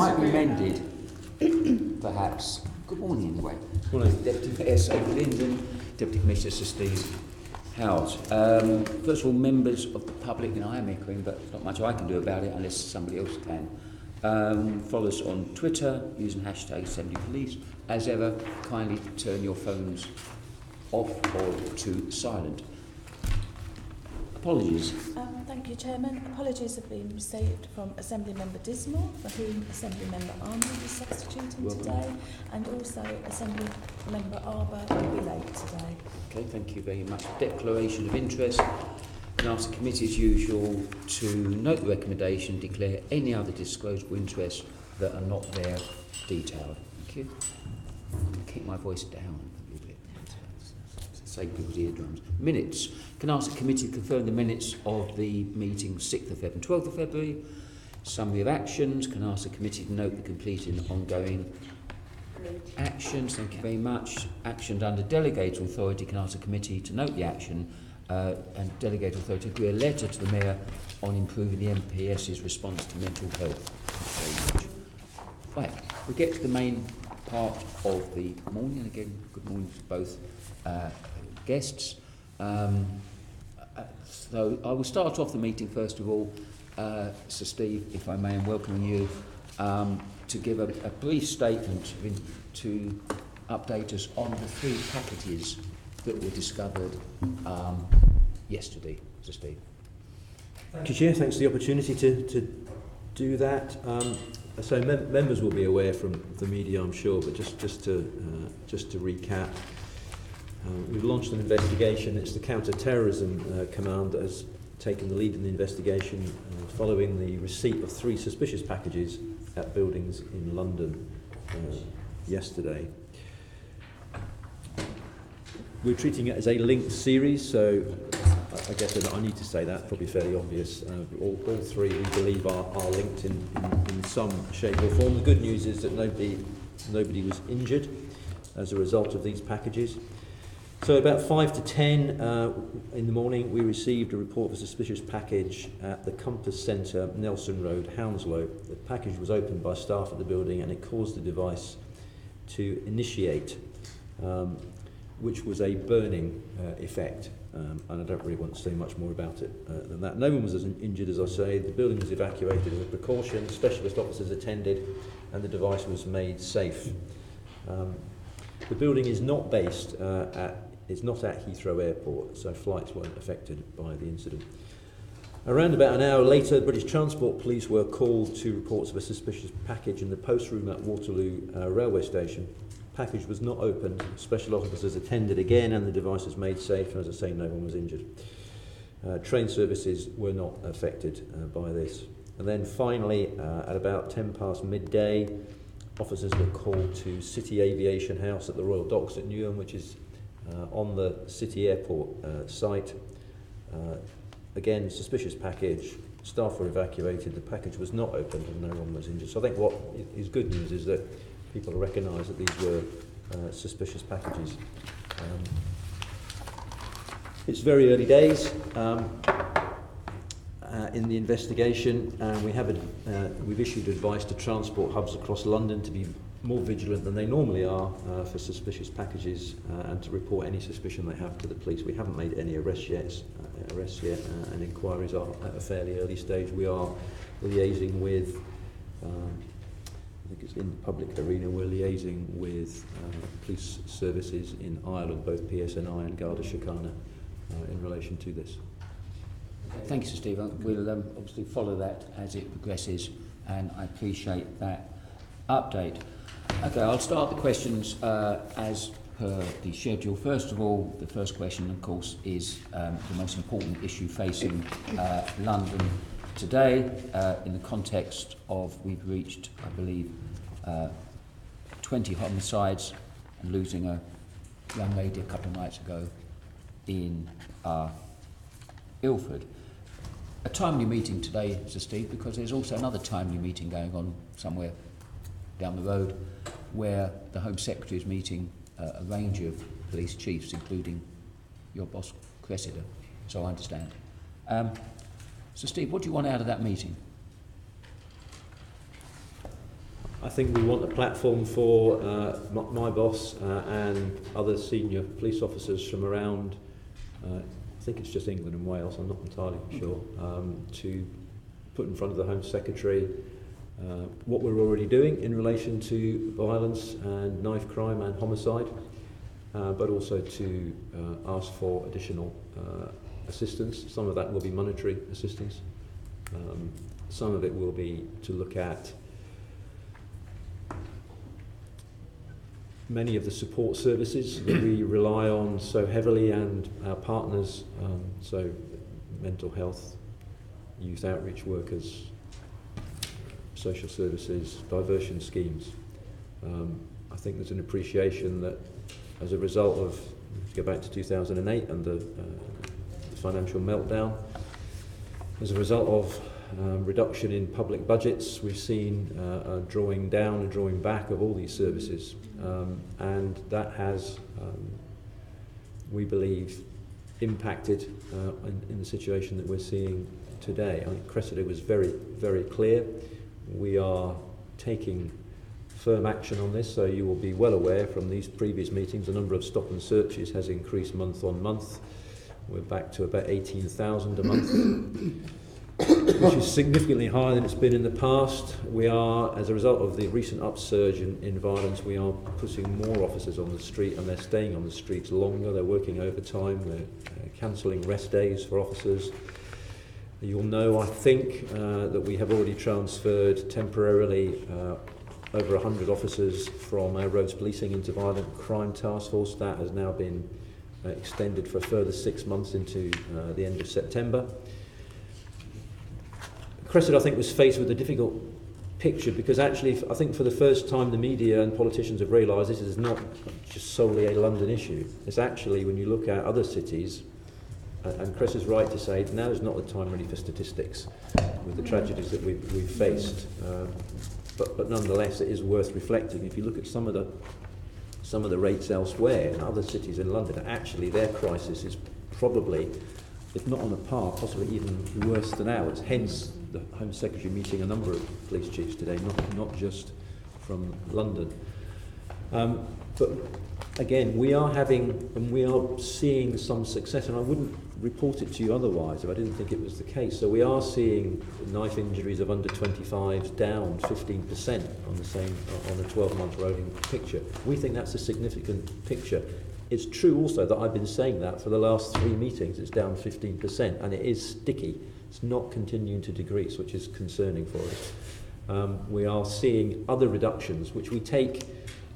might be mended, perhaps. Good morning, anyway. Good morning. Deputy Mayor Sophie Linden, Deputy Commissioner Sir Steve Howes. First of all, members of the public, and I am echoing, but there's not much I can do about it unless somebody else can. Follow us on Twitter using hashtag Assembly Police. As ever, kindly turn your phones off or to silent. Apologies. Thank you, Chairman. Apologies have been received from Assembly Member Dismore, for whom Assembly Member Arnold is substituting today, and also Assembly Member Arbour will be late today. Okay, thank you very much. Declaration of interest. Can I ask the committee, as usual, to note the recommendation, declare any other disclosable interests that are not there detailed. Thank you. Keep my voice down a little bit. Save people's eardrums. Minutes. Can I ask the committee to confirm the minutes of the meeting 6th of February and 12th of February? Summary of actions. Can I ask the committee to note the completed and ongoing actions? Thank you very much. Actions under delegated authority. Can I ask the committee to note the action and delegated authority to agree a letter to the Mayor on improving the MPS's response to mental health? Thank you very much. Right, we get to the main part of the morning. And again, good morning to both guests. So I will start off the meeting first of all, Sir Steve, if I may, and welcoming you to give a brief statement to update us on the 3 packages that were discovered yesterday, Sir Steve. Thank you, Chair. Thanks for the opportunity to do that. So members will be aware from the media, I'm sure, but just to recap. We've launched an investigation. It's the Counter-Terrorism Command that has taken the lead in the investigation following the receipt of 3 suspicious packages at buildings in London yesterday. We're treating it as a linked series, so I guess I need to say that, probably fairly obvious. All 3 we believe are linked in some shape or form. The good news is that nobody was injured as a result of these packages. So about 5 to 10 in the morning, we received a report of a suspicious package at the Compass Centre, Nelson Road, Hounslow. The package was opened by staff at the building and it caused the device to initiate, which was a burning effect. And I don't really want to say much more about it than that. No one was injured, as I say. The building was evacuated as a precaution. Specialist officers attended and the device was made safe. The building is not based it's not at Heathrow Airport, so flights weren't affected by the incident. Around about an hour later, the British Transport Police were called to reports of a suspicious package in the post room at Waterloo railway station. The package was not opened. Special officers attended again and the device was made safe, and as I say, no one was injured. Train services were not affected by this. And then finally, at about 10 past midday, officers were called to City Aviation House at the Royal Docks at Newham, which is on the City Airport site. Again, suspicious package. Staff were evacuated. The package was not opened and no one was injured. So I think what is good news is that people recognise that these were suspicious packages. It's very early days in the investigation, and we've issued advice to transport hubs across London to be more vigilant than they normally are for suspicious packages and to report any suspicion they have to the police. We haven't made any arrests yet, and inquiries are at a fairly early stage. We are liaising with, I think it's in the public arena, we're liaising with police services in Ireland, both PSNI and Garda Síochána, in relation to this. Thank you, Sir Steve. We'll obviously follow that as it progresses, and I appreciate that update. Okay, I'll start the questions as per the schedule. First of all, the first question, of course, is the most important issue facing London today in the context of we've reached, I believe, 20 homicides and losing a young lady a couple of nights ago in Ilford. A timely meeting today, Sir Steve, because there's also another timely meeting going on somewhere down the road where the Home Secretary is meeting a range of police chiefs, including your boss, Cressida, so I understand. So, Steve, what do you want out of that meeting? I think we want a platform for my boss and other senior police officers from around, I think it's just England and Wales, I'm not entirely sure, to put in front of the Home Secretary what we're already doing in relation to violence and knife crime and homicide, but also to ask for additional assistance. Some of that will be monetary assistance. Some of it will be to look at many of the support services that we rely on so heavily, and our partners, so mental health, youth outreach workers, social services, diversion schemes. I think there's an appreciation that as a result of, to go back to 2008 and the financial meltdown, as a result of reduction in public budgets, we've seen a drawing down and drawing back of all these services, and that has, we believe, impacted in the situation that we're seeing today. I think Cressida was very, very clear. We are taking firm action on this, so you will be well aware from these previous meetings the number of stop and searches has increased month on month. We're back to about 18,000 a month. Which is significantly higher than it's been in the past. We are, as a result of the recent upsurge in violence, we are putting more officers on the street, and they're staying on the streets longer. They're working overtime. They're cancelling rest days for officers. You'll know, I think, that we have already transferred temporarily over 100 officers from our roads policing into violent crime task force. That has now been extended for a further 6 months into the end of September. Cressida, I think, was faced with a difficult picture because actually, I think for the first time the media and politicians have realised this is not just solely a London issue. It's actually, when you look at other cities, and Chris is right to say now is not the time really for statistics with the tragedies that we've faced, but nonetheless it is worth reflecting. If you look at some of the rates elsewhere in other cities in London, actually their crisis is probably, if not on a par, possibly even worse than ours. Hence the Home Secretary meeting a number of police chiefs today, not just from London. But again, we are having and we are seeing some success, and I wouldn't report it to you otherwise if I didn't think it was the case. So we are seeing knife injuries of under 25s down 15% on a 12-month rolling picture. We think that's a significant picture. It's true also that I've been saying that for the last 3 meetings. It's down 15%, and it is sticky. It's not continuing to decrease, which is concerning for us. We are seeing other reductions, which we take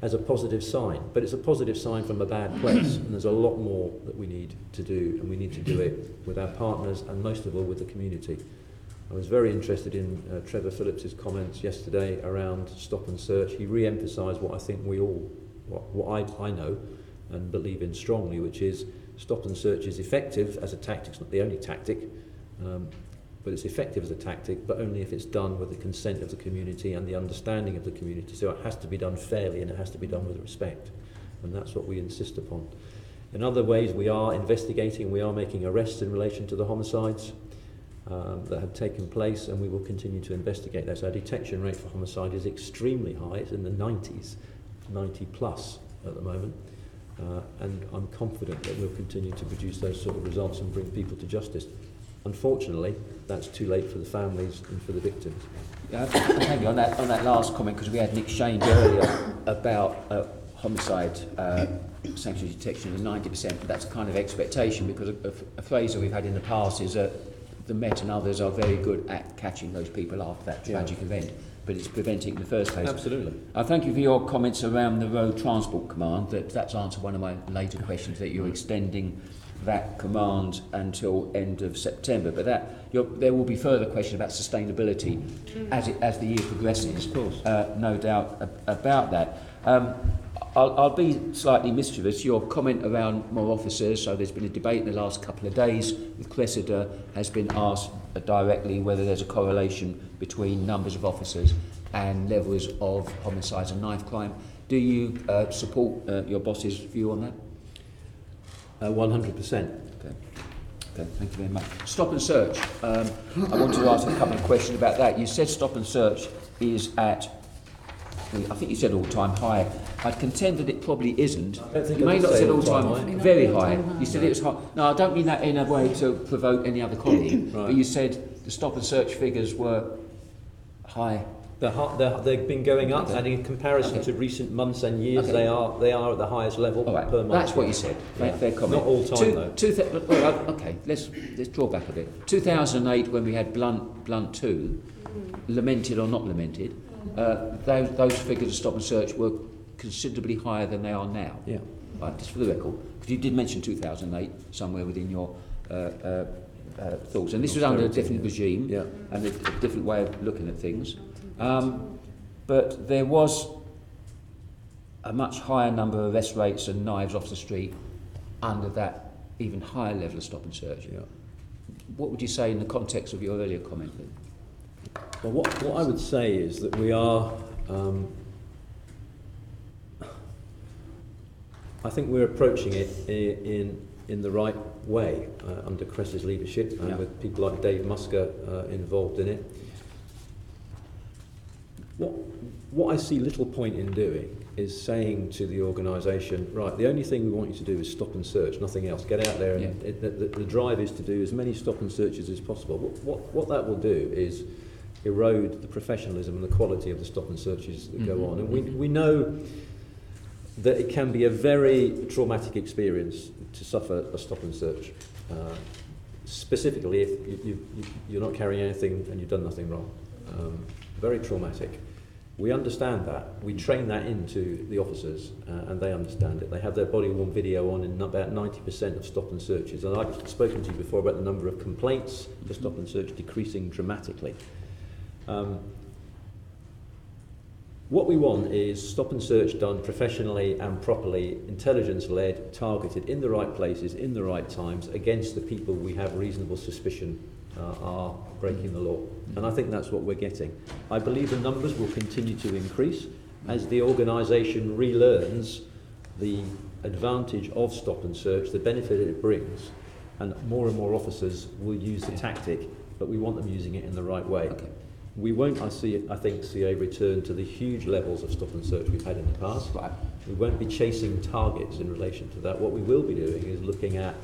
as a positive sign, but it's a positive sign from a bad place, and there's a lot more that we need to do, and we need to do it with our partners and most of all with the community. I was very interested in Trevor Phillips's comments yesterday around stop and search. He re-emphasised what I think we all, what I know and believe in strongly, which is stop and search is effective as a tactic. It's not the only tactic, but it's effective as a tactic, but only if it's done with the consent of the community and the understanding of the community. So it has to be done fairly and it has to be done with respect, and that's what we insist upon. In other ways, we are investigating, we are making arrests in relation to the homicides that have taken place, and we will continue to investigate those. Our detection rate for homicide is extremely high. It's in the 90s, 90 plus at the moment. And I'm confident that we'll continue to produce those sort of results and bring people to justice. Unfortunately, that's too late for the families and for the victims. Yeah, thank you on that last comment, because we had an exchange earlier about homicide sanctuary detection of 90%, but that's a kind of expectation, because a phrase that we've had in the past is that the Met and others are very good at catching those people after that tragic event, but it's preventing it in the first place. Absolutely. Thank you for your comments around the Road Transport Command. That's answered one of my later questions, that you're extending that command until end of September, but there will be further questions about sustainability as the year progresses. Of course. No doubt about that. I'll be slightly mischievous. Your comment around more officers, so there's been a debate in the last couple of days with Cressida, has been asked directly whether there's a correlation between numbers of officers and levels of homicides and knife crime. Do you support your boss's view on that? 100%. Okay, thank you very much. Stop and search. I want to ask a couple of questions about that. You said stop and search is at I think you said all-time high. I'd contend that it probably isn't. I don't think You I may did not have say said all-time all-time, high. very high. You said it was high. No, I don't mean that in a way to provoke any other colleague, but you said the stop and search figures were high. They've been going up, and in comparison to recent months and years, they are at the highest level per month. That's what you said. Fair comment. Not all time though. Okay, let's draw back a bit. 2008, when we had Blunt 2, lamented or not lamented, those figures of stop and search were considerably higher than they are now. Yeah. Right, just for the record, because you did mention 2008 somewhere within your thoughts, and this was under a different regime and a different way of looking at things. But there was a much higher number of arrest rates and knives off the street under that even higher level of stop and search. Yeah. What would you say in the context of your earlier comment then? Well, what I would say is that we are, I think we're approaching it in the right way under Cress's leadership and with people like Dave Musker involved in it. What I see little point in doing is saying to the organisation, right, the only thing we want you to do is stop and search, nothing else. Get out there, and the drive is to do as many stop and searches as possible. What that will do is erode the professionalism and the quality of the stop and searches that go on. And we know that it can be a very traumatic experience to suffer a stop and search, specifically if you're not carrying anything and you've done nothing wrong. Very traumatic. We understand that. We train that into the officers, and they understand it. They have their body-worn video on in about 90% of stop and searches. And I've spoken to you before about the number of complaints for stop and search decreasing dramatically. What we want is stop and search done professionally and properly, intelligence-led, targeted in the right places, in the right times, against the people we have reasonable suspicion are breaking the law. And I think that's what we're getting. I believe the numbers will continue to increase as the organisation relearns the advantage of stop and search, the benefit it brings, and more officers will use the tactic, but we want them using it in the right way. Okay. We won't, I think, see a return to the huge levels of stop and search we've had in the past. Right. We won't be chasing targets in relation to that. What we will be doing is looking at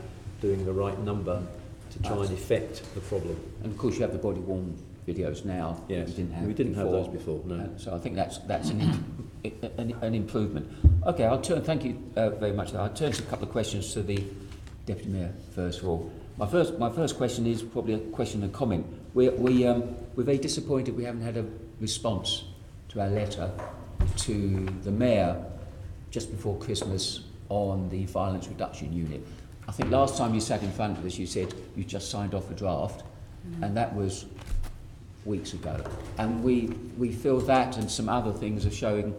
doing the right number to try and effect the problem. And of course, you have the body-worn videos now. Yes, we didn't have those before. No. So I think that's an improvement. Okay, thank you very much. I'll turn to a couple of questions to the Deputy Mayor first of all. My first question is probably a question and comment. We're very disappointed we haven't had a response to our letter to the Mayor just before Christmas on the violence reduction unit. I think last time you sat in front of us you said you just signed off a draft, and that was weeks ago. And we feel that and some other things are showing,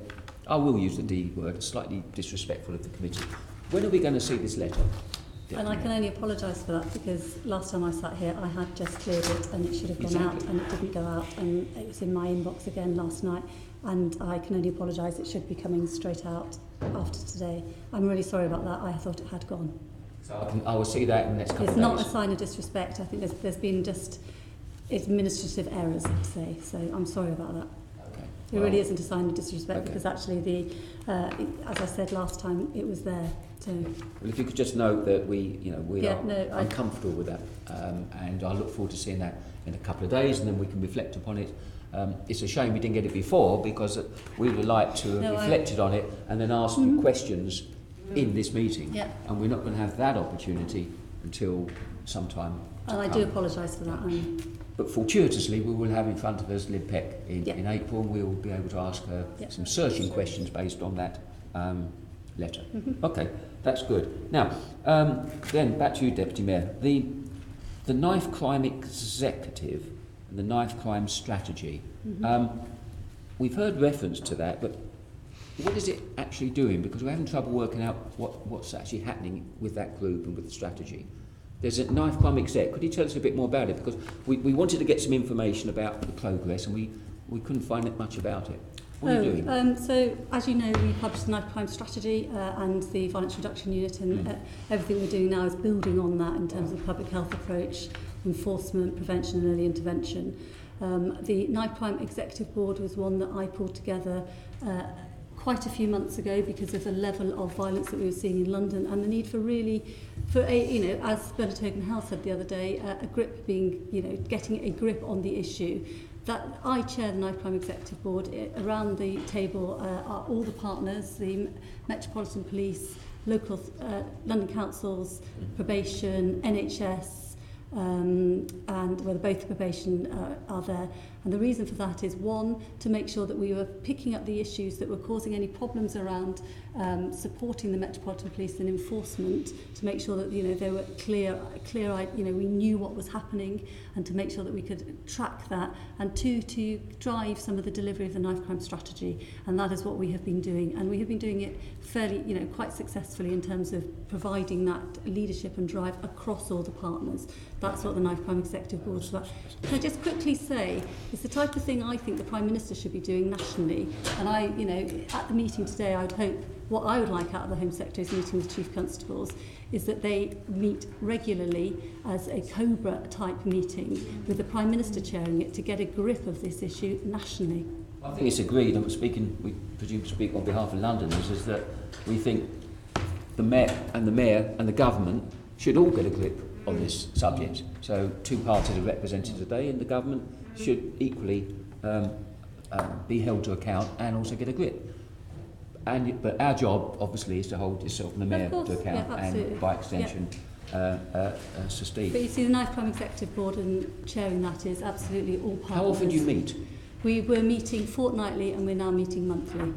I will use the D word, slightly disrespectful of the committee. When are we going to see this letter? And I can only apologise for that because last time I sat here I had just cleared it and it should have gone out and it didn't go out, and it was in my inbox again last night, and I can only apologise. It should be coming straight out after today. I'm really sorry about that. I thought it had gone. So I will see that in the next couple of days. It's not a sign of disrespect. I think there's been just administrative errors, I'd say. So I'm sorry about that. Okay. It really isn't a sign of disrespect because actually as I said last time, it was there. So. Well, if you could just note that we are uncomfortable with that, and I look forward to seeing that in a couple of days, and then we can reflect upon it. It's a shame we didn't get it before because we would like to have reflected on it and then asked you questions in this meeting, and we're not going to have that opportunity until sometime. And I do apologise for that. But fortuitously, we will have in front of us Liv Peck in April, and we will be able to ask her some searching questions based on that letter. Okay, that's good. Now, then back to you, Deputy Mayor. The knife crime executive and the knife crime strategy. We've heard reference to that, but what is it actually doing? Because we're having trouble working out what's actually happening with that group and with the strategy. There's a knife crime exec. Could you tell us a bit more about it? Because we wanted to get some information about the progress, and we couldn't find much about it. What are you doing? So, as you know, we published the knife crime strategy and the violence reduction unit, and everything we're doing now is building on that in terms of public health approach, enforcement, prevention and early intervention. The Knife Crime Executive Board was one that I pulled together quite a few months ago because of the level of violence that we were seeing in London and the need for as Bernard Hogan-Hell said the other day, a grip being, getting a grip on the issue. That I chair the Knife Crime Executive Board. Around the table are all the partners, the Metropolitan Police, local London councils, probation, NHS, and whether both the probation are there. And the reason for that is, one, to make sure that we were picking up the issues that were causing any problems around supporting the Metropolitan Police and enforcement, to make sure that they were clear-eyed, we knew what was happening, and to make sure that we could track that, and two, to drive some of the delivery of the knife crime strategy. And that is what we have been doing, and we have been doing it fairly, quite successfully in terms of providing that leadership and drive across all the partners. That's what the Knife Crime Executive Board is about. Can I just quickly say, it's the type of thing I think the Prime Minister should be doing nationally. And at the meeting today, I would hope, what I would like out of the Home Secretary's meeting with Chief Constables is that they meet regularly as a COBRA type meeting with the Prime Minister chairing it to get a grip of this issue nationally. I think it's agreed, and we presume to speak on behalf of Londoners, is that we think the Mayor and the government should all get a grip on this subject. So two parties are represented today, and the government should equally be held to account and also get a grip. But our job, obviously, is to hold yourself and the Mayor to account, and by extension, Sir Steve. But you see, the Knife Crime Executive Board and chairing that is absolutely all partners. How often do you meet? We were meeting fortnightly, and we're now meeting monthly.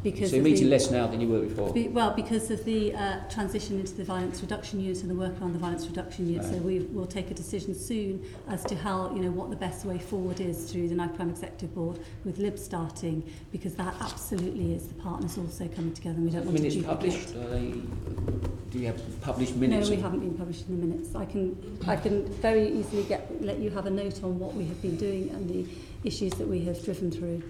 So you're meeting less now than you were before? Because of the transition into the violence reduction unit and the work around the violence reduction unit. Right. So we'll take a decision soon as to how, what the best way forward is through the Knife Crime Executive Board, with LIB starting, because that absolutely is the partners also coming together, and we don't want to duplicate. Published? Do you have published minutes? No, we haven't been published in the minutes. I can very easily let you have a note on what we have been doing and the issues that we have driven through.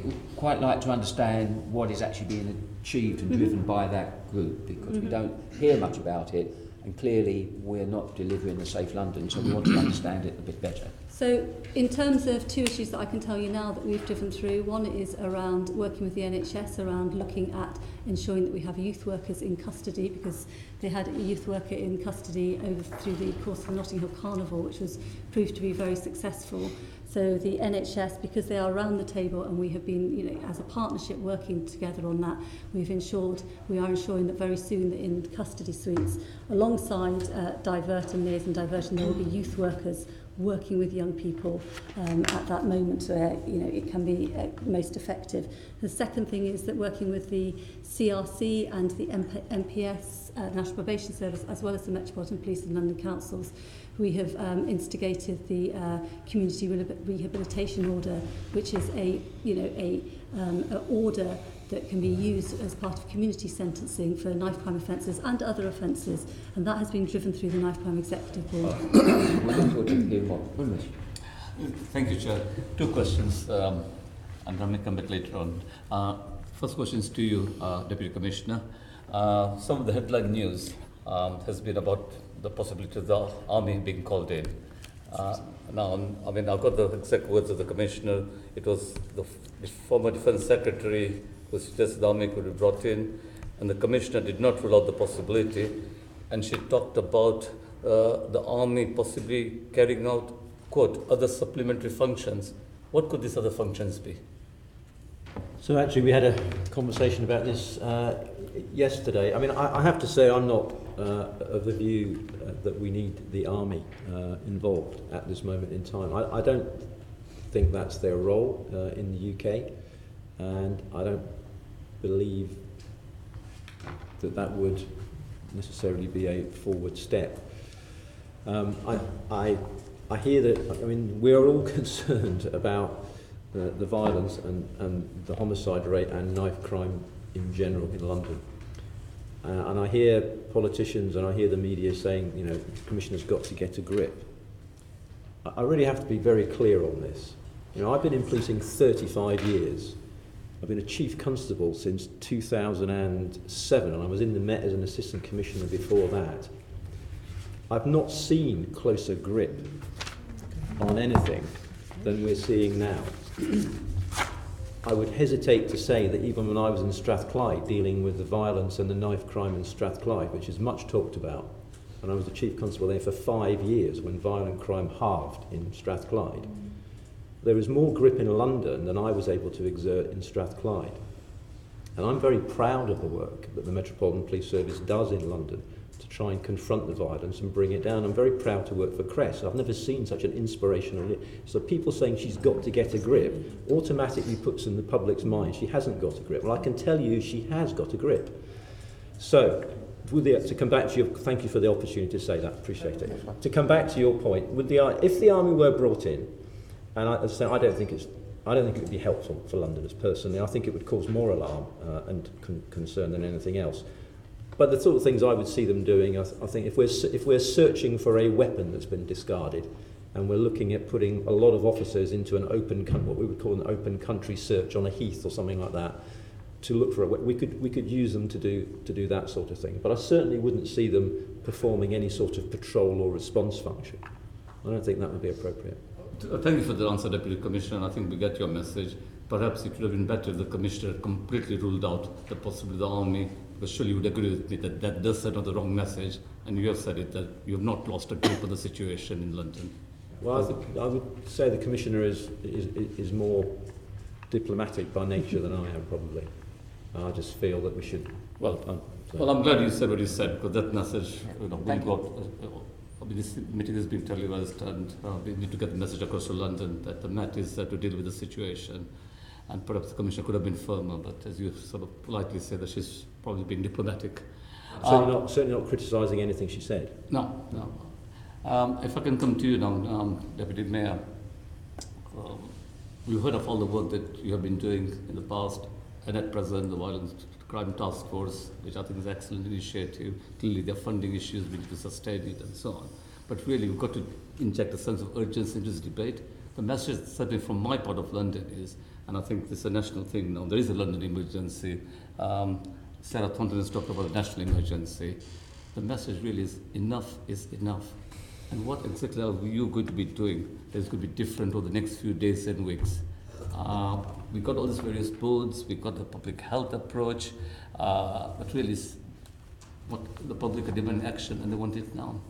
We'd quite like to understand what is actually being achieved and driven by that group, because we don't hear much about it, and clearly we're not delivering a safe London, so we want to understand it a bit better. So in terms of two issues that I can tell you now that we've driven through, one is around working with the NHS around looking at ensuring that we have youth workers in custody, because they had a youth worker in custody over through the course of the Notting Hill Carnival, which was proved to be very successful. So the NHS, because they are around the table, and we have been, as a partnership working together on that, we are ensuring that very soon that in custody suites, alongside Divert and Liaison Diversion, there will be youth workers working with young people at that moment where it can be most effective. The second thing is that working with the CRC and the MPS, National Probation Service, as well as the Metropolitan Police and London Councils, we have instigated the community rehabilitation order, which is a order that can be used as part of community sentencing for knife crime offences and other offences, and that has been driven through the Knife Crime Executive Board. Thank you, Chair. Two questions, and I'll make a bit later on. First question is to you, Deputy Commissioner. Some of the headline news has been about the possibility of the Army being called in. Now, I've got the exact words of the Commissioner. It was the former Defence Secretary who suggested the Army could be brought in, and the Commissioner did not rule out the possibility, and she talked about the Army possibly carrying out, quote, other supplementary functions. What could these other functions be? So actually we had a conversation about this yesterday. I have to say I'm not of the view that we need the Army involved at this moment in time. I don't think that's their role in the UK, and I don't believe that would necessarily be a forward step. I hear that, we are all concerned about the violence and the homicide rate and knife crime in general in London. And I hear politicians and I hear the media saying, the Commissioner's got to get a grip. I really have to be very clear on this. I've been in policing 35 years. I've been a Chief Constable since 2007, and I was in the Met as an Assistant Commissioner before that. I've not seen closer grip on anything than we're seeing now. I would hesitate to say that even when I was in Strathclyde dealing with the violence and the knife crime in Strathclyde, which is much talked about, and I was the chief constable there for 5 years when violent crime halved in Strathclyde, there is more grip in London than I was able to exert in Strathclyde. And I'm very proud of the work that the Metropolitan Police Service does in London to try and confront the violence and bring it down. I'm very proud to work for Cress. I've never seen such an inspirational... So people saying she's got to get a grip automatically puts in the public's mind she hasn't got a grip. Well, I can tell you she has got a grip. So, to come back to your... Thank you for the opportunity to say that. Appreciate it. To come back to your point, if the army were brought in, and I don't think it would be helpful for Londoners personally. I think it would cause more alarm and concern than anything else. But the sort of things I would see them doing, I think if we're searching for a weapon that's been discarded, and we're looking at putting a lot of officers into an what we would call an open country search on a heath or something like that, to look for we could use them to do that sort of thing. But I certainly wouldn't see them performing any sort of patrol or response function. I don't think that would be appropriate. Thank you for the answer, Deputy Commissioner. I think we get your message. Perhaps it would have been better if the Commissioner completely ruled out the possibility of the army, because surely you would agree with me that that does send out the wrong message, and you have said it, that you have not lost a grip of the situation in London. Well, I would say the Commissioner is more diplomatic by nature than I am, probably. I just feel that we should... Well, I'm glad you said what you said, because that message, this meeting has been televised, and we need to get the message across to London that the Met is there to deal with the situation. And perhaps the Commissioner could have been firmer, but as you sort of politely say, that she's probably been diplomatic. Certainly not criticising anything she said. No. If I can come to you now, Deputy Mayor, we've heard of all the work that you have been doing in the past, and at present, the Violent Crime Task Force, which I think is an excellent initiative. Clearly, there are funding issues, we need to sustain it and so on. But really, we've got to inject a sense of urgency into this debate. The message, certainly from my part of London, is, and I think this is a national thing now, there is a London emergency. Sarah Thornton has talked about a national emergency. The message really is enough is enough. And what exactly are you going to be doing that is going to be different over the next few days and weeks? We've got all these various boards, we've got the public health approach, but really what the public are demanding action, and they want it now.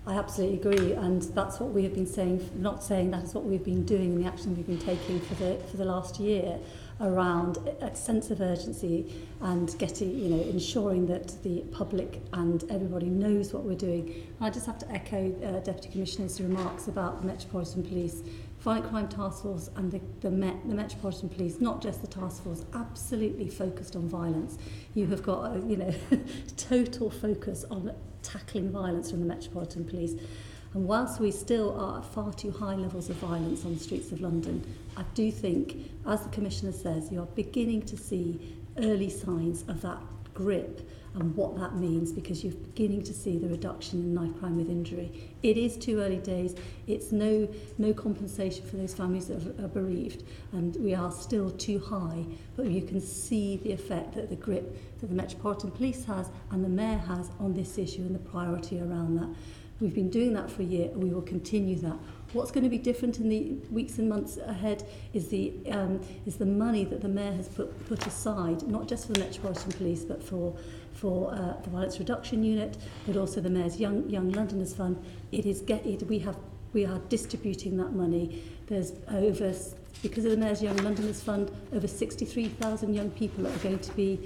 I absolutely agree, and that's what we have been saying, not saying that is what we've been doing in the action we've been taking for the last year around a sense of urgency and getting, ensuring that the public and everybody knows what we're doing. I just have to echo Deputy Commissioner's remarks about the Metropolitan Police, Violent Crime Task Force and the Metropolitan Police, not just the task force, absolutely focused on violence. You have got total focus on tackling violence from the Metropolitan Police. And whilst we still are at far too high levels of violence on the streets of London, I do think, as the Commissioner says, you are beginning to see early signs of that grip and what that means, because you're beginning to see the reduction in knife crime with injury. It is too early days. It's no compensation for those families that are bereaved, and we are still too high, but you can see the effect that the grip that the Metropolitan Police has and the Mayor has on this issue and the priority around that. We've been doing that for a year, and we will continue that. What's going to be different in the weeks and months ahead is the money that the Mayor has put aside, not just for the Metropolitan Police, but for the Violence Reduction Unit, but also the Mayor's Young Londoners Fund. We are distributing that money. There's because of the Mayor's Young Londoners Fund, over 63,000 young people are going to be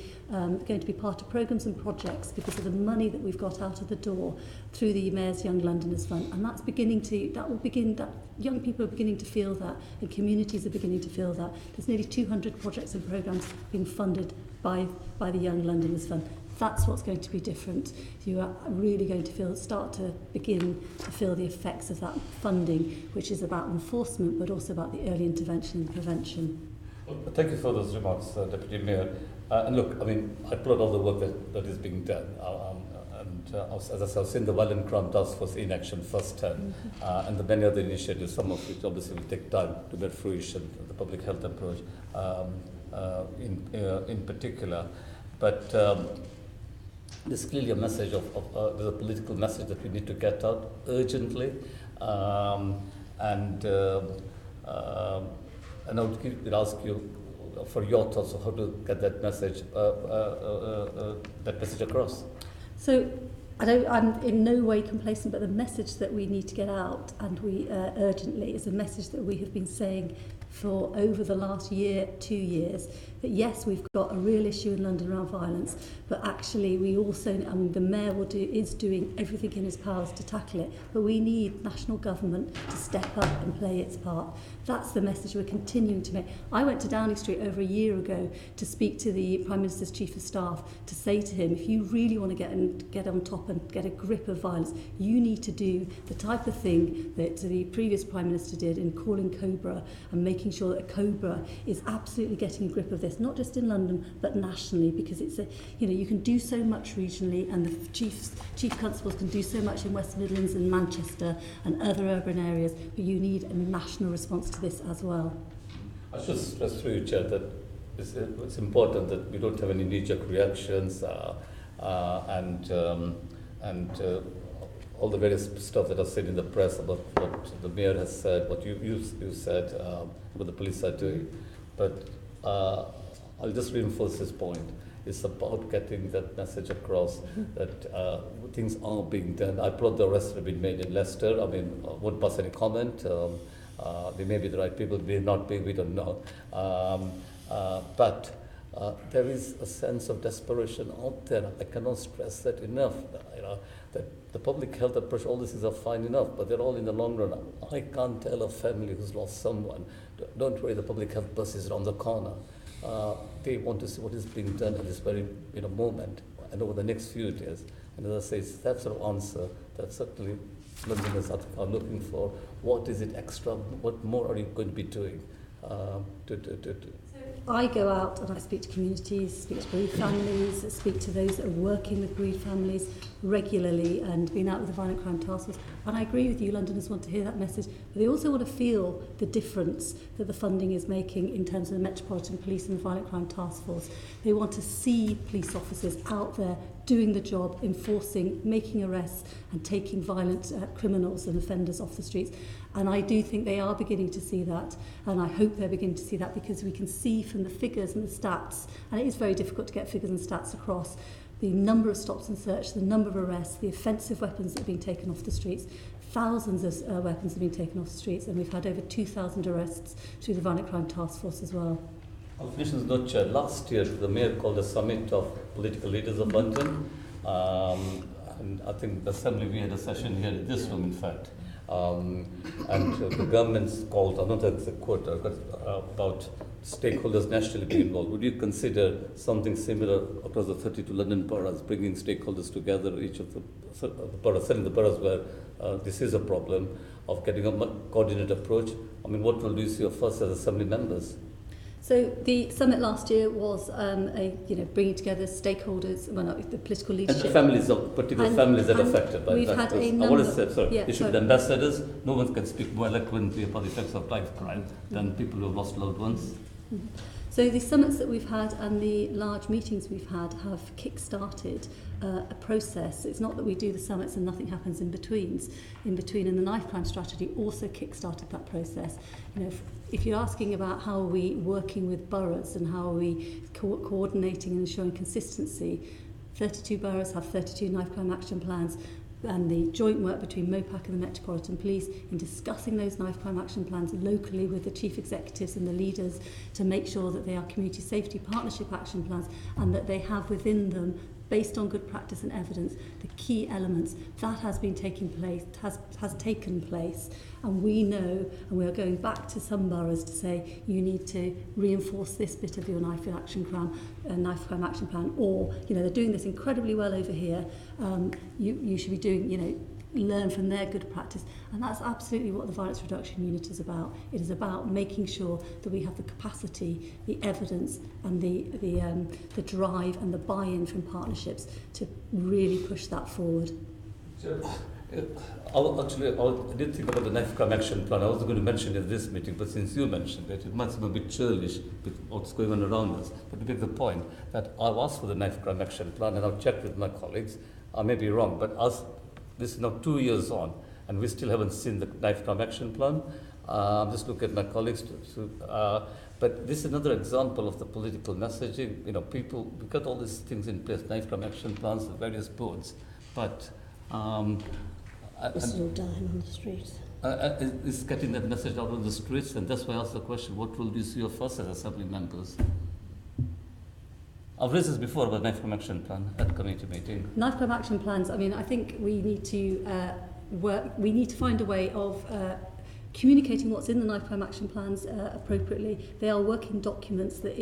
part of programmes and projects because of the money that we've got out of the door through the Mayor's Young Londoners Fund, and that young people are beginning to feel that, and communities are beginning to feel that. There's nearly 200 projects and programmes being funded by the Young Londoners Fund. That's what's going to be different. You are really going to start to begin to feel the effects of that funding, which is about enforcement, but also about the early intervention and prevention. Well, thank you for those remarks, Deputy Mayor. And look, I applaud all the work that is being done. As I said, I've seen the Violent Crime Task Force in action firsthand, and the many other initiatives, some of which obviously will take time to bear fruition, the public health approach in particular. But there's clearly a message there's a political message that we need to get out urgently. and I would ask you for your thoughts of how to get that message across. So I'm in no way complacent, but the message that we need to get out, and we urgently, is a message that we have been saying for over the last year, 2 years, that yes, we've got a real issue in London around violence, but actually we also, the Mayor is doing everything in his powers to tackle it, but we need national government to step up and play its part. That's the message we're continuing to make. I went to Downing Street over a year ago to speak to the Prime Minister's Chief of Staff, to say to him, if you really want to get on top and get a grip of violence, you need to do the type of thing that the previous Prime Minister did in calling Cobra and making sure that Cobra is absolutely getting a grip of this, not just in London but nationally, because it's you can do so much regionally, and the chief constables can do so much in West Midlands and Manchester and other urban areas, but you need a national response to this as well. I should stress through you, Chair, that it's important that we don't have any knee-jerk reactions and all the various stuff that I've said in the press about what the Mayor has said, what you said, what the police are doing. But I'll just reinforce this point. It's about getting that message across that things are being done. I thought the arrests have been made in Leicester. I mean, I won't pass any comment. They may be the right people, may not be, we don't know. But there is a sense of desperation out there. I cannot stress that enough. That the public health approach, all these things are fine enough, but they're all in the long run. I can't tell a family who's lost someone, don't worry, the public health bus is around the corner. They want to see what is being done at this very moment and over the next few days. And as I say, that's our answer. That certainly Londoners are looking for. What is it extra? What more are you going to be doing? I go out and I speak to communities, speak to bereaved families, speak to those that are working with bereaved families regularly, and been out with the Violent Crime Task Force. And I agree with you, Londoners want to hear that message, but they also want to feel the difference that the funding is making in terms of the Metropolitan Police and the Violent Crime Task Force. They want to see police officers out there doing the job, enforcing, making arrests and taking violent criminals and offenders off the streets. And I do think they are beginning to see that, and I hope they're beginning to see that, because we can see from the figures and the stats, and it is very difficult to get figures and stats across, the number of stops and search, the number of arrests, the offensive weapons that are being taken off the streets. Thousands of weapons have been taken off the streets, and we've had over 2,000 arrests through the Violent Crime Task Force as well. I'll finish this note, Chair. Last year, the Mayor called a summit of political leaders of London. And I think the Assembly, we had a session here in this room, in fact. And the government's called, I'm not a quote, about stakeholders nationally being involved. Would you consider something similar across the 32 London boroughs, bringing stakeholders together, each of the boroughs, setting the boroughs where this is a problem, of getting a coordinated approach? I mean, what will you see of us as Assembly members? So the summit last year was bringing together stakeholders, the political leadership. And the families, particular families that are affected by that. I want to say, sorry, they should be ambassadors. No one can speak more eloquently about the effects of life crime than people who have lost loved ones. Mm-hmm. So the summits that we've had and the large meetings we've had have kick-started a process. It's not that we do the summits and nothing happens in between, and the knife crime strategy also kick-started that process. If you're asking about how are we working with boroughs and how are we coordinating and ensuring consistency, 32 boroughs have 32 knife crime action plans, and the joint work between MOPAC and the Metropolitan Police in discussing those knife crime action plans locally with the chief executives and the leaders to make sure that they are community safety partnership action plans, and that they have within them, based on good practice and evidence, the key elements. That has been taking place, has taken place, and we know, and we are going back to some boroughs to say, you need to reinforce this bit of your knife crime action plan, or they're doing this incredibly well over here. You should be doing, learn from their good practice, and that's absolutely what the Violence Reduction Unit is about. It is about making sure that we have the capacity, the evidence, and the drive and the buy-in from partnerships to really push that forward. Sure. I did think about the knife crime action plan. I was going to mention it in this meeting, but since you mentioned it, it might seem a bit churlish with what's going on around us. But to make the point that I've asked for the knife crime action plan, and I've checked with my colleagues. I may be wrong, but this is now 2 years on, and we still haven't seen the knife crime action plan. I'm just looking at my colleagues but this is another example of the political messaging. You know, people, we got all these things in place, knife crime action plans, the various boards, but This is all dying on the streets. is getting that message out on the streets, and that's why I asked the question, what will you see of us as Assembly members? I've raised this before about knife crime action plan at committee meeting. Knife crime action plans, I mean, I think we need to we need to find a way of communicating what's in the knife crime action plans appropriately. They are working documents that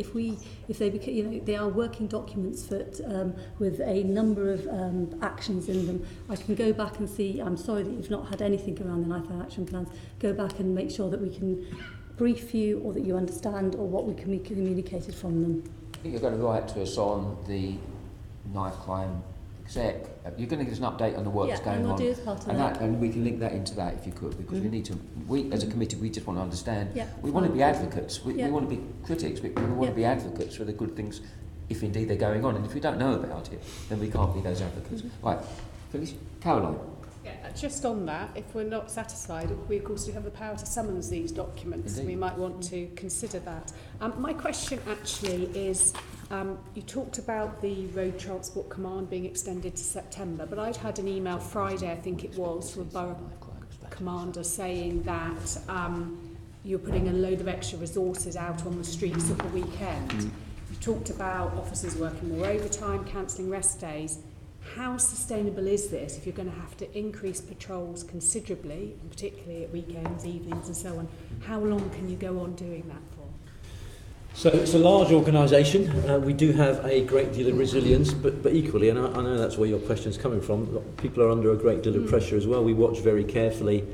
they are working documents that with a number of actions in them. I can go back and see, I'm sorry that you've not had anything around the knife crime action plans, go back and make sure that we can brief you or that you understand or what we can be communicated from them. I think you're going to write to us on the knife crime exec. You're going to give us an update on the work that's going and we'll on. do as part of that. And we can link that into that if you could, because we need to, we as a committee, we just want to understand. Yeah. We want to be advocates. We Yeah. want to be critics, but we want to be advocates for the good things, if indeed they're going on. And if we don't know about it, then we can't be those advocates. Right, Phyllis, Caroline. Yeah, just on that, if we're not satisfied, we of course do have the power to summons these documents. Indeed. We might want to consider that. My question actually is, you talked about the Road Transport Command being extended to September, but I'd had an email Friday, I think it was, from a borough commander saying that you're putting a load of extra resources out on the streets at the weekend. You talked about officers working more overtime, cancelling rest days. How sustainable is this if you're going to have to increase patrols considerably, and particularly at weekends, evenings and so on? How long can you go on doing that for? So it's a large organisation. We do have a great deal of resilience, but equally, and I know that's where your question's coming from, people are under a great deal of pressure as well. We watch very carefully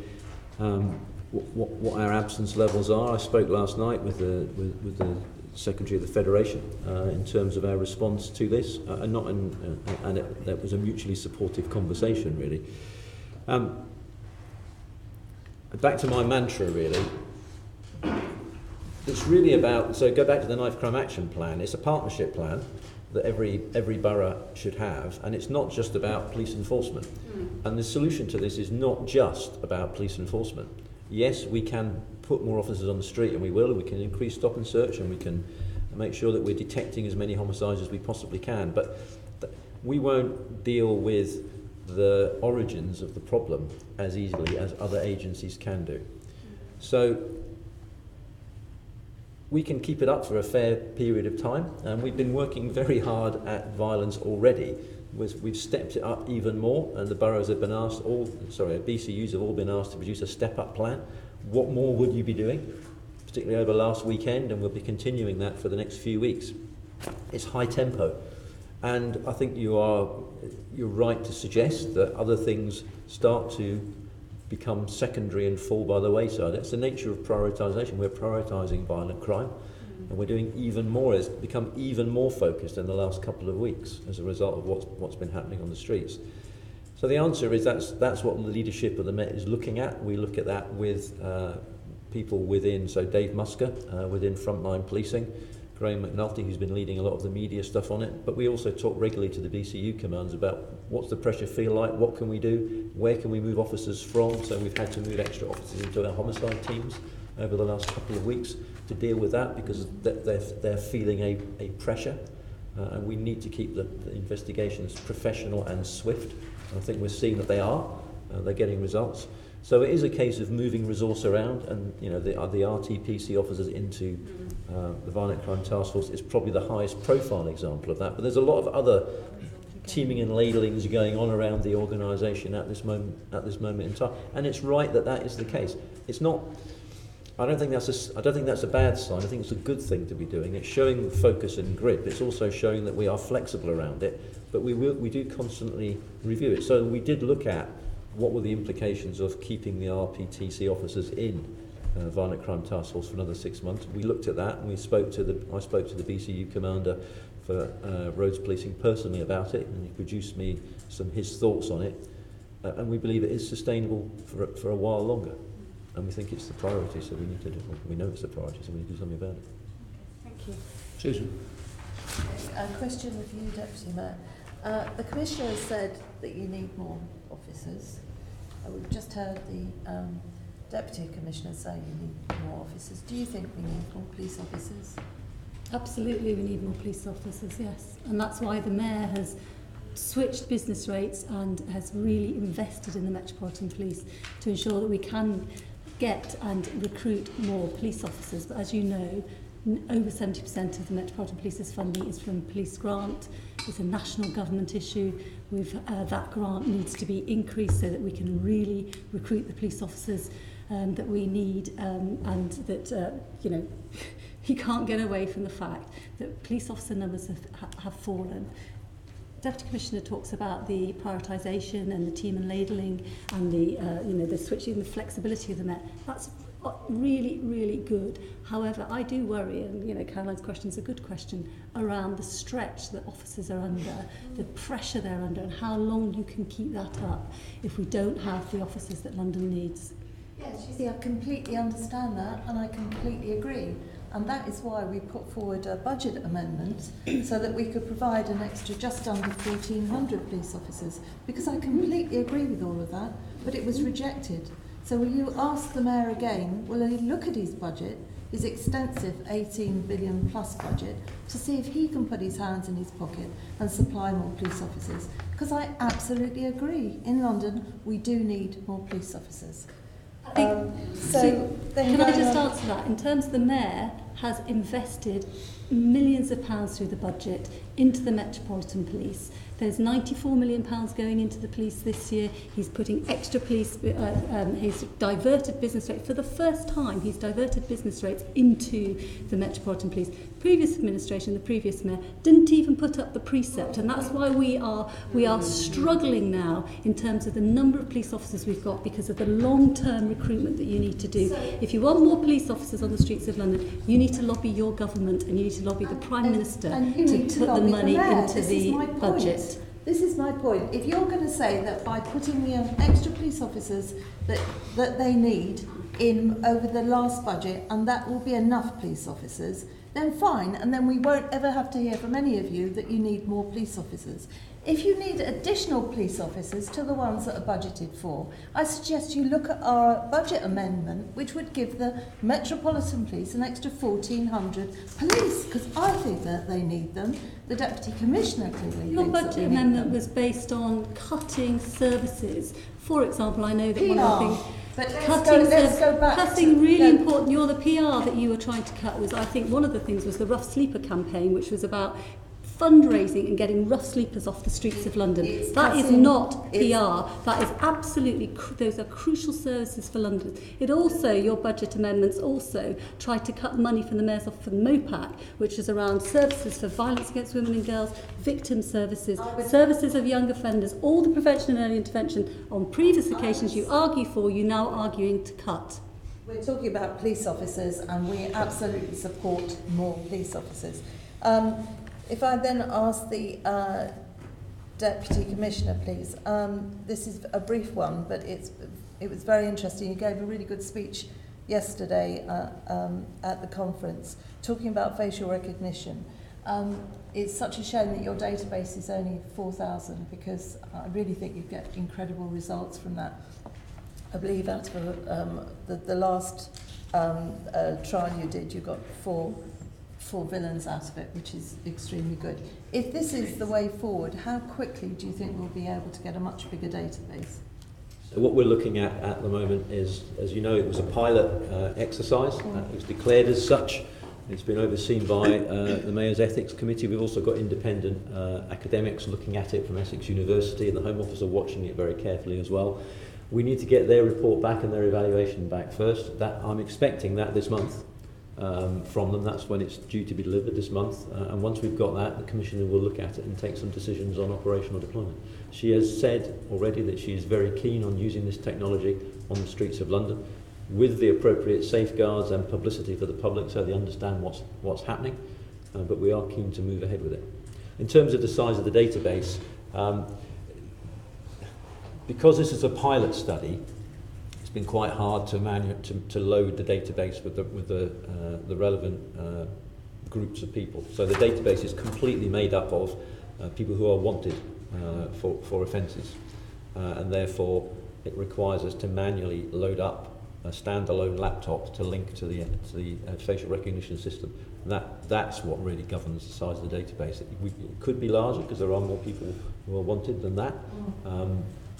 what our absence levels are. I spoke last night with the Secretary of the Federation in terms of our response to this, that was a mutually supportive conversation, really. Back to my mantra, really. It's really about, so go back to the Knife Crime Action Plan. It's a partnership plan that every borough should have, and it's not just about police enforcement. And the solution to this is not just about police enforcement. Yes, we can put more officers on the street, and we will, and we can increase stop and search, and we can make sure that we're detecting as many homicides as we possibly can, but we won't deal with the origins of the problem as easily as other agencies can do. So we can keep it up for a fair period of time, and we've been working very hard at violence already. We've stepped it up even more, and the boroughs have been asked, BCUs have all been asked to produce a step-up plan. What more would you be doing, particularly over last weekend, and we'll be continuing that for the next few weeks. It's high tempo, and I think you're right to suggest that other things start to become secondary and fall by the wayside. That's the nature of prioritisation. We're prioritising violent crime, and we're doing even more. It's become even more focused in the last couple of weeks as a result of what's been happening on the streets. So the answer is that's what the leadership of the Met is looking at. We look at that with people within, so Dave Musker within Frontline Policing, Graham McNulty, who's been leading a lot of the media stuff on it, but we also talk regularly to the BCU commands about what's the pressure feel like, what can we do, where can we move officers from. So we've had to move extra officers into our homicide teams over the last couple of weeks to deal with that, because they're feeling a pressure, and we need to keep the investigations professional and swift. And I think we're seeing that they are. They're getting results. So it is a case of moving resource around, and the RTPC officers into the Violent Crime Task Force is probably the highest profile example of that. But there's a lot of other teaming and ladlings going on around the organisation at this moment in time, and it's right that is the case. It's not. I don't think that's a bad sign. I think it's a good thing to be doing. It's showing focus and grit. It's also showing that we are flexible around it, but we do constantly review it. So we did look at what were the implications of keeping the RPTC officers in Violent Crime Task Force for another 6 months. We looked at that, and I spoke to the BCU commander for roads policing personally about it, and he produced me his thoughts on it, and we believe it is sustainable for a while longer. And we think it's the priority, so we need to do. We know it's the priority, so we need to do something about it. Thank you. Susan. A question with you, Deputy Mayor. The Commissioner has said that you need more officers. We've just heard the Deputy Commissioner say you need more officers. Do you think we need more police officers? Absolutely, we need more police officers, yes. And that's why the Mayor has switched business rates and has really invested in the Metropolitan Police to ensure that we can get and recruit more police officers. But as you know, over 70% of the Metropolitan Police's funding is from police grant. It's a national government issue. That grant needs to be increased so that we can really recruit the police officers that we need, and that, he can't get away from the fact that police officer numbers have fallen. Deputy Commissioner talks about the prioritisation and the team and labelling and the switching, the flexibility of the Met. That's really, really good. However, I do worry, and Caroline's question is a good question, around the stretch that officers are under, the pressure they're under, and how long you can keep that up if we don't have the officers that London needs. Yes, you see, I completely understand that, and I completely agree. And that is why we put forward a budget amendment so that we could provide an extra just under 1,400 police officers. Because I completely agree with all of that, but it was rejected. So will you ask the Mayor again, will he look at his budget, his extensive 18 billion plus budget, to see if he can put his hands in his pocket and supply more police officers? Because I absolutely agree. In London, we do need more police officers. Can I just answer that? In terms of the Mayor has invested millions of pounds through the budget into the Metropolitan Police. There's £94 million going into the police this year. He's putting extra police, he's diverted business rates. For the first time, he's diverted business rates into the Metropolitan Police. Previous administration, the previous Mayor, didn't even put up the precept, and that's why we are struggling now in terms of the number of police officers we've got because of the long-term recruitment that you need to do. If you want more police officers on the streets of London, you need to lobby your government and you need to lobby the Prime Minister to put the money into the budget. This is my point. If you're going to say that by putting the extra police officers that they need in over the last budget, and that will be enough police officers, then fine, and then we won't ever have to hear from any of you that you need more police officers. If you need additional police officers to the ones that are budgeted for, I suggest you look at our budget amendment, which would give the Metropolitan Police an extra 1,400 police, because I think that they need them. The Deputy Commissioner clearly Your thinks budget amendment was based on cutting services. For example, I know that one of the things... But let's go back. Cutting really important. You're the PR that you were trying to cut was, I think, one of the things was the Rough Sleeper campaign, which was about fundraising and getting rough sleepers off the streets of London. That is not PR. That is absolutely, those are crucial services for London. It also, your budget amendments also tried to cut money from the Mayor's office for the MOPAC, which is around services for violence against women and girls, victim services, services of young offenders, all the prevention and early intervention on previous occasions you argue for, you're now arguing to cut. We're talking about police officers, and we absolutely support more police officers. If I then ask the Deputy Commissioner, please. This is a brief one, but it was very interesting. You gave a really good speech yesterday at the conference, talking about facial recognition. It's such a shame that your database is only 4,000, because I really think you get incredible results from that. I believe out of the last trial you did, you got four villains out of it, which is extremely good. If this is the way forward, how quickly do you think we'll be able to get a much bigger database? So what we're looking at the moment is, as you know, it was a pilot exercise. It was declared as such. It's been overseen by the Mayor's Ethics Committee. We've also got independent academics looking at it from Essex University, and the Home Office are watching it very carefully as well. We need to get their report back and their evaluation back first. I'm expecting that this month. From them. That's when it's due to be delivered this month, and once we've got that, the Commissioner will look at it and take some decisions on operational deployment. She has said already that she is very keen on using this technology on the streets of London with the appropriate safeguards and publicity for the public so they understand what's happening, but we are keen to move ahead with it. In terms of the size of the database, because this is a pilot study, been quite hard to load the database with the relevant groups of people. So the database is completely made up of people who are wanted for offences, and therefore it requires us to manually load up a standalone laptop to link to the facial recognition system. And that's what really governs the size of the database. It could be larger because there are more people who are wanted than that,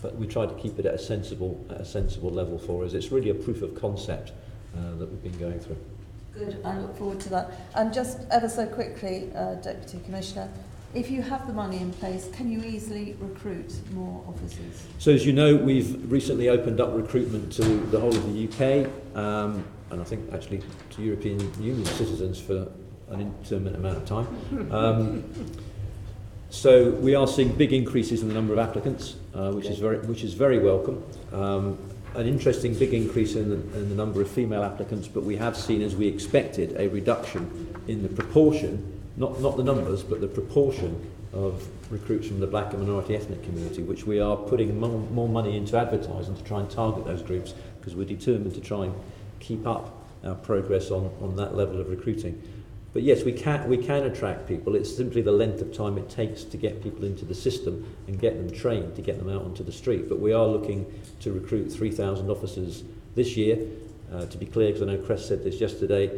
but we try to keep it at a sensible level for us. It's really a proof of concept that we've been going through. Good, I look forward to that. And just ever so quickly, Deputy Commissioner, if you have the money in place, can you easily recruit more officers? So as you know, we've recently opened up recruitment to the whole of the UK, and I think actually to European Union citizens for an indeterminate amount of time. So we are seeing big increases in the number of applicants, which is very welcome. An interesting big increase in the number of female applicants, but we have seen, as we expected, a reduction in the proportion, not the numbers, but the proportion of recruits from the black and minority ethnic community, which we are putting more money into advertising to try and target those groups, because we're determined to try and keep up our progress on that level of recruiting. But yes, we can attract people. It's simply the length of time it takes to get people into the system and get them trained, to get them out onto the street. But we are looking to recruit 3,000 officers this year. To be clear, because I know Crest said this yesterday,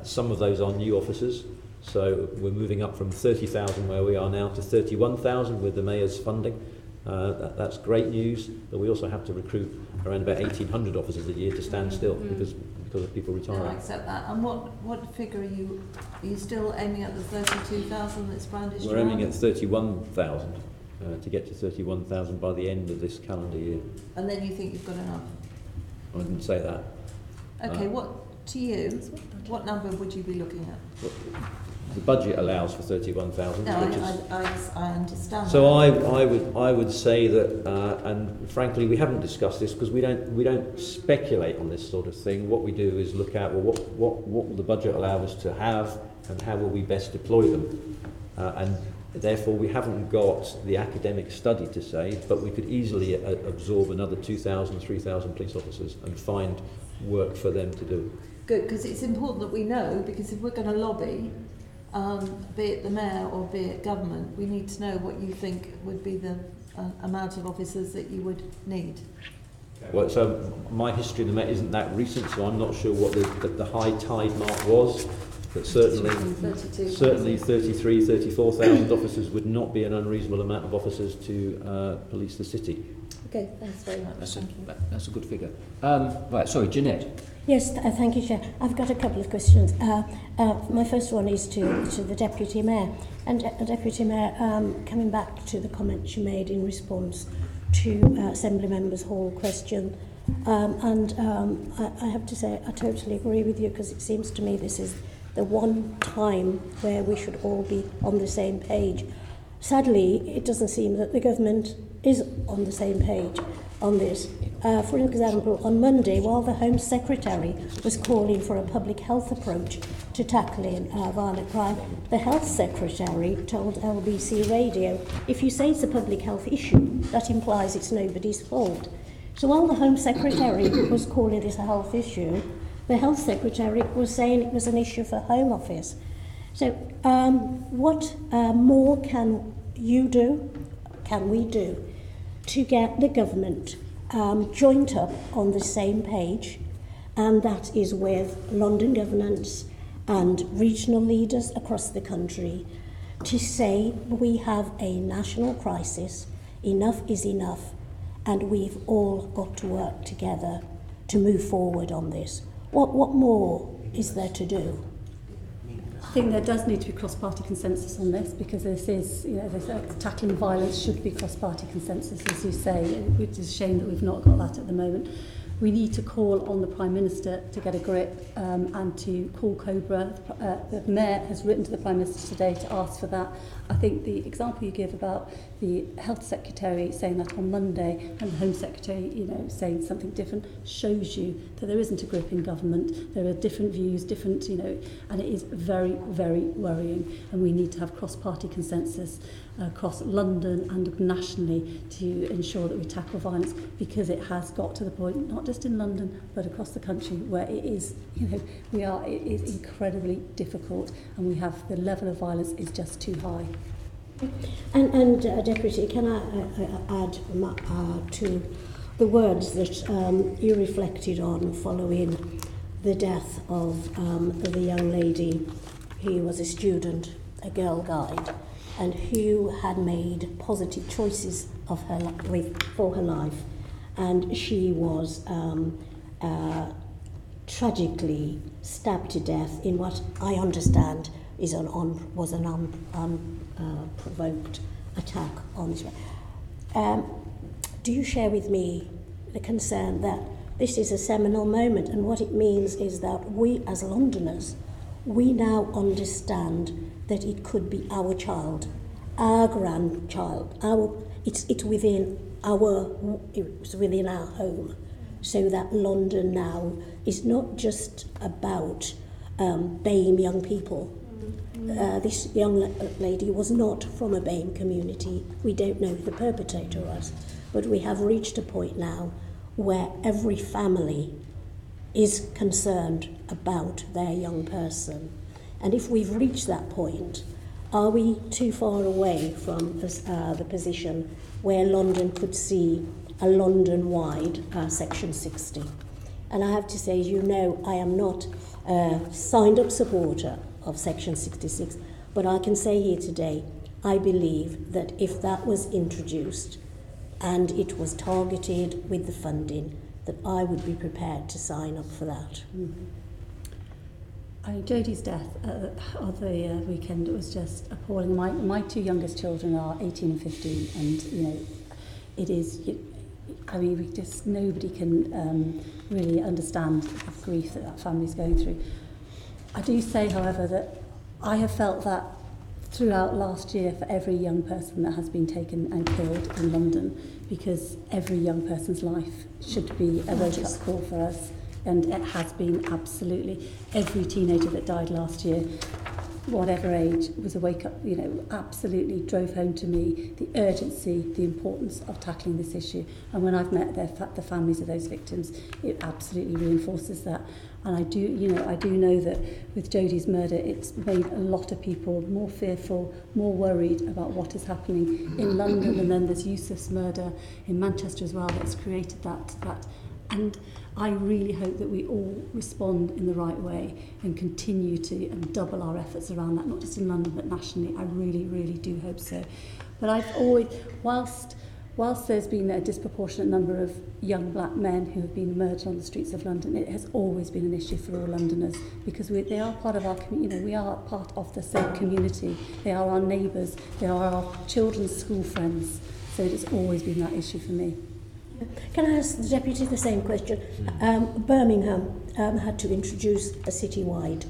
some of those are new officers. So we're moving up from 30,000 where we are now to 31,000 with the Mayor's funding. That's great news, but we also have to recruit around about 1,800 officers a year to stand still because of people retiring. No, I accept that. And what figure are you still aiming at, the 32,000 that's brandished? We're aiming at 31,000 to get to 31,000 by the end of this calendar year. And then you think you've got enough? I didn't say that. Okay, what number would you be looking at? The budget allows for 31,000. No, I understand. So I would say that, and frankly, we haven't discussed this because we don't speculate on this sort of thing. What we do is look at, well, what will the budget allow us to have, and how will we best deploy them, and therefore we haven't got the academic study to say, but we could easily absorb another 2,000, 3,000 police officers and find work for them to do. Good, because it's important that we know, because if we're going to lobby, be it the Mayor or be it government, we need to know what you think would be the amount of officers that you would need. Well, so my history of the Met isn't that recent, so I'm not sure what the high tide mark was, but certainly 33, 34,000 officers would not be an unreasonable amount of officers to police the city. Okay, thanks very much. That's a good figure. Right, sorry, Jeanette. Yes, thank you, Chair. I've got a couple of questions. My first one is to the Deputy Mayor. And Deputy Mayor, coming back to the comments you made in response to Assembly Members Hall question, I have to say I totally agree with you, because it seems to me this is the one time where we should all be on the same page. Sadly, it doesn't seem that the government is on the same page on this. For example, on Monday, while the Home Secretary was calling for a public health approach to tackling violent crime, the Health Secretary told LBC Radio, if you say it's a public health issue, that implies it's nobody's fault. So while the Home Secretary was calling this a health issue, the Health Secretary was saying it was an issue for Home Office. So what more can we do to get the government joined up on the same page, and that is with London governance and regional leaders across the country, to say we have a national crisis, enough is enough, and we've all got to work together to move forward on this. What more is there to do? I think there does need to be cross-party consensus on this, because this is, tackling violence should be cross-party consensus, as you say, which is a shame that we've not got that at the moment. We need to call on the Prime Minister to get a grip and to call COBRA. The Mayor has written to the Prime Minister today to ask for that. I think the example you give about the Health Secretary saying that on Monday and the Home Secretary, saying something different, shows you that there isn't a grip in government. There are different views, and it is very, very worrying. And we need to have cross-party consensus across London and nationally to ensure that we tackle violence, because it has got to the point, not just in London, but across the country, where it is, it is incredibly difficult, and we have the level of violence is just too high. And Deputy, can I add to the words that you reflected on following the death of the young lady who was a student, a girl guide, and who had made positive choices of her for her life, and she was tragically stabbed to death in what I understand is an unprovoked attack on this. Do you share with me the concern that this is a seminal moment, and what it means is that we as Londoners, we now understand that it could be our child, our grandchild, it's within our home, so that London now is not just about BAME young people. This young lady was not from a BAME community. We don't know who the perpetrator was, but we have reached a point now where every family is concerned about their young person. And if we've reached that point, are we too far away from the position where London could see a London-wide Section 60? And I have to say, you know, I am not a signed-up supporter of Section 66, but I can say here today, I believe that if that was introduced and it was targeted with the funding, that I would be prepared to sign up for that. Jodie's death of the weekend was just appalling. My two youngest children are 18 and 15, and you know, it is. I mean, nobody can really understand the grief that family's going through. I do say, however, that I have felt that throughout last year for every young person that has been taken and killed in London, because every young person's life should be a wake-up call for us. And it has been absolutely. Every teenager that died last year, whatever age, was a wake-up, you know, absolutely drove home to me the urgency, the importance of tackling this issue. And when I've met the families of those victims, it absolutely reinforces that. And I do know that with Jodie's murder, it's made a lot of people more fearful, more worried about what is happening in London. And then there's Yusuf's murder in Manchester as well that's created that. And I really hope that we all respond in the right way and continue to and double our efforts around that, not just in London but nationally. I really, really do hope so. But I've always, whilst there's been a disproportionate number of young black men who have been murdered on the streets of London, it has always been an issue for all Londoners, because they are part of our community. You know, we are part of the same community. They are our neighbours. They are our children's school friends. So it's always been that issue for me. Can I ask the Deputy the same question? Birmingham had to introduce a citywide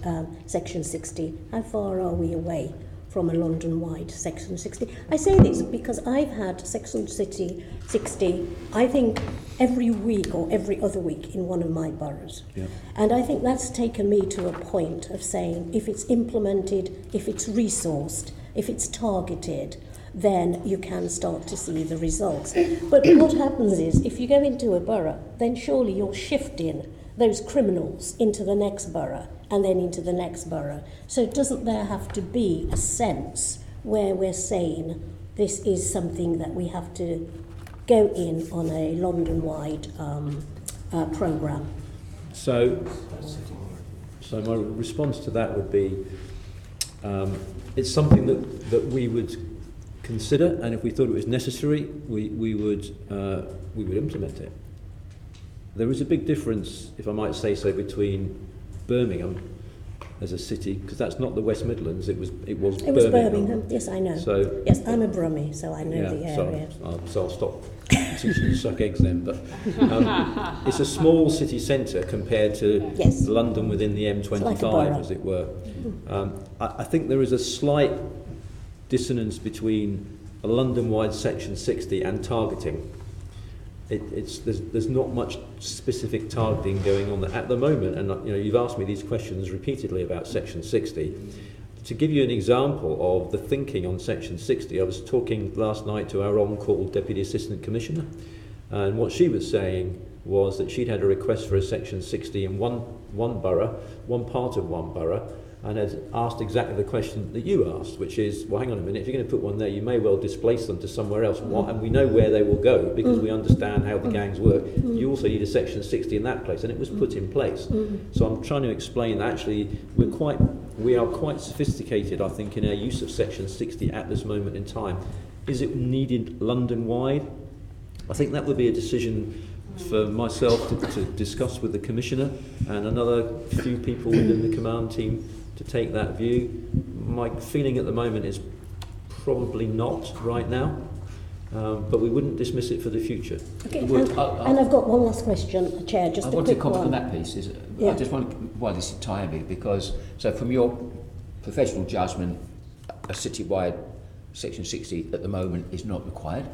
Section 60. How far are we away from a London-wide Section 60? I say this because I've had Section 60, I think, every week or every other week in one of my boroughs. Yeah. And I think that's taken me to a point of saying, if it's implemented, if it's resourced, if it's targeted, then you can start to see the results. But what happens is, if you go into a borough, then surely you're shifting those criminals into the next borough and then into the next borough. So doesn't there have to be a sense where we're saying this is something that we have to go in on a London-wide programme? So my response to that would be, it's something that we would consider, and if we thought it was necessary, we would implement it. There is a big difference, if I might say so, between Birmingham as a city, because that's not the West Midlands. It was Birmingham. Yes, I know. So yes, I'm a Brummie, so I know the area. So I'll stop teaching you to suck eggs then. But it's a small city centre compared to London within the M25, like as it were. I think there is a slight dissonance between a London-wide Section 60 and targeting. There's not much specific targeting going on at the moment, and you know, you've asked me these questions repeatedly about Section 60. To give you an example of the thinking on Section 60, I was talking last night to our on-call Deputy Assistant Commissioner, and what she was saying was that she'd had a request for a Section 60 in one borough, one part of one borough, and has asked exactly the question that you asked, which is, well, hang on a minute, if you're going to put one there, you may well displace them to somewhere else. And we know where they will go because we understand how the gangs work. You also need a section 60 in that place, and it was put in place. So I'm trying to explain that actually we are quite sophisticated, I think, in our use of section 60 at this moment in time. Is it needed London-wide? I think that would be a decision for myself to discuss with the Commissioner and another few people within the command team to take that view. My feeling at the moment is probably not right now, but we wouldn't dismiss it for the future. Okay, and I've got one last question, Chair, just a quick one. I want to comment on that piece. I just want to, well, this is timely, because, so from your professional judgment, a citywide section 60 at the moment is not required?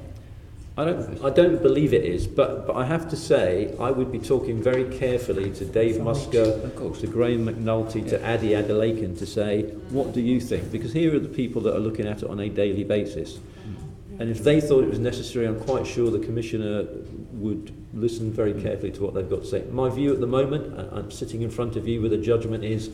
I don't believe it is, but I have to say I would be talking very carefully to Dave Musker, to Graham McNulty, to Adi Adelaken to say, what do you think? Because here are the people that are looking at it on a daily basis. And if they thought it was necessary, I'm quite sure the Commissioner would listen very carefully to what they've got to say. My view at the moment, I'm sitting in front of you with a judgment, is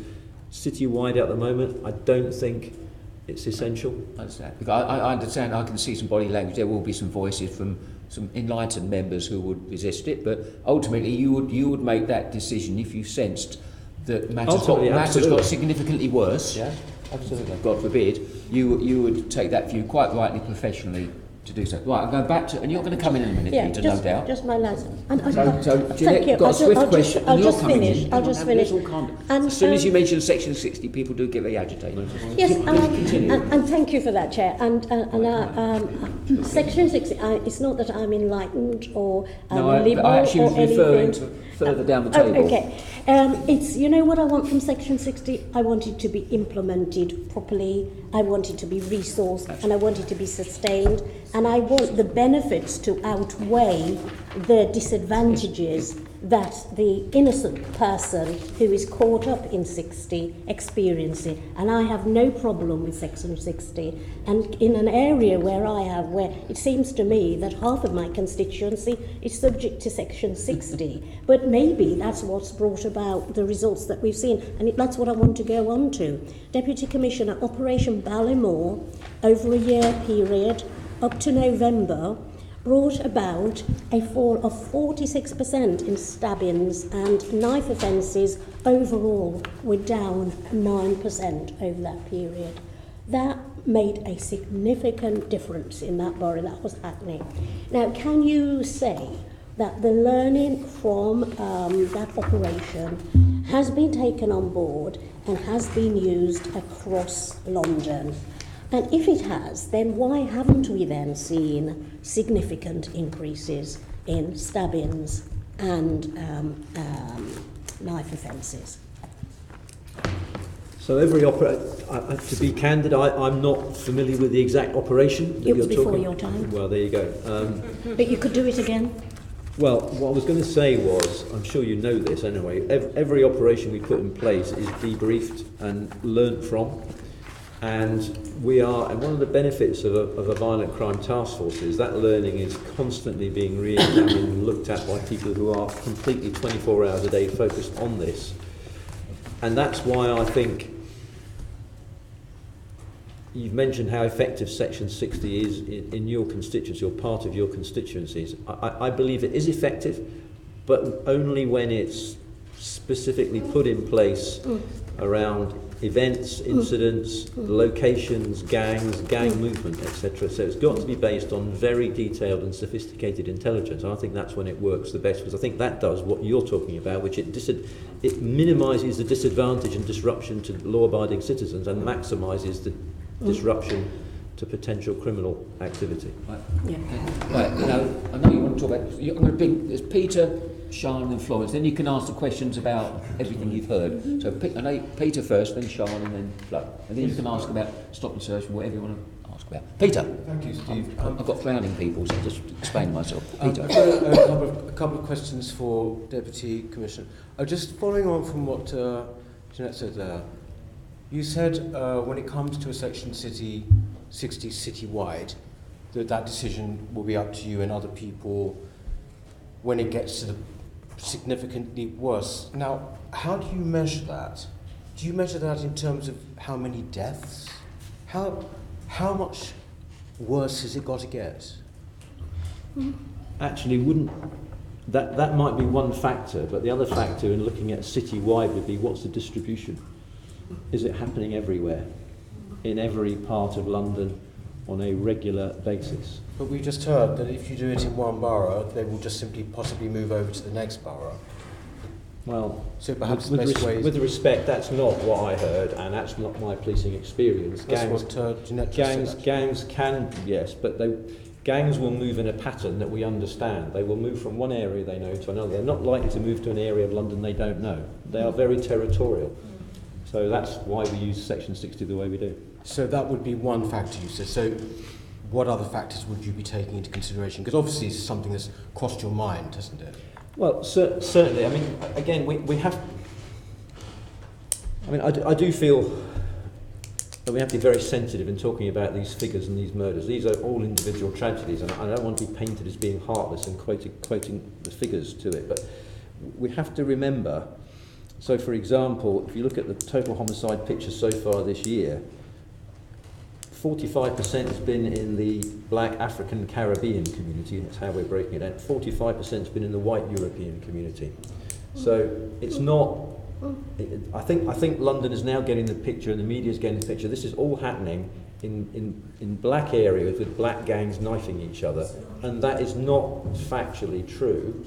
citywide at the moment. I don't think it's essential. I understand. Because I understand, I can see some body language. There will be some voices from some enlightened members who would resist it, but ultimately you would make that decision if you sensed that matters got significantly worse. Yeah, absolutely. God forbid, you would take that view quite rightly, professionally, to do so. Right, I'm going back to, and you're going to come in a minute, Peter, no doubt. Just my last. So Jeanette, got a swift question. I'll just finish. As soon as you mention section 60, people do get very agitated. Yes, and thank you for that, Chair. And section 60, it's not that I'm enlightened or liberal I actually was or referring anything. to further down the table. Okay. It's, you know what I want from section 60? I want it to be implemented properly, I want it to be resourced, and I want it to be sustained, and I want the benefits to outweigh the disadvantages that the innocent person who is caught up in 60 experiences. And I have no problem with section 60. And in an area where it seems to me that half of my constituency is subject to section 60, but maybe that's what's brought about the results that we've seen, and that's what I want to go on to. Deputy Commissioner, Operation Ballymore, over a year period, up to November, brought about a fall of 46% in stabbings, and knife offences overall were down 9% over that period. That made a significant difference in that borough. That was happening. Now, can you say that the learning from that operation has been taken on board and has been used across London? And if it has, then why haven't we then seen significant increases in stabbings and knife offences? So to be candid, I'm not familiar with the exact operation that it was you're before talking. Your time. Well, there you go. But you could do it again? Well, what I was going to say was, I'm sure you know this anyway, every operation we put in place is debriefed and learnt from. And one of the benefits of a violent crime task force is that learning is constantly being re-examined and looked at by people who are completely 24 hours a day focused on this. And that's why I think you've mentioned how effective Section 60 is in your constituency or part of your constituencies. I believe it is effective, but only when it's specifically put in place around events, incidents, locations, gangs, gang movement, etc. So it's got to be based on very detailed and sophisticated intelligence. And I think that's when it works the best, because I think that does what you're talking about, which it minimises the disadvantage and disruption to law-abiding citizens and maximises the disruption to potential criminal activity. Right. Yeah. Right. I know you want to talk about. I'm going to bring. There's Peter, Sean, and Florence. Then you can ask the questions about everything you've heard. So I know Peter first, then Sean, and then Flo, and then you can ask about stop and search and whatever you want to ask about. Peter. Thank you, Steve. I've got frowning people, so I'll just explain myself. Peter. I've got a couple of questions for Deputy Commissioner. Just following on from what Jeanette said there. You said when it comes to a Section 60 citywide, that decision will be up to you and other people when it gets to the significantly worse. Now, how do you measure that? do you measure that in terms of how many deaths? How much worse has it got to get? Actually, that might be one factor, but the other factor in looking at city-wide would be what's the distribution? Is it happening everywhere, in every part of London, on a regular basis? But we just heard that if you do it in one borough, they will just simply possibly move over to the next borough. Well, So perhaps with, the best way is... with respect, that's not what I heard, and that's not my policing experience. That's what Jeanette just said. Gangs can, yes, but gangs will move in a pattern that we understand. They will move from one area they know to another. They're not likely to move to an area of London they don't know. They are very territorial. So that's why we use Section 60 the way we do. So that would be one factor you said. So what other factors would you be taking into consideration? Because obviously it's something that's crossed your mind, hasn't it? Well, certainly. I mean, again, we have... I mean, I do feel that we have to be very sensitive in talking about these figures and these murders. These are all individual tragedies, and I don't want to be painted as being heartless and quoting the figures to it, but we have to remember, so for example, if you look at the total homicide picture so far this year, 45% has been in the black African Caribbean community, that's how we're breaking it down. 45% has been in the white European community. So it's not... I think London is now getting the picture, and the media is getting the picture. This is all happening in black areas with black gangs knifing each other, and that is not factually true.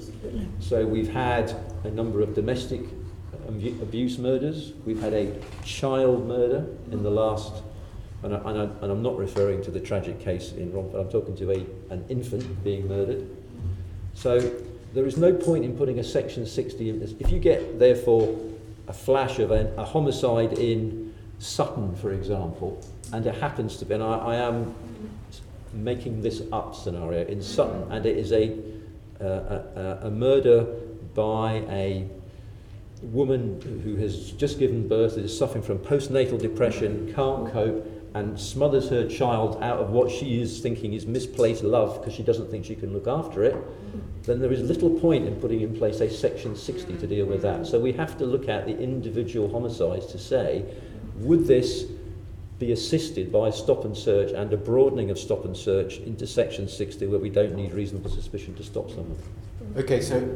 So we've had a number of domestic abuse murders. We've had a child murder in the last, and I'm not referring to the tragic case in Grenfell. I'm talking to an infant being murdered. So there is no point in putting a Section 60 in this. If you get, therefore, a flash of a homicide in Sutton, for example, and it happens to be, and I am making this up scenario, in Sutton, and it is a murder by a woman who has just given birth, is suffering from postnatal depression, can't cope, and smothers her child out of what she is thinking is misplaced love because she doesn't think she can look after it, then there is little point in putting in place a Section 60 to deal with that. So we have to look at the individual homicides to say, would this be assisted by stop and search and a broadening of stop and search into Section 60 where we don't need reasonable suspicion to stop someone? Okay, so,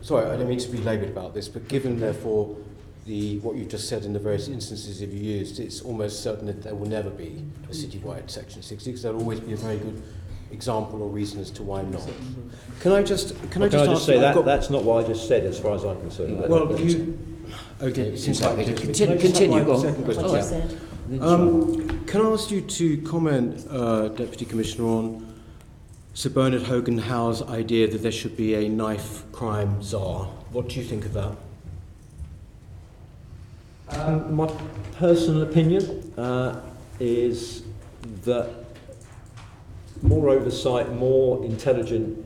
sorry, I don't mean to be laboured about this, but given, therefore, what you've just said in the various instances you've used, it's almost certain that there will never be a citywide Section 60, because there'll always be a very good example or reason as to why not. Can I just say that that's not what I just said as far as I'm concerned. Well, okay, it seems like continue. Go on. Second question. What I said. Can I ask you to comment, Deputy Commissioner, on Sir Bernard Hogan Howe's idea that there should be a knife crime czar? What do you think of that? My personal opinion is that more oversight, more intelligent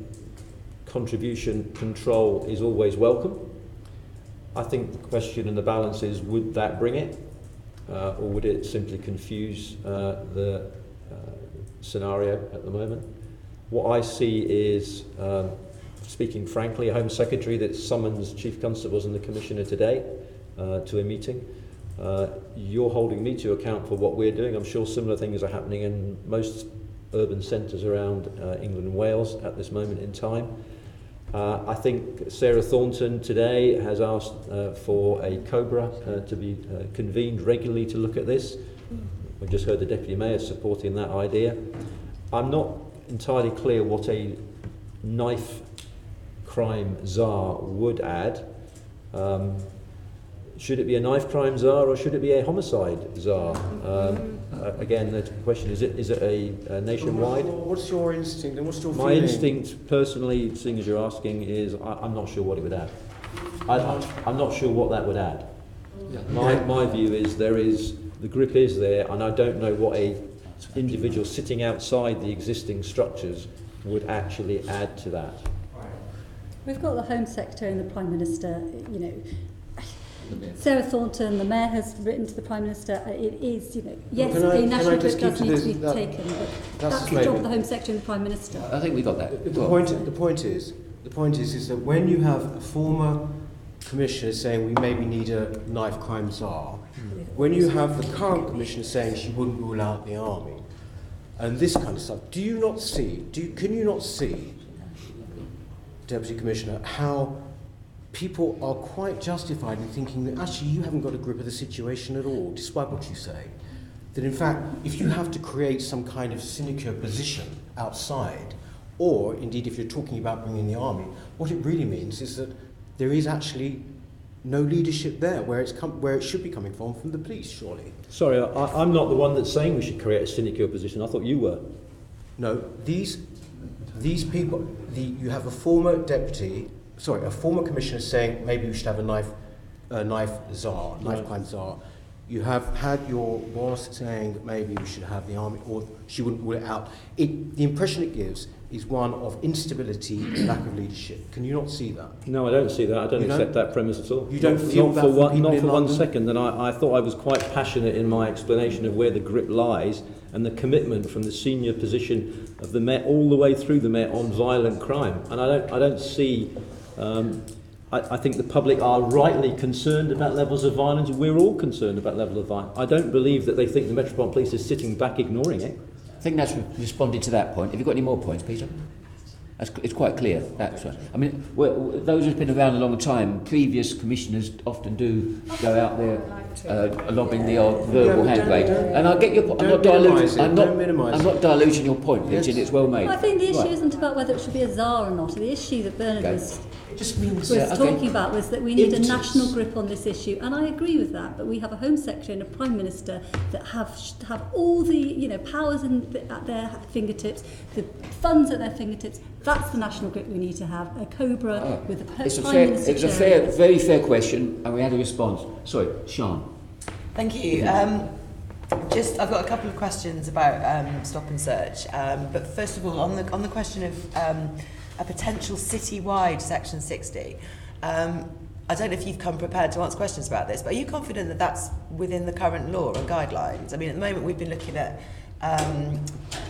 contribution control is always welcome. I think the question and the balance is, would that bring it? Or would it simply confuse the scenario at the moment? What I see is, speaking frankly, a Home Secretary that summons Chief Constables and the Commissioner today to a meeting. You're holding me to account for what we're doing. I'm sure similar things are happening in most urban centres around England and Wales at this moment in time. I think Sarah Thornton today has asked for a COBRA to be convened regularly to look at this. We've just heard the Deputy Mayor supporting that idea. I'm not entirely clear what a knife crime czar would add. Should it be a knife crime czar or should it be a homicide czar? Again, the question is it a nationwide? What's your instinct and what's your My feeling? instinct, personally, seeing as you're asking, is I'm not sure what it would add. I'm not sure what that would add. My view is the grip is there, and I don't know what a individual sitting outside the existing structures would actually add to that. We've got the Home Secretary and the Prime Minister, Sarah Thornton, the Mayor, has written to the Prime Minister. It is, yes, a national grip does need to be taken, but that's the job of the Home Secretary and the Prime Minister. I think we got that. The point is that when you have a former Commissioner saying we maybe need a knife crime czar, when you have the current Commissioner saying she wouldn't rule out the army, and this kind of stuff, can you not see, Deputy Commissioner, how people are quite justified in thinking that actually you haven't got a grip of the situation at all, despite what you say? That in fact, if you have to create some kind of sinecure position outside, or indeed if you're talking about bringing the army, what it really means is that there is actually no leadership there where it should be coming from the police, surely. Sorry, I'm not the one that's saying we should create a sinecure position. I thought you were. No, these people, you have a former commissioner saying maybe we should have a knife crime czar. You have had your boss saying that maybe we should have the army, or she wouldn't rule it out. The impression it gives is one of instability and lack of leadership. Can you not see that? No, I don't see that. I don't accept that premise at all. You don't feel that for people in London? Not for 1 second. And I thought I was quite passionate in my explanation of where the grip lies and the commitment from the senior position of the Met all the way through the Met on violent crime. And I don't see... I think the public are rightly concerned about levels of violence. We're all concerned about levels of violence. I don't believe that they think the Metropolitan Police is sitting back ignoring it. I think that's responded to that point. Have you got any more points, Peter? It's quite clear. That's right. I mean, those who've been around a long time, previous commissioners often do go out there lobbing the odd verbal hand grenade. And I get your point. I'm not diluting your point, Peter, and it's well made. I think the issue isn't about whether it should be a czar or not. The issue that Bernard was talking about was that we need a national grip on this issue, and I agree with that. But we have a Home Secretary and a Prime Minister that have all the powers at their fingertips, the funds at their fingertips. That's the national grip we need to have. A Cobra with the Prime Minister. It's a very fair question, and we had a response. Sorry, Sian. Thank you. I've got a couple of questions about stop and search. But first of all, on the question of a potential citywide Section 60, I don't know if you've come prepared to answer questions about this, but are you confident that that's within the current law and guidelines? I mean, at the moment we've been looking at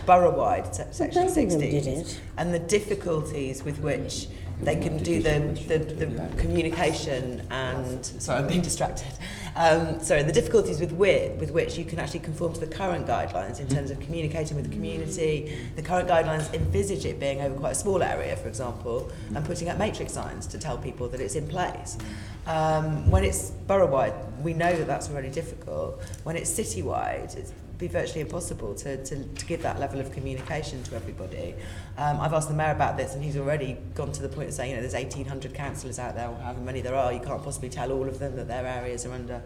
borough-wide Section 60 and the difficulties with which they can do the communication and... Sorry, I'm being distracted. The difficulties with which you can actually conform to the current guidelines in terms of communicating with the community. The current guidelines envisage it being over quite a small area, for example, and putting up matrix signs to tell people that it's in place. When it's borough-wide, we know that that's already difficult. When it's city-wide, it's be virtually impossible to give that level of communication to everybody. I've asked the mayor about this, and he's already gone to the point of saying, there's 1,800 councillors out there, however many there are, you can't possibly tell all of them that their areas are under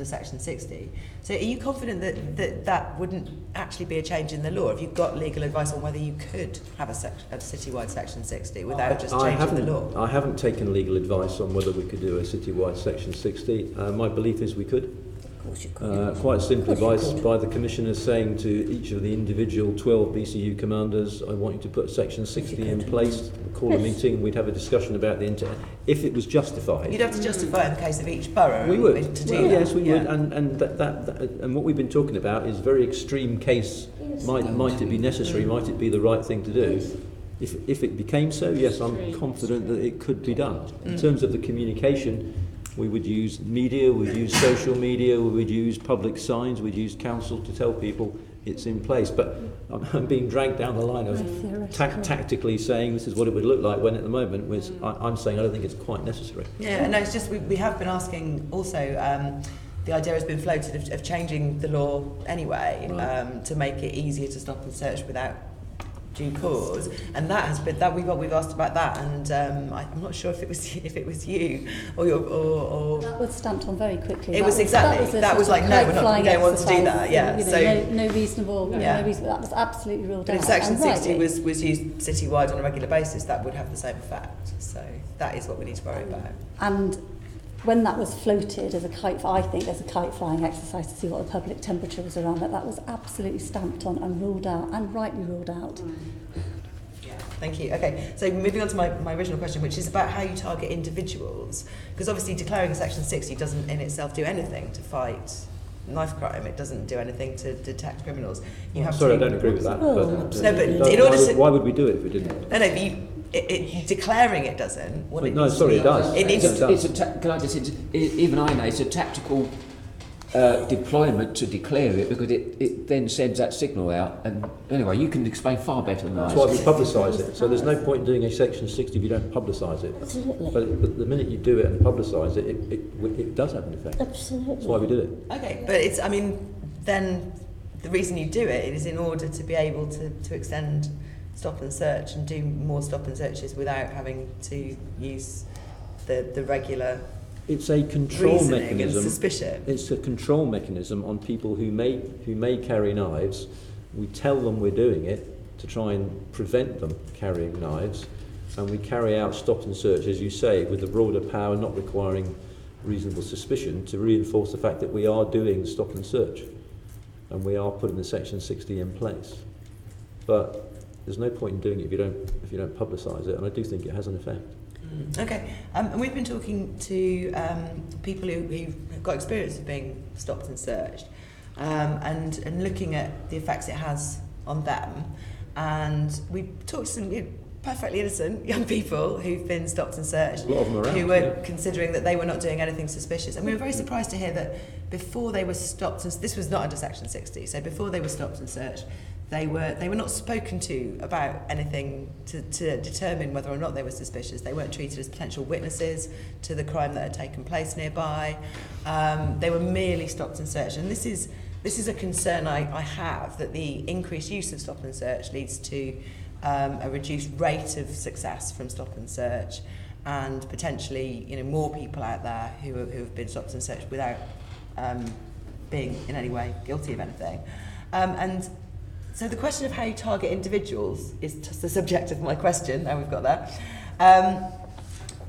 Section 60. So are you confident that wouldn't actually be a change in the law? Have you got legal advice on whether you could have a citywide Section 60 without just changing the law? I haven't taken legal advice on whether we could do a citywide Section 60. My belief is we could. Quite simply by the Commissioner saying to each of the individual 12 BCU commanders, I want you to put Section 60 in place, call a meeting, we'd have a discussion about if it was justified. You'd have to justify in the case of each borough. We would. Yes, we would. And what we've been talking about is very extreme case. Might it be necessary? Might it be the right thing to do? If it became so, yes, I'm confident that it could be done. In terms of the communication, we would use media, we'd use social media, we would use public signs, we'd use council to tell people it's in place. But I'm being dragged down the line of tactically saying this is what it would look like, when at the moment I'm saying I don't think it's quite necessary. Yeah, no, it's just we have been asking also, the idea has been floated of changing the law anyway, right. To make it easier to stop and search without due cause, and that has been that we've asked about that, and I'm not sure if it was you or that was stamped on very quickly. It was exactly that was like, no, we're not going to do that. Yeah, no reasonable. No reason, that was absolutely ruled out. But if Section 60 was used citywide on a regular basis, that would have the same effect. So that is what we need to worry about. And when that was floated as a kite, I think there's a kite flying exercise to see what the public temperature was around that. That was absolutely stamped on and ruled out, and rightly ruled out. Yeah, thank you. Okay, so moving on to my original question, which is about how you target individuals. Because obviously declaring a Section 60 doesn't in itself do anything to fight knife crime. It doesn't do anything to detect criminals. I don't agree with that. But in order why would we do it if we didn't? No, but declaring it doesn't. What Wait, it no, needs sorry, to it be- does. It needs It does. Can I just even I know it's a tactical deployment to declare it, because it then sends that signal out. And anyway, you can explain far better than I. That's why we publicise it. So there's no point in doing a Section 60 if you don't publicise it. Absolutely. But the minute you do it and publicise it, it does have an effect. Absolutely. That's why we do it. Okay, but it's, I mean, then the reason you do it is in order to be able to extend stop and search and do more stop and searches without having to use the regular It's a control reasoning mechanism. and suspicion. It's a control mechanism on people who may carry knives. We tell them we're doing it to try and prevent them carrying knives, and we carry out stop and search, as you say, with the broader power not requiring reasonable suspicion, to reinforce the fact that we are doing stop and search, and we are putting the Section 60 in place. But there's no point in doing it if you don't publicise it, and I do think it has an effect. Okay, and we've been talking to people who've got experience of being stopped and searched, and looking at the effects it has on them. And we talked to some perfectly innocent young people who've been stopped and searched, A lot of them around, who were yeah. considering that they were not doing anything suspicious. And we were very surprised to hear that before they were stopped, and this was not under Section 60, so before they were stopped and searched, they were not spoken to about anything to determine whether or not they were suspicious. They weren't treated as potential witnesses to the crime that had taken place nearby. They were merely stopped and searched. And this is a concern I have, that the increased use of stop and search leads to a reduced rate of success from stop and search, and potentially more people out there who have been stopped and searched without being in any way guilty of anything. And so the question of how you target individuals is just the subject of my question. Now we've got that.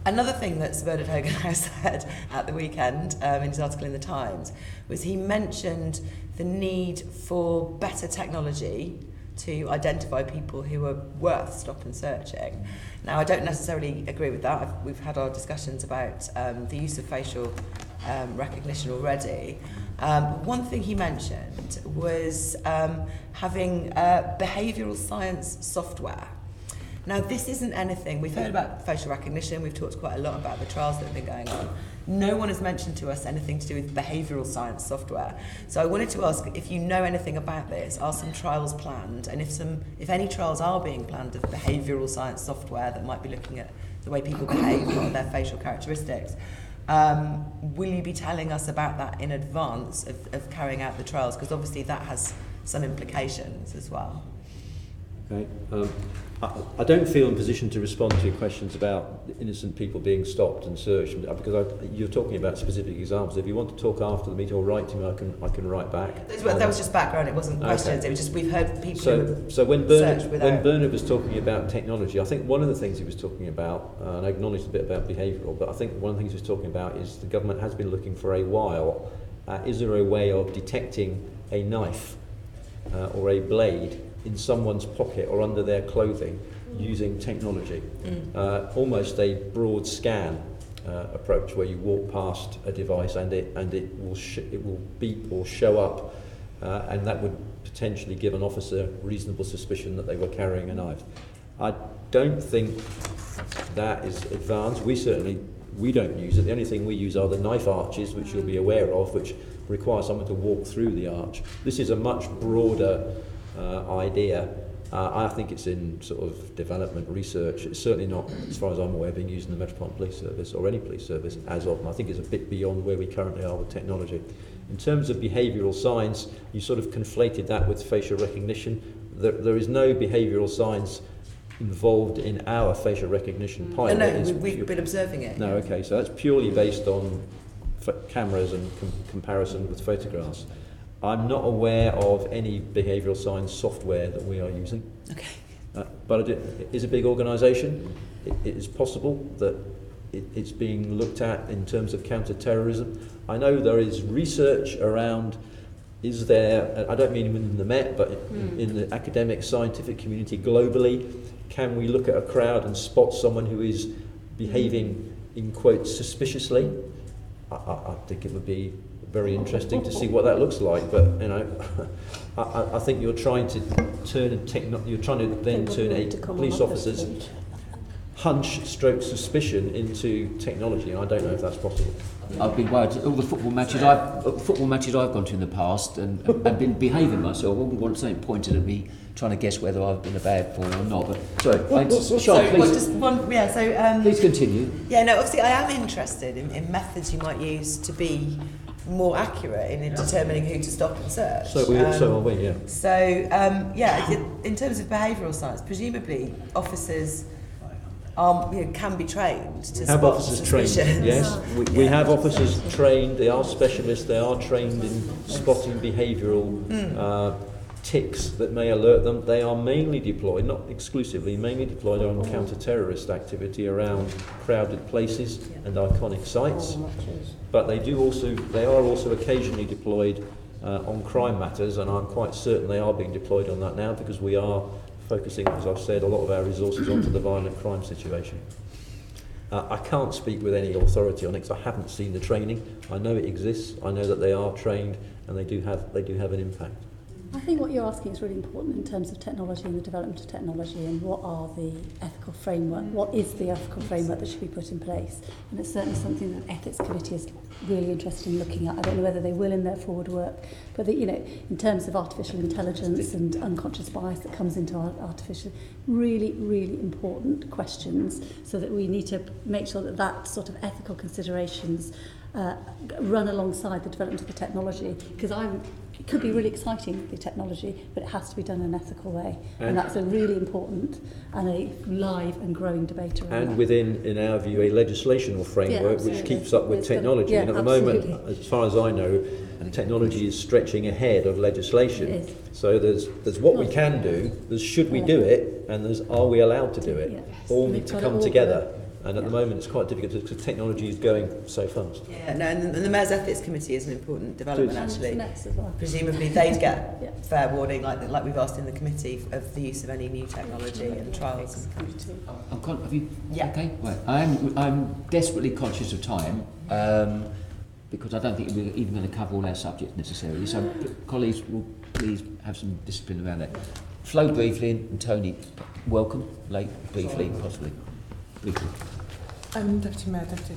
Another thing that Sir Bernard Hogan said at the weekend in his article in the Times was he mentioned the need for better technology to identify people who are worth stop and searching. Now, I don't necessarily agree with that. We've had our discussions about the use of facial recognition already. One thing he mentioned was having behavioural science software. Now, this isn't anything, we've heard about facial recognition, we've talked quite a lot about the trials that have been going on. No one has mentioned to us anything to do with behavioural science software. So I wanted to ask if you know anything about this. Are some trials planned? And if any trials are being planned of behavioural science software that might be looking at the way people behave, what are their facial characteristics, will you be telling us about that in advance of carrying out the trials? Because obviously that has some implications as well. Okay. I don't feel in position to respond to your questions about innocent people being stopped and searched, because you're talking about specific examples. If you want to talk after the meeting or write to me, I can write back. That was just background, it wasn't questions, it was just we've heard people So when Bernard was talking about technology, I think one of the things he was talking about, and I acknowledged a bit about behavioural, but I think one of the things he was talking about is the government has been looking for a while, is there a way of detecting a knife or a blade in someone's pocket or under their clothing using technology, almost a broad scan approach where you walk past a device and it will beep or show up, and that would potentially give an officer reasonable suspicion that they were carrying a knife. I don't think that is advanced. We don't use it. The only thing we use are the knife arches, which you'll be aware of, which require someone to walk through the arch. This is a much broader idea. I think it's in sort of development research. It's certainly not, as far as I'm aware, being used in the Metropolitan Police Service or any police service as of, and I think it's a bit beyond where we currently are with technology. In terms of behavioural science, you sort of conflated that with facial recognition. There is no behavioural science involved in our facial recognition pilot. No, we've been observing it. No, okay, so that's purely based on cameras and comparison with photographs. I'm not aware of any behavioural science software that we are using. Okay. But it is a big organisation. It is possible that it's being looked at in terms of counter-terrorism. I know there is research around, is there, I don't mean in the Met, but in the academic scientific community globally, can we look at a crowd and spot someone who is behaving, in quotes, suspiciously? I think it would be very interesting to see what that looks like, but I think you're trying to turn a police officers. hunch stroke suspicion into technology. I don't know if that's possible. I've been worried. All the football matches I've gone to in the past and been behaving myself. I wouldn't want something pointed at me, trying to guess whether I've been a bad boy or not. But sorry, Sean, please. Please continue. Yeah, no. Obviously, I am interested in methods you might use to be more accurate in determining who to stop and search. So are we. Yeah. So in terms of behavioural science, presumably officers can be trained to have spot officers suspicions. trained. Yes, we have officers trained. They are specialists. They are trained in spotting behavioural ticks that may alert them. They are mainly deployed, not exclusively, mainly deployed on counter-terrorist activity around crowded places and iconic sites. But they are also occasionally deployed on crime matters, and I'm quite certain they are being deployed on that now, because we are focusing, as I've said, a lot of our resources onto the violent crime situation. I can't speak with any authority on it because I haven't seen the training. I know it exists. I know that they are trained, and they do have an impact. I think what you're asking is really important in terms of technology and the development of technology, and what are the ethical framework, what is the ethical framework that should be put in place. And it's certainly something that Ethics Committee is really interested in looking at. I don't know whether they will in their forward work, but that, in terms of artificial intelligence and unconscious bias that comes into our artificial, really, really important questions, so that we need to make sure that sort of ethical considerations run alongside the development of the technology, because it could be really exciting, the technology, but it has to be done in an ethical way, and that's a really important and a live and growing debate around and that. Within, in our view, a legislational framework which keeps up with technology. And at the moment, as far as I know, technology is stretching ahead of legislation. So there's what we can do, there's should we do it, and there's are we allowed to do it. All need to come together. And at the moment, it's quite difficult because technology is going so fast. Yeah, no, and the Mayor's Ethics Committee is an important development, actually. Presumably, they'd get fair warning, like we've asked in the committee, of the use of any new technology and trials. Okay, right. I'm desperately conscious of time because I don't think we're even going to cover all our subjects necessarily. So, colleagues, will please have some discipline around that. Flo briefly, and Tony, welcome. Late, briefly, possibly. Briefly. Deputy Mayor, Deputy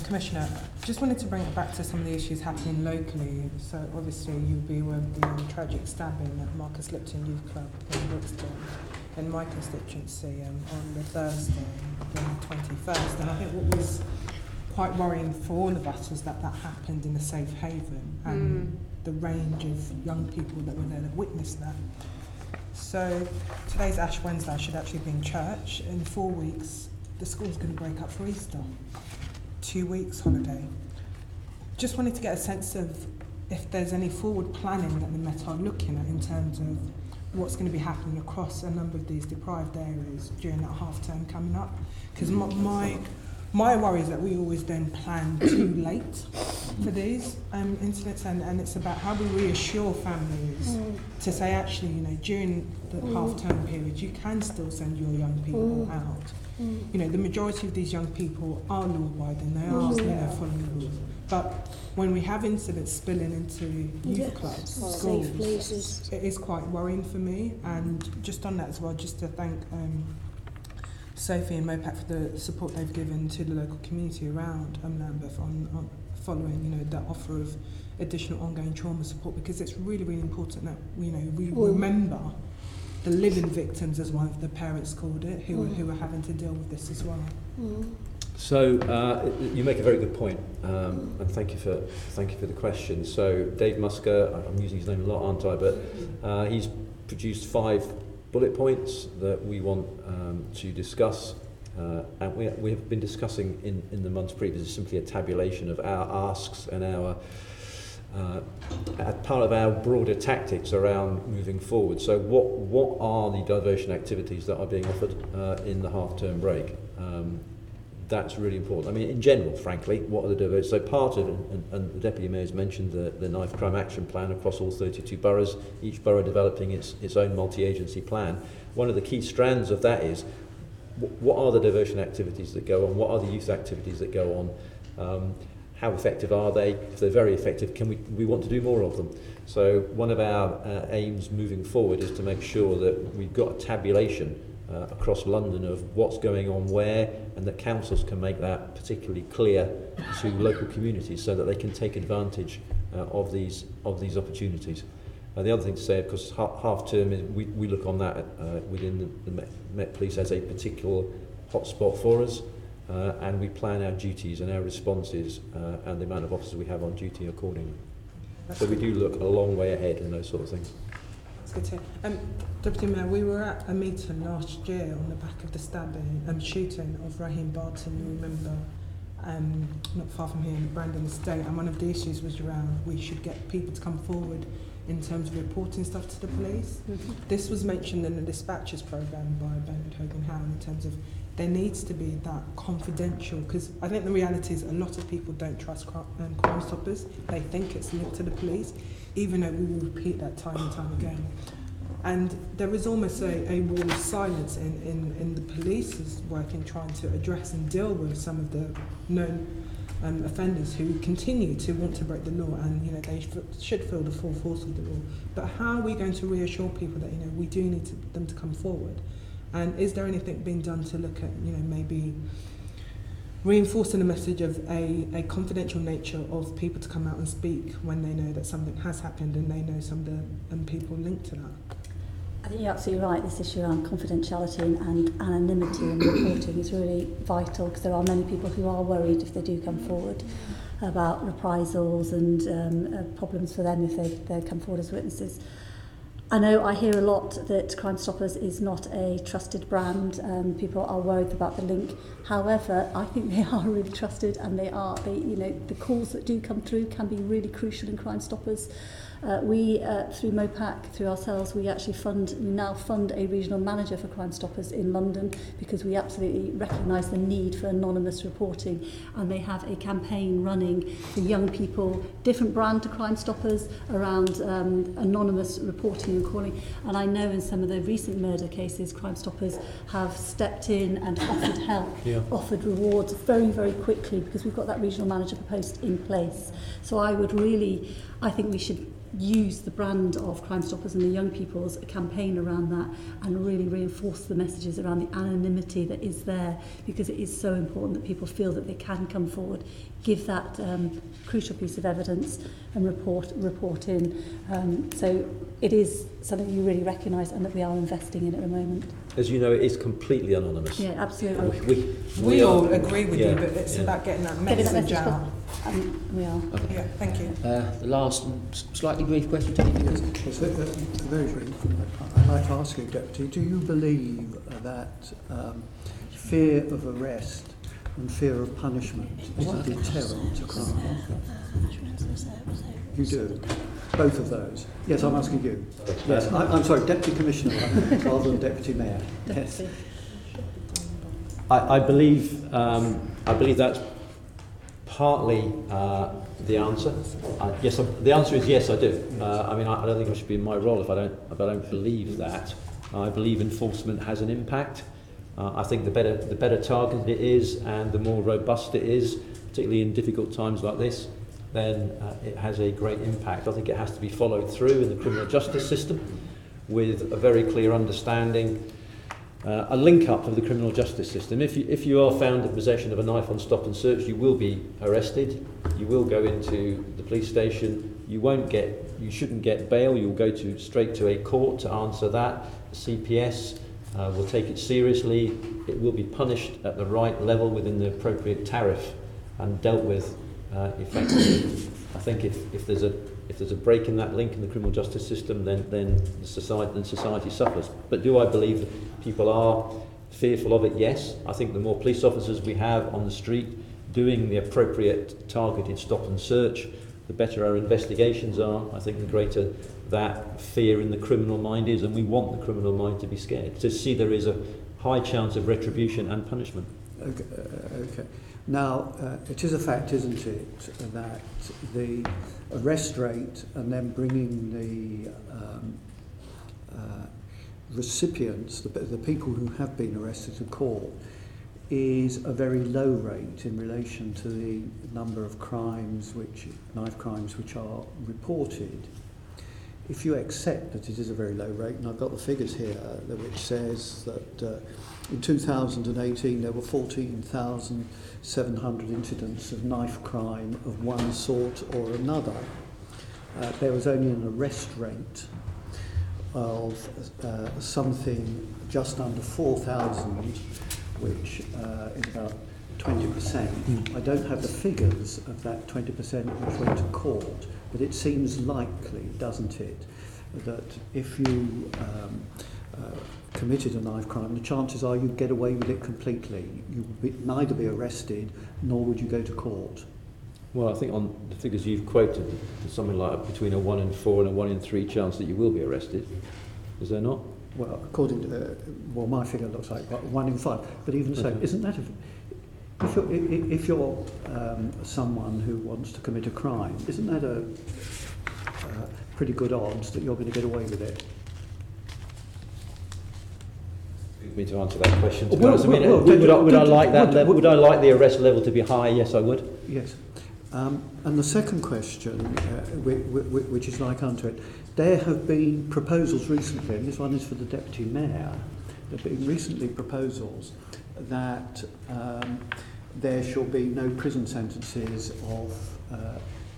Commissioner, just wanted to bring it back to some of the issues happening locally. So obviously you'll be aware of the tragic stabbing at Marcus Lipton Youth Club in Brixton, in my constituency, on the Thursday, the 21st. And I think what was quite worrying for all of us was that happened in a safe haven, and the range of young people that were there that witnessed that. So today's Ash Wednesday. I should actually be in church. In 4 weeks, the school's going to break up for Easter. 2 weeks holiday. Just wanted to get a sense of if there's any forward planning that the Met are looking at in terms of what's going to be happening across a number of these deprived areas during that half term coming up. Because my worry is that we always then plan too late for these incidents, and it's about how we reassure families to say, actually, during the half term period, you can still send your young people out. The majority of these young people are law-abiding, they are following the rules. But when we have incidents spilling into youth clubs, schools, it is quite worrying for me. And just on that as well, just to thank Sophie and Mopat for the support they've given to the local community around Lambeth on following, the offer of additional ongoing trauma support, because it's really, really important that we remember the living victims, as one of the parents called it, who are having to deal with this as well. So you make a very good point, and thank you for the question. So Dave Musker, I'm using his name a lot, aren't I? But he's produced 5 bullet points that we want to discuss, and we have been discussing in the months previous simply a tabulation of our asks and our part of our broader tactics around moving forward. So what are the diversion activities that are being offered in the half-term break? That's really important. I mean, in general, frankly, what are the diversions? So part of it, and the Deputy Mayor's mentioned the Knife Crime Action Plan across all 32 boroughs, each borough developing its own multi-agency plan. One of the key strands of that is what are the diversion activities that go on? What are the youth activities that go on? How effective are they? If they're very effective, we want to do more of them? So one of our aims moving forward is to make sure that we've got a tabulation across London of what's going on where, and that councils can make that particularly clear to local communities so that they can take advantage of these opportunities. The other thing to say, of course, half term is we look on that within the Met Police as a particular hotspot for us, and we plan our duties and our responses and the amount of officers we have on duty accordingly. So we do look a long way ahead in those sort of things. That's good to hear. Deputy Mayor, we were at a meeting last year on the back of the stabbing and shooting of Raheem Barton, you remember, not far from here in Brandon Estate, and one of the issues was around we should get people to come forward in terms of reporting stuff to the police. Mm-hmm. This was mentioned in the dispatches programme by Bernard Hogan-Howe in terms of there needs to be that confidential, because I think the reality is a lot of people don't trust Crime Stoppers. They think it's linked to the police, even though we will repeat that time and time again. And there is almost a wall of silence in the police's work in trying to address and deal with some of the known offenders who continue to want to break the law, and they should feel the full force of the law. But how are we going to reassure people that we do need them to come forward? And is there anything being done to look at maybe reinforcing the message of a confidential nature of people to come out and speak when they know that something has happened and they know some of the people linked to that? I think you're absolutely right. This issue around confidentiality and anonymity and reporting is really vital, because there are many people who are worried if they do come forward about reprisals and problems for them if they come forward as witnesses. I know I hear a lot that Crime Stoppers is not a trusted brand. People are worried about the link. However, I think they are really trusted, and the calls that do come through can be really crucial in Crime Stoppers. We, through MOPAC, through ourselves, we now fund a regional manager for Crime Stoppers in London, because we absolutely recognise the need for anonymous reporting, and they have a campaign running for young people, different brand to Crime Stoppers, around anonymous reporting and calling. And I know in some of the recent murder cases, Crime Stoppers have stepped in and offered help, offered rewards very, very quickly, because we've got that regional manager post in place. So I think we should use the brand of Crime Stoppers and the young people's campaign around that, and really reinforce the messages around the anonymity that is there, because it is so important that people feel that they can come forward, give that crucial piece of evidence and report in. So it is something you really recognise and that we are investing in at the moment. As you know, it is completely anonymous. Yeah, absolutely. We all agree with you, but it's about getting that message out. We are. Okay. Yeah, thank you. The last slightly brief question to you. Very brief. I'd like to ask you, Deputy, do you believe that fear of arrest and fear of punishment is a deterrent to crime? You do? Both of those? Yes, I'm asking you. Yes, I'm sorry, Deputy Commissioner rather than Deputy Mayor. Yes. I believe that's partly the answer. Yes, the answer is yes, I do. I don't think I should be in my role if I don't believe that. I believe enforcement has an impact. I think the better targeted it is, and the more robust it is, particularly in difficult times like this, then it has a great impact. I think it has to be followed through in the criminal justice system with a very clear understanding, a link-up of the criminal justice system. If you are found in possession of a knife on stop and search, you will be arrested. You will go into the police station. You shouldn't get bail. You'll go straight to a court to answer that. The CPS will take it seriously. It will be punished at the right level within the appropriate tariff and dealt with effectively. I think if there's a break in that link in the criminal justice system, then society suffers. But do I believe that people are fearful of it? Yes. I think the more police officers we have on the street doing the appropriate targeted stop and search, the better our investigations are. I think the greater that fear in the criminal mind is, and we want the criminal mind to be scared, to see there is a high chance of retribution and punishment. Okay. Now, it is a fact, isn't it, that the arrest rate and then bringing the recipients, the people who have been arrested to court, is a very low rate in relation to the number of knife crimes which are reported. if you accept that it is a very low rate, and I've got the figures here, which says that in 2018 there were 14,700 incidents of knife crime of one sort or another. There was only an arrest rate of something just under 4,000, which is about 20%. I don't have the figures of that 20% which went to court, but it seems likely, doesn't it, that if you committed a knife crime, the chances are you'd get away with it completely. You would neither be arrested nor would you go to court. Well, I think on the figures you've quoted, there's something like between a 1 in 4 and a 1 in 3 chance that you will be arrested. Is there not? Well, according to my figure looks like 1 in 5. But even so, isn't that if you're someone who wants to commit a crime, isn't that a pretty good odds that you're going to get away with it? Me to answer that question. Would I like the arrest level to be high? Yes, I would. Yes. And the second question, which is like unto it, there have been proposals recently, and this one is for the Deputy Mayor, there have been recently proposals that there shall be no prison sentences of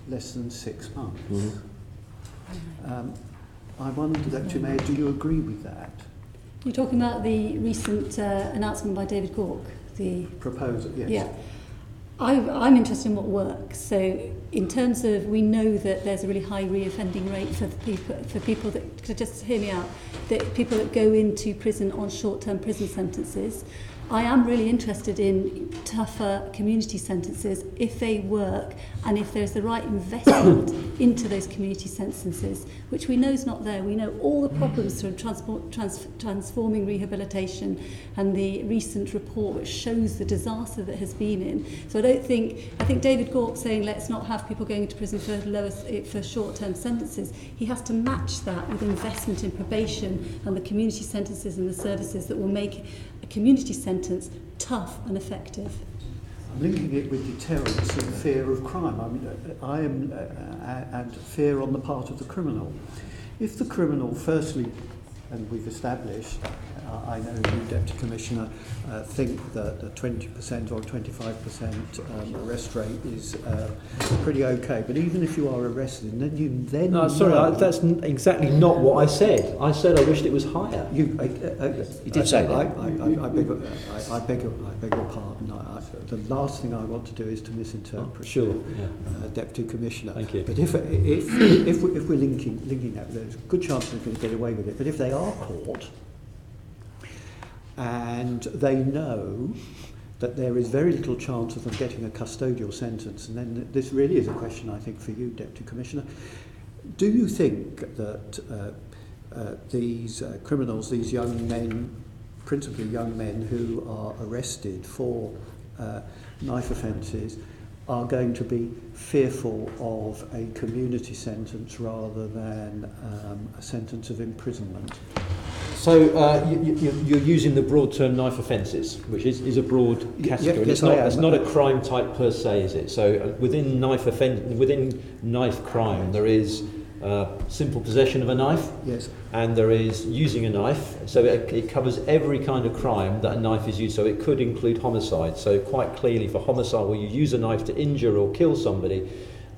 less than 6 months. Mm-hmm. I wonder, Deputy Mayor, do you agree with that? You're talking about the recent announcement by David Gauke? The proposal, yes. Yeah. I'm interested in what works. So in terms of, we know that there's a really high reoffending rate for people that, just hear me out, that people that go into prison on short-term prison sentences. I am really interested in tougher community sentences if they work and if there's the right investment into those community sentences, which we know is not there. We know all the problems through transforming rehabilitation and the recent report which shows the disaster that has been in. So I think David Gauke saying let's not have people going into prison for short-term sentences, he has to match that with investment in probation and the community sentences and the services that will make a community sentence tough and effective. I'm linking it with deterrence and fear of crime. And fear on the part of the criminal. If the criminal, firstly, and we've established, I know you, Deputy Commissioner, think that a 20% or 25% arrest rate is pretty okay. But even if you are arrested, and then no, sorry, that's exactly not what I said. I said I wished it was higher. You did say that. I beg your pardon. The last thing I want to do is to misinterpret. Sure. Deputy Commissioner. Thank you. But if we're linking that, there's a good chance they're going to get away with it. But if they are caught, and they know that there is very little chance of them getting a custodial sentence, and then this really is a question, I think, for you, Deputy Commissioner. Do you think that these criminals, these young men, principally young men who are arrested for knife offences, are going to be fearful of a community sentence rather than a sentence of imprisonment? So you're using the broad term knife offences, which is a broad category. Yes, it's not a crime type per se, is it? So within knife crime, there is simple possession of a knife, yes, and there is using a knife. So it covers every kind of crime that a knife is used. So it could include homicide. So quite clearly, for homicide, where you use a knife to injure or kill somebody,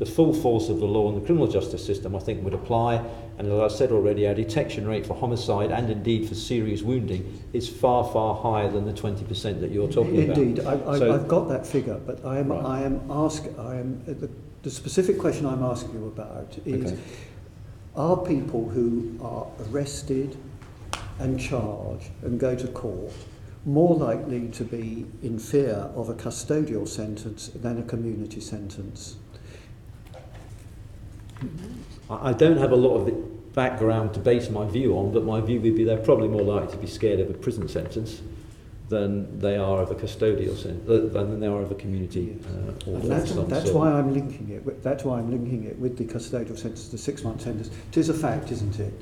the full force of the law and the criminal justice system, I think, would apply. And as I said already, our detection rate for homicide and indeed for serious wounding is far, far higher than the 20% that you're talking Indeed. about. I've got that figure, but the specific question I'm asking you about is, are people who are arrested and charged and go to court more likely to be in fear of a custodial sentence than a community sentence? I don't have a lot of background to base my view on, but my view would be they're probably more likely to be scared of a prison sentence than they are of a custodial sentence, than they are of a community. That's why I'm linking it. That's why I'm linking it with the custodial sentence, the 6-month sentence. It is a fact, isn't it,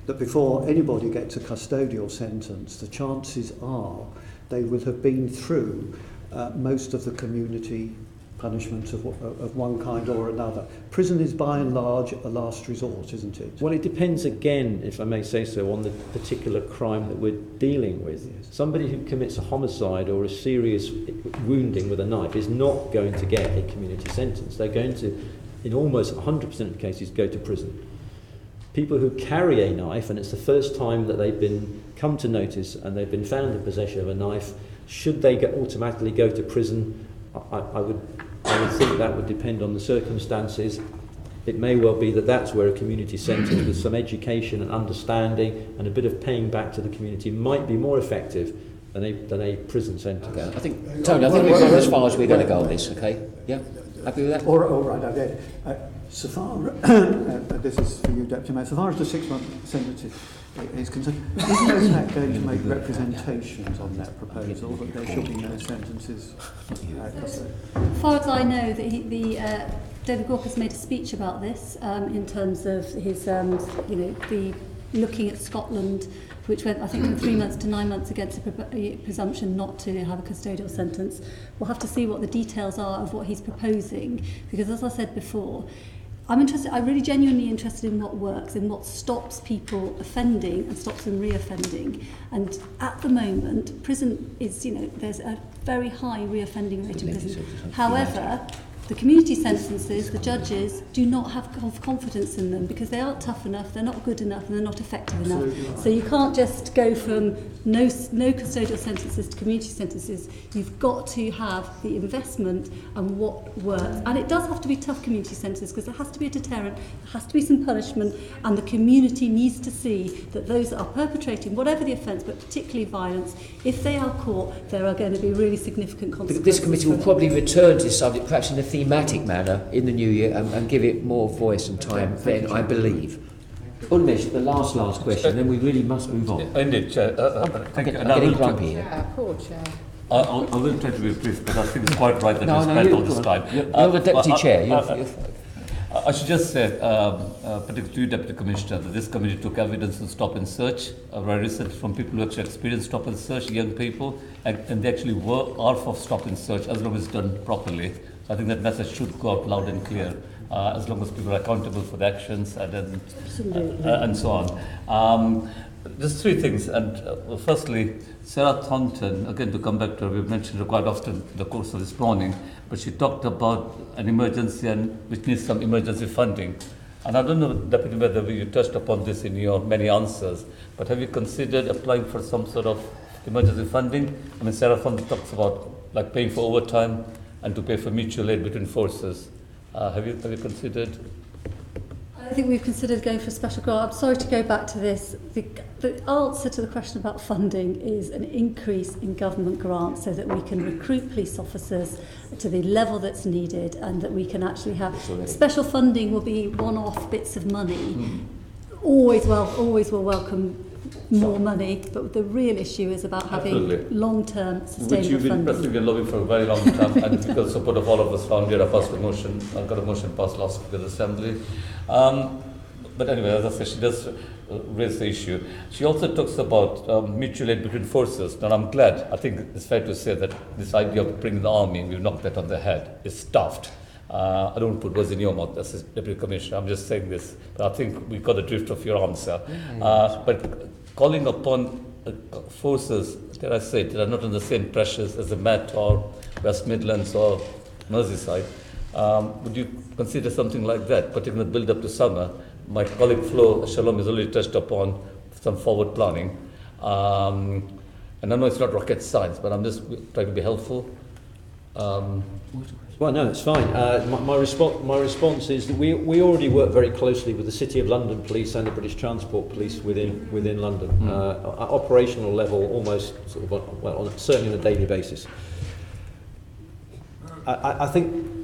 that before anybody gets a custodial sentence, the chances are they will have been through most of the community punishment of one kind or another. Prison is by and large a last resort, isn't it? Well, it depends again, if I may say so, on the particular crime that we're dealing with. Yes. Somebody who commits a homicide or a serious wounding with a knife is not going to get a community sentence. They're going to, in almost 100% of cases, go to prison. People who carry a knife, and it's the first time that they've been come to notice and they've been found in possession of a knife, should they automatically go to prison? I would think that would depend on the circumstances. It may well be that that's where a community centre with some education and understanding and a bit of paying back to the community might be more effective than a prison sentence. Okay, I think, Tony, I think we've gone as far as we're going to go on this, okay? Yeah? Happy with that? All right, okay. So far, this is for you, Deputy Mayor, so far as the 6-month sentence is concerned, isn't OSAC going to make representations on that proposal that there should be no sentences? As far as I know, David Gawker's made a speech about this in terms of his, the looking at Scotland, which went, I think, from 3 months to 9 months against a presumption not to have a custodial sentence. We'll have to see what the details are of what he's proposing, because as I said before, I'm really genuinely interested in what works, in what stops people offending and stops them reoffending. And at the moment, prison is, there's a very high reoffending rate in prison. However, the community sentences, the judges, do not have confidence in them because they aren't tough enough, they're not good enough, and they're not effective enough. Right. So you can't just go from no custodial sentences to community sentences. You've got to have the investment and what works. And it does have to be tough community sentences because there has to be a deterrent, there has to be some punishment, and the community needs to see that those that are perpetrating, whatever the offence, but particularly violence, if they are caught, there are going to be really significant consequences. This committee will probably return to this subject, perhaps in a thematic manner in the new year and give it more voice and time then, I believe. Unmesh, the last question, then we really must move on. Indeed, Chair. Thank you. I'm getting grumpy here. Yeah, poor Chair. I will try to be brief, but I think it's quite right that we spent all this time. You're the Deputy Chair. I should just say, particularly to you, Deputy Commissioner, that this committee took evidence in stop and search, very recently from people who actually experienced stop and search, young people, and they actually are for stop and search as long as it's done properly. So I think that message should go out loud and clear, as long as people are accountable for the actions and so on. Just three things, and firstly, Sarah Thornton, again to come back to her, we've mentioned her quite often in the course of this morning, but she talked about an emergency and which needs some emergency funding. And I don't know, Deputy, whether you touched upon this in your many answers, but have you considered applying for some sort of emergency funding? I mean, Sarah Thornton talks about like paying for overtime and to pay for mutual aid between forces. Have you considered? I think we've considered going for a special grant. I'm sorry to go back to this. The answer to the question about funding is an increase in government grants so that we can recruit police officers to the level that's needed and that we can actually have special funding will be one-off bits of money. Always will welcome more money, but the real issue is about having long-term sustainable funding. Which you've been pressing and lobbying for a very long time, and because the support of all of us found here, I passed a motion, I got a motion passed last week at the Assembly. But anyway, as I said, she does raise the issue. She also talks about mutual aid between forces. And I'm glad, I think it's fair to say that this idea of bringing the army, and we've knocked that on the head, is stuffed. I don't put words in your mouth as a Deputy Commissioner, I'm just saying this, but I think we got the drift of your answer. But calling upon forces, dare I say, that are not on the same pressures as the Met or West Midlands or Merseyside, would you consider something like that, particularly the build-up to summer? My colleague Flo Shalom has already touched upon some forward planning. And I know it's not rocket science, but I'm just trying to be helpful. Well, no, it's fine. My response is that we already work very closely with the City of London Police and the British Transport Police within London. At operational level, almost sort of certainly on a daily basis. I think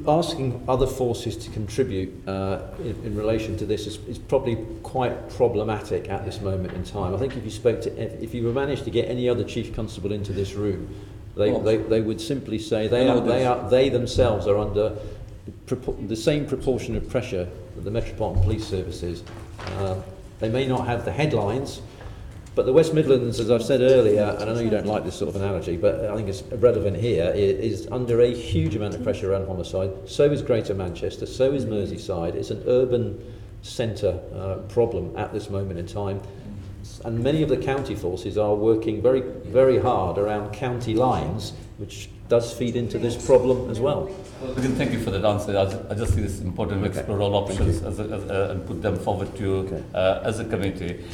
asking other forces to contribute in relation to this is probably quite problematic at this moment in time. I think if you managed to get any other Chief Constable into this room, they would simply say they themselves are under the same proportion of pressure that the Metropolitan Police Service is. They may not have the headlines, But the West Midlands, as I've said earlier, and I know you don't like this sort of analogy, but I think it's relevant here, is under a huge amount of pressure around homicide. So is Greater Manchester, so is Merseyside. It's an urban centre problem at this moment in time. And many of the county forces are working very, very hard around county lines, which does feed into this problem as well. Well, again, thank you for that answer. I just think it's important to explore all options and put them forward to you as a committee.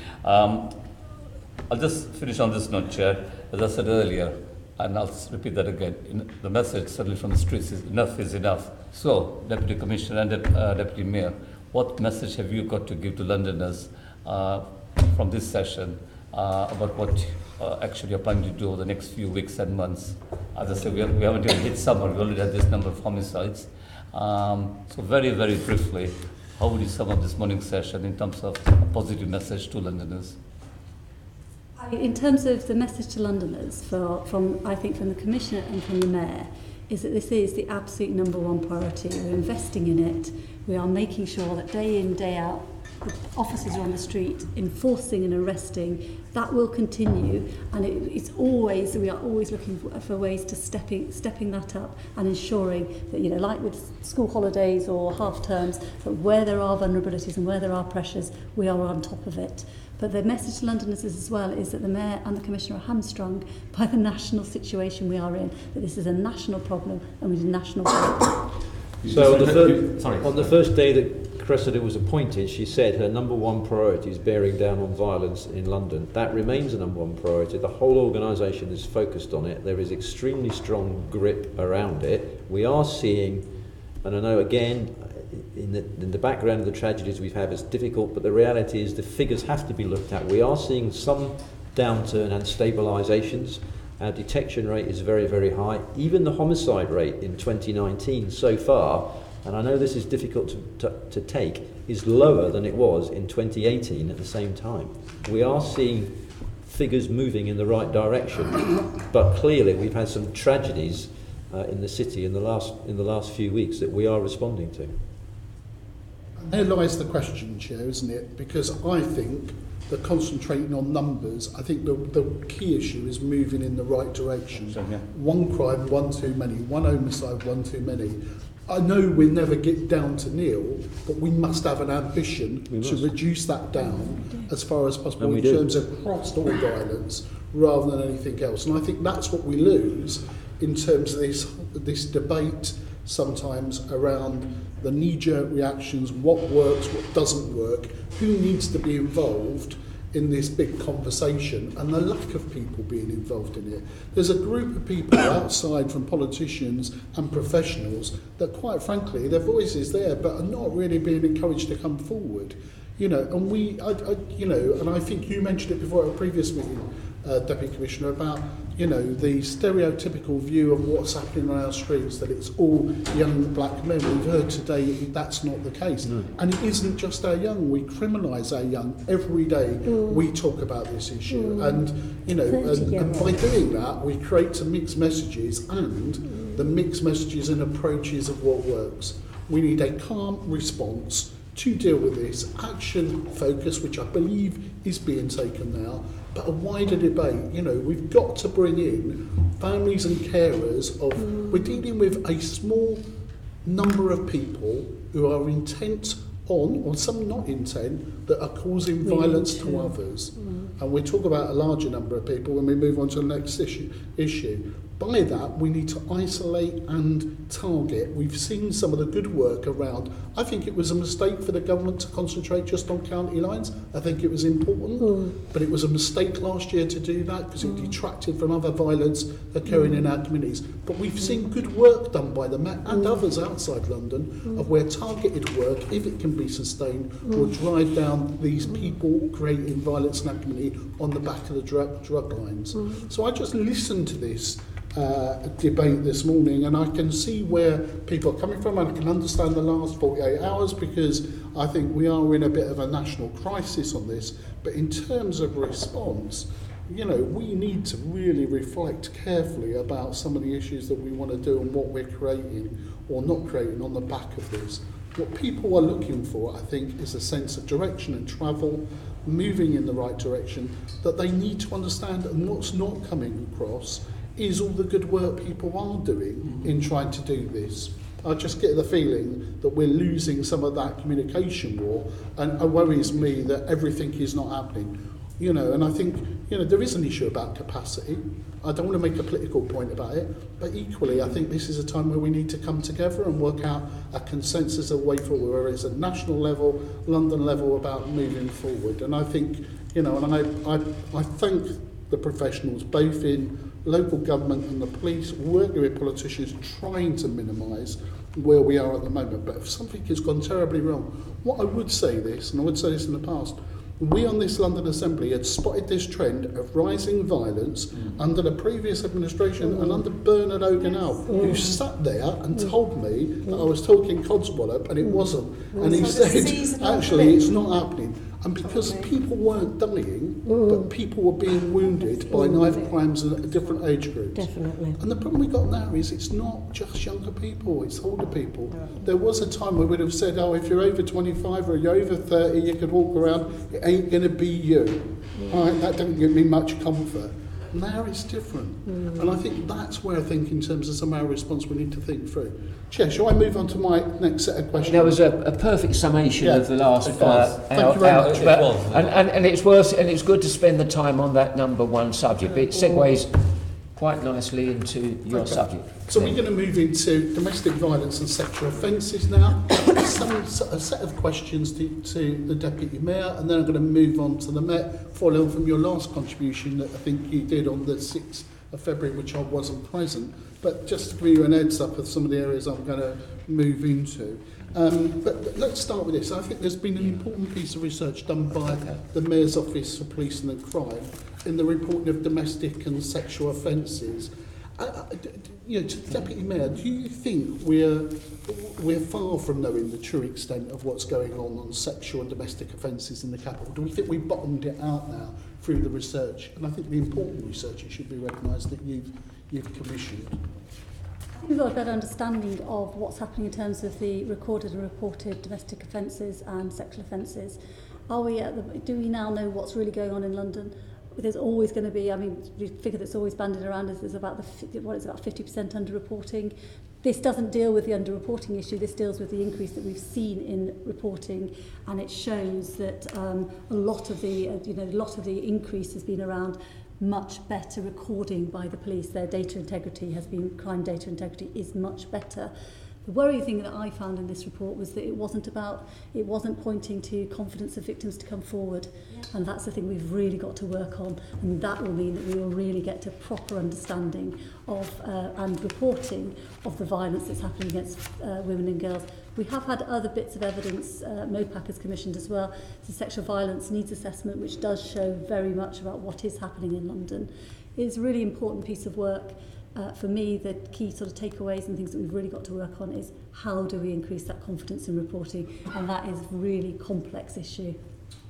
I'll just finish on this note, Chair. As I said earlier, and I'll repeat that again, the message certainly from the streets is enough. So, Deputy Commissioner and Deputy Mayor, what message have you got to give to Londoners from this session about what actually you're planning to do over the next few weeks and months? As I said, we haven't even hit summer, we already had this number of homicides. So very, very briefly, how would you sum up this morning session in terms of a positive message to Londoners? In terms of the message to Londoners, from the Commissioner and from the Mayor, is that this is the absolute number one priority. We're investing in it. We are making sure that day in, day out, the officers are on the street enforcing and arresting. That will continue, and we are always looking for ways to stepping that up and ensuring that, like with school holidays or half terms, that where there are vulnerabilities and where there are pressures, we are on top of it. But the message to Londoners as well is that the Mayor and the Commissioner are hamstrung by the national situation we are in, that this is a national problem and we need national fight. So on the first day that Cressida was appointed, she said her number one priority is bearing down on violence in London. That remains a number one priority. The whole organisation is focused on it. There is extremely strong grip around it. We are seeing, and I know again, in the background of the tragedies we've had, it's difficult, but the reality is the figures have to be looked at. We are seeing some downturn and stabilisations. Our detection rate is very, very high. Even the homicide rate in 2019 so far, and I know this is difficult to take, is lower than it was in 2018 at the same time. We are seeing figures moving in the right direction, but clearly we've had some tragedies in the city in the last few weeks that we are responding to. There lies the question, Chair, isn't it? Because I think that concentrating on numbers, I think the key issue is moving in the right direction. So, yeah. One crime, one too many. One homicide, one too many. I know we'll never get down to nil, but we must have an ambition to reduce that down as far as possible in terms of cross-all violence rather than anything else. And I think that's what we lose in terms of this debate sometimes around the knee-jerk reactions, what works, what doesn't work, who needs to be involved in this big conversation, and the lack of people being involved in it. There's a group of people outside from politicians and professionals that, quite frankly, their voice is there, but are not really being encouraged to come forward. And I think you mentioned it before at a previous meeting, Deputy Commissioner, about the stereotypical view of what's happening on our streets, that it's all young black men. We've heard today that's not the case. No. And it isn't just our young. We criminalise our young every day. We talk about this issue. And, and by doing that, we create some mixed messages, and the mixed messages and approaches of what works. We need a calm response to deal with this, action focus, which I believe is being taken now, but a wider debate. We've got to bring in families and carers we're dealing with a small number of people who are intent on, or some not intent, that are causing violence to others. And we talk about a larger number of people when we move on to the next issue. By that, we need to isolate and target. We've seen some of the good work around. I think it was a mistake for the government to concentrate just on county lines. I think it was important, but it was a mistake last year to do that because it detracted from other violence occurring in our communities. But we've seen good work done by the Met and others outside London of where targeted work, if it can be sustained, will drive down these people creating violence in our community on the back of the drug lines. So I just listened to this debate this morning, and I can see where people are coming from, and I can understand the last 48 hours because I think we are in a bit of a national crisis on this. But in terms of response, we need to really reflect carefully about some of the issues that we want to do and what we're creating or not creating on the back of this. What people are looking for, I think, is a sense of direction and travel. moving in the right direction, that they need to understand, and what's not coming across is all the good work people are doing in trying to do this. I just get the feeling that we're losing some of that communication war, and it worries me that everything is not happening. You know, and I think, you know, there is an issue about capacity. I don't want to make a political point about it, but equally, I think this is a time where we need to come together and work out a consensus of way forward, whether it's at national level, London level, about moving forward. And I think, you know, and I thank the professionals, both in local government and the police, working with politicians, trying to minimise where we are at the moment. But if something has gone terribly wrong, what I would say this, and I would say this in the past, we on this London Assembly had spotted this trend of rising violence under the previous administration and under Bernard O'Gonell, who sat there and told me that I was talking codswallop, and it wasn't. And he said, actually, it's not happening. And because people weren't dying, but people were being wounded by knife crimes at a different age groups. Definitely. And the problem we got now is it's not just younger people, it's older people. There was a time where we would have said, oh, if you're over 25 or you're over 30, you could walk around, it ain't going to be you. All right, that don't give me much comfort. Now it's different. And I think that's where I think in terms of some of our response we need to think through. Chair, shall I move on to my next set of questions? There was a perfect summation of the last Thank you very much. and it's worth, and it's good to spend the time on that number one subject, but it segues quite nicely into your subject. So we're going to move into domestic violence and sexual offences now. A set of questions to the Deputy Mayor, and then I'm going to move on to the Met, following from your last contribution that I think you did on the 6th of February, which I wasn't present. But just to give you an heads up of some of the areas I'm going to move into. But let's start with this. I think there's been an important piece of research done by the Mayor's Office for Policing and Crime in the reporting of domestic and sexual offences. You know, to the Deputy Mayor, do you think we're far from knowing the true extent of what's going on sexual and domestic offences in the capital? Do we think we've bottomed it out now through the research? And I think the important research, it should be recognised, that you've commissioned. I think we've got a better understanding of what's happening in terms of the recorded and reported domestic offences and sexual offences. Do we now know what's really going on in London? There's always going to be, I mean, the figure that's always banded around is there's about 50% underreporting. This doesn't deal with the underreporting issue. This deals with the increase that we've seen in reporting, and it shows that a lot of the increase has been around much better recording by the police. Their data integrity has been, crime data integrity is much better. The worrying thing that I found in this report was that it wasn't pointing to confidence of victims to come forward. And that's the thing we've really got to work on. And that will mean that we will really get to proper understanding of and reporting of the violence that's happening against women and girls. We have had other bits of evidence, MOPAC has commissioned as well, the sexual violence needs assessment, which does show very much about what is happening in London. It is a really important piece of work. For me, the key sort of takeaways and things that we've really got to work on is how do we increase that confidence in reporting, and that is a really complex issue.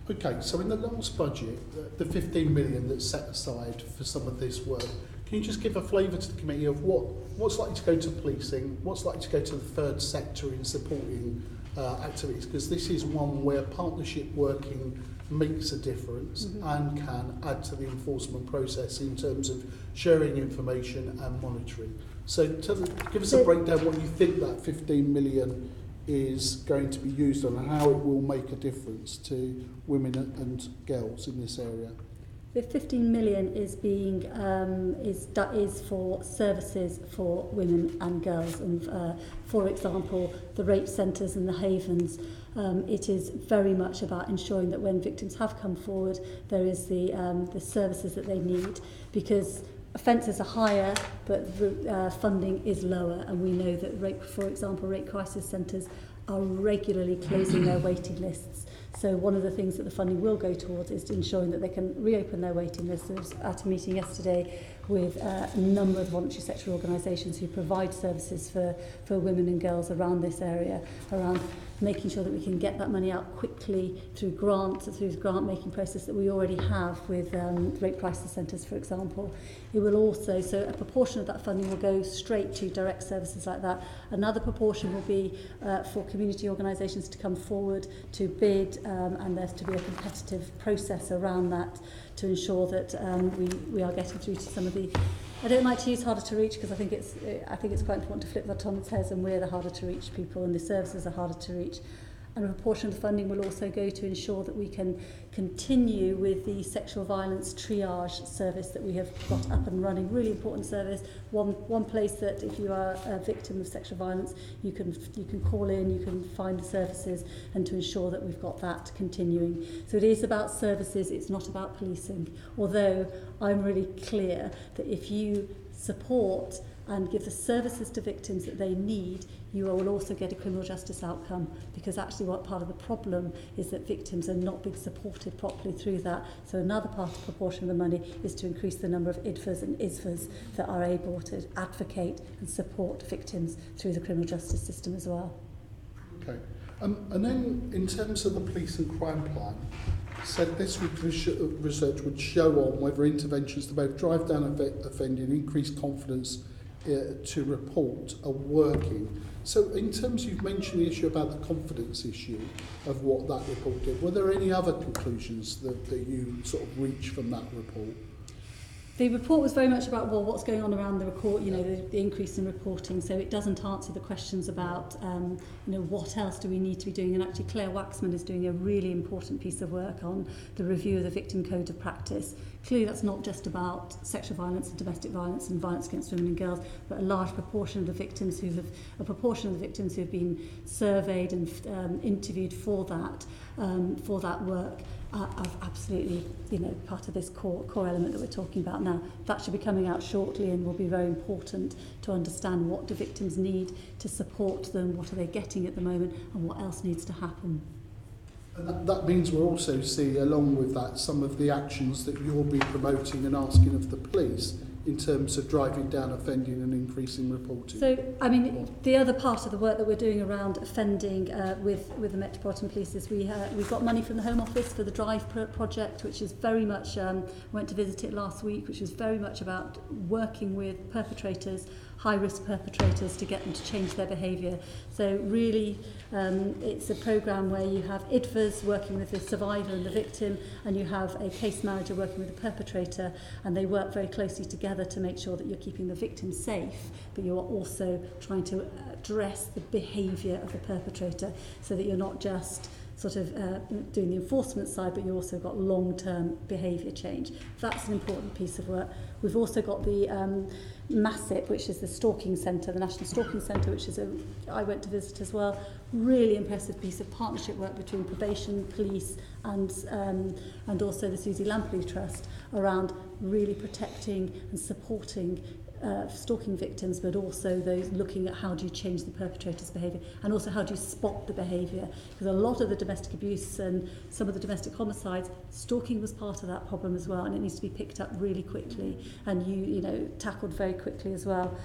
Okay, so in the last budget, the 15 million that's set aside for some of this work, can you just give a flavour to the committee of what's likely to go to policing, what's likely to go to the third sector in supporting activities? Because this is one where partnership working makes a difference and can add to the enforcement process in terms of sharing information and monitoring. So give us a breakdown what you think that 15 million is going to be used on and how it will make a difference to women and girls in this area. The 15 million is being is for services for women and girls, and for example, the rape centres and the havens. It is very much about ensuring that when victims have come forward, there is the services that they need, because offences are higher, but funding is lower, and we know that for example, rape crisis centres are regularly closing their waiting lists. So one of the things that the funding will go towards is ensuring that they can reopen their waiting lists. I was at a meeting yesterday with a number of voluntary sector organisations who provide services for women and girls around this area, around making sure that we can get that money out quickly through grants, through the grant making process that we already have with rape crisis centres, for example. It will also, so a proportion of that funding will go straight to direct services like that. Another proportion will be for community organisations to come forward to bid, and there's to be a competitive process around that to ensure that we are getting through to some of the. I don't like to use harder to reach because I think it's quite important to flip that on its head, and we're the harder to reach people and the services are harder to reach. And a proportion of the funding will also go to ensure that we can continue with the sexual violence triage service that we have got up and running. Really important service. One place that if you are a victim of sexual violence, you can call in, you can find the services, and to ensure that we've got that continuing. So it is about services, it's not about policing. Although I'm really clear that if you support and give the services to victims that they need, you will also get a criminal justice outcome, because actually what part of the problem is that victims are not being supported properly through that. So another proportion of the money is to increase the number of IDFAs and ISFAs that are able to advocate and support victims through the criminal justice system as well. Okay. And then in terms of the police and crime plan, said this research would show on whether interventions to both drive down offending and increase confidence to report are working. So in terms, you've mentioned the issue about the confidence issue of what that report did. Were there any other conclusions that you sort of reached from that report? The report was very much about, well, what's going on around the report, you know, the increase in reporting. So it doesn't answer the questions about, you know, what else do we need to be doing. And actually Claire Waxman is doing a really important piece of work on the review of the Victim Code of Practice. Clearly that's not just about sexual violence and domestic violence and violence against women and girls, but a large proportion of the victims who have been surveyed and interviewed for that work are absolutely, you know, part of this core element that we're talking about now. That should be coming out shortly and will be very important to understand what do victims need to support them, what are they getting at the moment, and what else needs to happen. And that means we'll also see, along with that, some of the actions that you'll be promoting and asking of the police in terms of driving down offending and increasing reporting. So, I mean, the other part of the work that we're doing around offending with the Metropolitan Police is we've got money from the Home Office for the Drive project, which is very much, went to visit it last week, which is very much about working with perpetrators, high-risk perpetrators, to get them to change their behaviour. So really, it's a programme where you have IDFAs working with the survivor and the victim, and you have a case manager working with the perpetrator, and they work very closely together to make sure that you're keeping the victim safe, but you are also trying to address the behaviour of the perpetrator, so that you're not just sort of doing the enforcement side, but you've also got long-term behaviour change. That's an important piece of work. We've also got the MASIP, which is the stalking centre, the National Stalking Centre, which is I went to visit as well. Really impressive piece of partnership work between probation, police, and also the Susie Lampley Trust around really protecting and supporting stalking victims, but also those looking at how do you change the perpetrator's behaviour, and also how do you spot the behaviour, because a lot of the domestic abuse and some of the domestic homicides, stalking was part of that problem as well, and it needs to be picked up really quickly and you know tackled very quickly as well.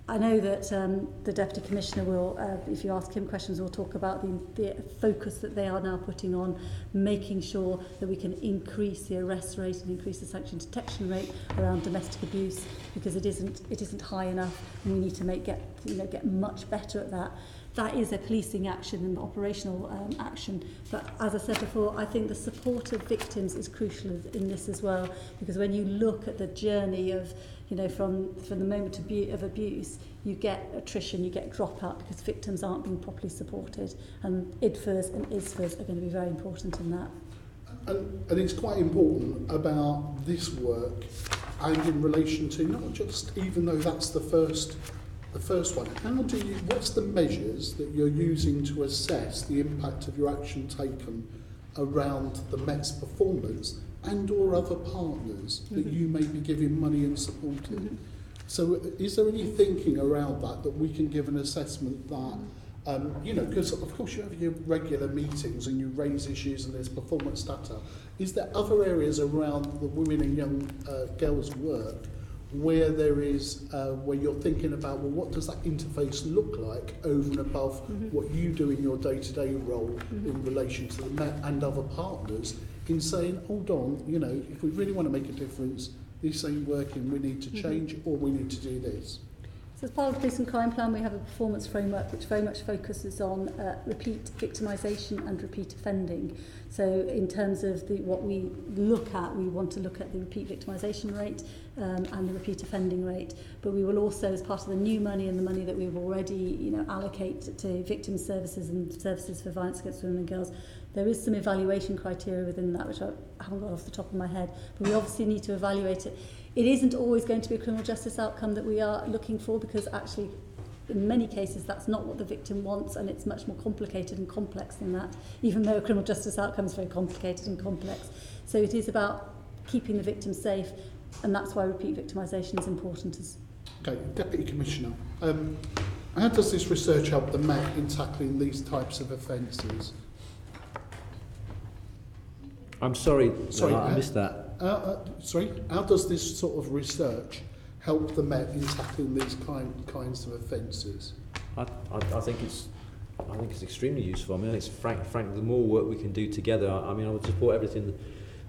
I know that the Deputy Commissioner will, if you ask him questions, will talk about the focus that they are now putting on making sure that we can increase the arrest rate and increase the sanction detection rate around domestic abuse, because it isn't high enough, and we need to get much better at that. That is a policing action and operational action. But as I said before, I think the support of victims is crucial in this as well, because when you look at the journey of, you know, from the moment of abuse, you get attrition, you get dropout, because victims aren't being properly supported, and IDFAs and ISFAs are going to be very important in that. And it's quite important about this work, and in relation to not just, even though that's the first one, what's the measures that you're using to assess the impact of your action taken around the Met's performance and or other partners that you may be giving money and supporting? So is there any thinking around that we can give an assessment that, you know, because of course you have your regular meetings and you raise issues and there's performance data. Is there other areas around the women and young girls' work where there is, where you're thinking about, well, what does that interface look like over and above what you do in your day-to-day role in relation to the Met and other partners, in saying, hold on, you know, if we really want to make a difference, this ain't working, we need to change, or we need to do this. So as part of the Police and Crime Plan, we have a performance framework which very much focuses on repeat victimisation and repeat offending. So in terms of what we look at, we want to look at the repeat victimisation rate and the repeat offending rate. But we will also, as part of the new money and the money that we've already allocate to victim services and services for violence against women and girls, there is some evaluation criteria within that, which I haven't got off the top of my head. But we obviously need to evaluate it. It isn't always going to be a criminal justice outcome that we are looking for, because actually in many cases that's not what the victim wants, and it's much more complicated and complex than that, even though a criminal justice outcome is very complicated and complex. So it is about keeping the victim safe, and that's why repeat victimisation is important. Okay, Deputy Commissioner, how does this research help the Met in tackling these types of offences? I'm sorry, I missed that. Sorry, how does this sort of research help the Met in tackling these kinds of offences? I think it's extremely useful. I mean, it's frankly, the more work we can do together. I mean, I would support everything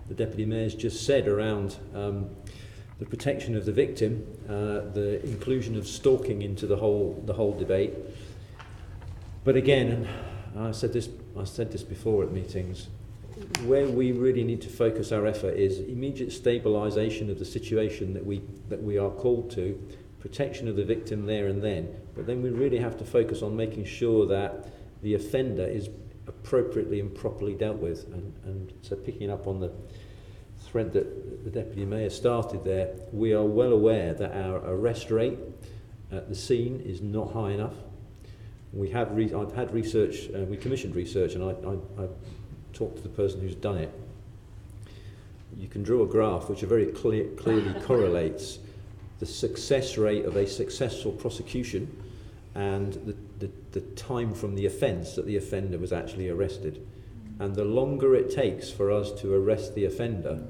the Deputy Mayor's just said around the protection of the victim, the inclusion of stalking into the whole debate. But again, and I said this before at meetings, where we really need to focus our effort is immediate stabilisation of the situation that we are called to, protection of the victim there and then. But then we really have to focus on making sure that the offender is appropriately and properly dealt with. And so picking up on the thread that the Deputy Mayor started there, we are well aware that our arrest rate at the scene is not high enough. I've had research, we commissioned research, and I talked to the person who's done it. You can draw a graph which very clearly correlates the success rate of a successful prosecution and the time from the offence that the offender was actually arrested. And the longer it takes for us to arrest the offender,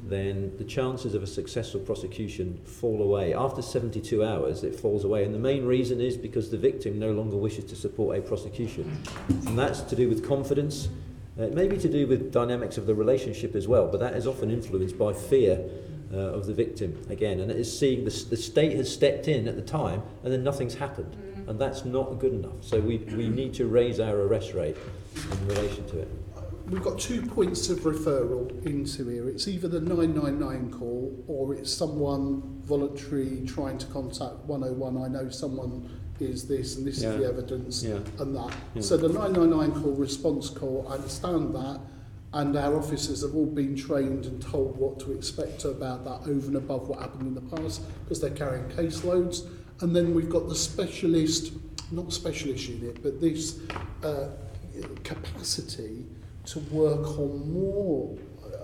then the chances of a successful prosecution fall away. After 72 hours, it falls away. And the main reason is because the victim no longer wishes to support a prosecution. And that's to do with confidence. It may be to do with dynamics of the relationship as well, but that is often influenced by fear of the victim again. And it is seeing the state has stepped in at the time and then nothing's happened. And that's not good enough. So we need to raise our arrest rate in relation to it. We've got 2 points of referral into here. It's either the 999 call or it's someone voluntary trying to contact 101. I know someone is this and this is the evidence and that. Yeah. So the 999 call, response call, I understand that, and our officers have all been trained and told what to expect about that over and above what happened in the past, because they're carrying caseloads. And then we've got the specialist, not specialist unit, but this capacity to work on more,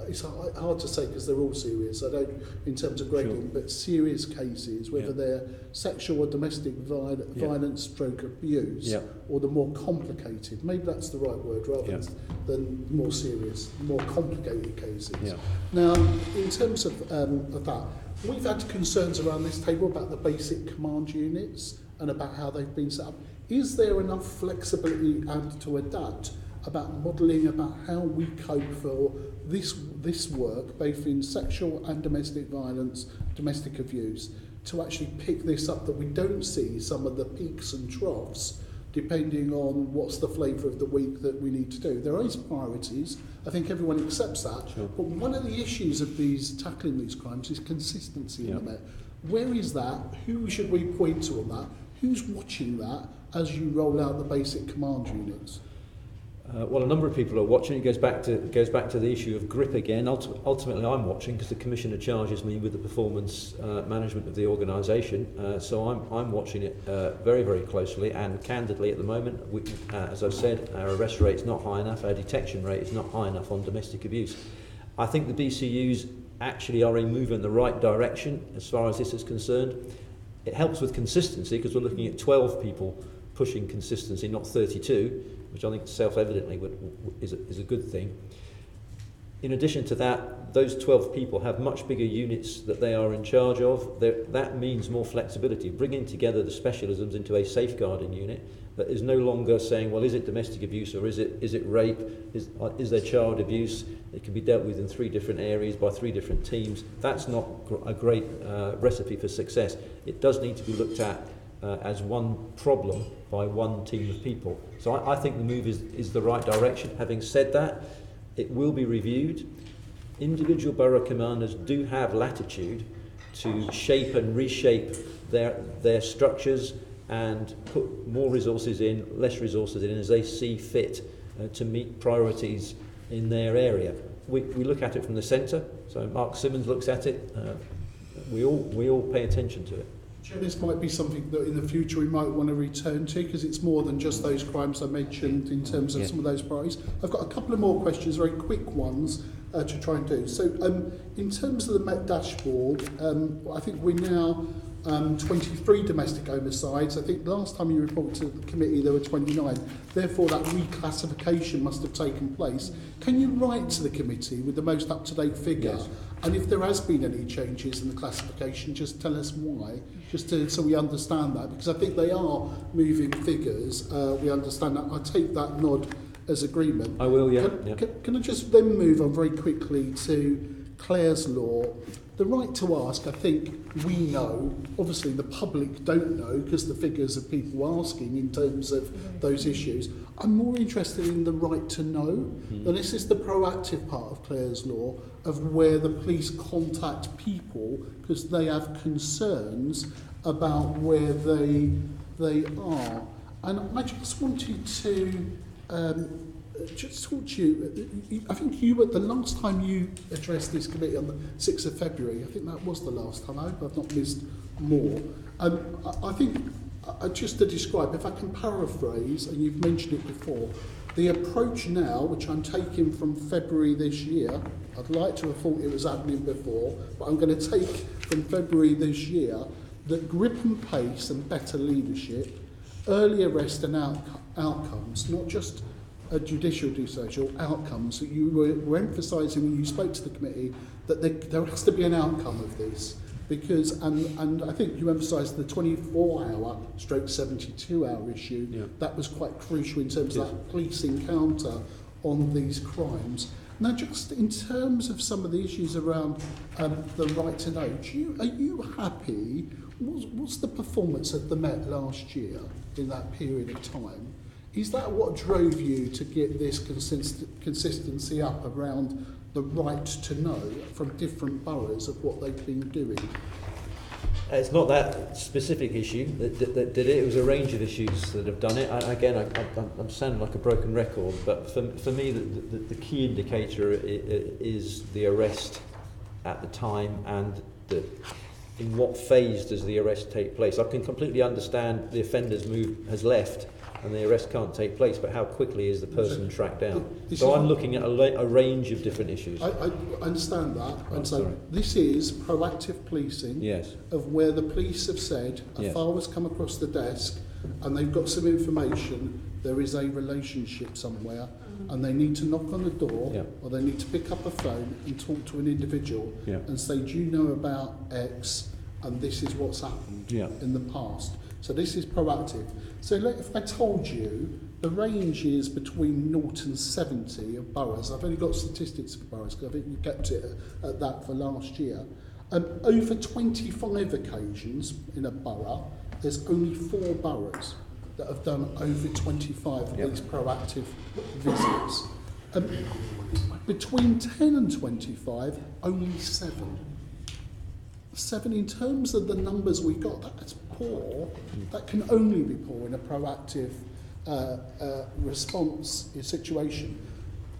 it's hard to say because they're all serious, I don't, in terms of grading, but serious cases, whether they're sexual or domestic violence stroke abuse, or the more complicated, maybe that's the right word, rather than more serious, more complicated cases. Now, in terms of that, we've had concerns around this table about the basic command units and about how they've been set up. Is there enough flexibility and to adapt about modelling about how we cope for this work, both in sexual and domestic violence, domestic abuse, to actually pick this up, that we don't see some of the peaks and troughs depending on what's the flavour of the week that we need to do. There is priorities, I think everyone accepts that, but one of the issues of tackling these crimes is consistency in the Met. Where is that? Who should we point to on that? Who's watching that as you roll out the basic command units? Well, a number of people are watching. It goes back to the issue of grip again. Ultimately, I'm watching because the Commissioner charges me with the performance management of the organisation. So I'm watching it very, very closely. And candidly, at the moment, as I've said, our arrest rate is not high enough. Our detection rate is not high enough on domestic abuse. I think the BCUs actually are a move in the right direction as far as this is concerned. It helps with consistency because we're looking at 12 people pushing consistency, not 32, which I think self-evidently is a good thing. In addition to that, those 12 people have much bigger units that they are in charge of. That means more flexibility, bringing together the specialisms into a safeguarding unit that is no longer saying, well, is it domestic abuse or is it rape? Is there child abuse? It can be dealt with in 3 different areas by 3 different teams. That's not a great recipe for success. It does need to be looked at as one problem by one team of people. So I think the move is the right direction. Having said that, it will be reviewed. Individual borough commanders do have latitude to shape and reshape their structures and put more resources in, less resources in as they see fit to meet priorities in their area. We look at it from the centre, so Mark Simmons looks at it. We all pay attention to it. This might be something that in the future we might want to return to, because it's more than just those crimes I mentioned in terms of some of those priorities. I've got a couple of more questions, very quick ones, to try and do. So in terms of the Met dashboard, I think we're now 23 domestic homicides. I think last time you reported to the committee there were 29. Therefore that reclassification must have taken place. Can you write to the committee with the most up-to-date figure? Yes. And if there has been any changes in the classification, just tell us why, so we understand that, because I think they are moving figures. We understand that. I take that nod as agreement. I will, yeah. Can I just then move on very quickly to Clare's law? The right to ask, I think we know, obviously the public don't know because the figures of people asking in terms of those issues. I'm more interested in the right to know, and this is the proactive part of Clare's law, of where the police contact people because they have concerns about where they are. And I just wanted to just talk to you. I think you were the last time you addressed this committee on the 6th of February. I think that was the last time. I hope I've not missed more. I think, just to describe, if I can paraphrase, and you've mentioned it before, the approach now, which I'm taking from February this year, I'd like to have thought it was happening before, but I'm going to take from February this year, that grip and pace and better leadership, early arrest and outcomes, not just a judicial decision, outcomes. So you were emphasising when you spoke to the committee that there has to be an outcome of this, because and I think you emphasised the 24-hour stroke 72-hour issue. Yeah. That was quite crucial in terms of that police encounter on these crimes. Now, just in terms of some of the issues around the right to know, are you happy? What's the performance of the Met last year in that period of time? Is that what drove you to get this consistency up around the right to know from different boroughs of what they've been doing? It's not that specific issue that did it. It was a range of issues that have done it. I'm sounding like a broken record, but for me, the key indicator is the arrest at the time and in what phase does the arrest take place. I can completely understand the offender's has left and the arrest can't take place, but how quickly is the person tracked down? So I'm looking at a range of different issues. I understand that. And so this is proactive policing, yes, of where the police have said a file has come across the desk and they've got some information, there is a relationship somewhere, and they need to knock on the door, or they need to pick up a phone and talk to an individual and say, do you know about X, and this is what's happened in the past. So this is proactive. So if I told you the range is between 0 and 70 of boroughs, I've only got statistics for boroughs because I think we kept it at that for last year. Over 25 occasions in a borough, there's only 4 boroughs that have done over 25 of these proactive visits. Between 10 and 25, only 7. 7 in terms of the numbers we got, that's poor. That can only be poor in a proactive response situation.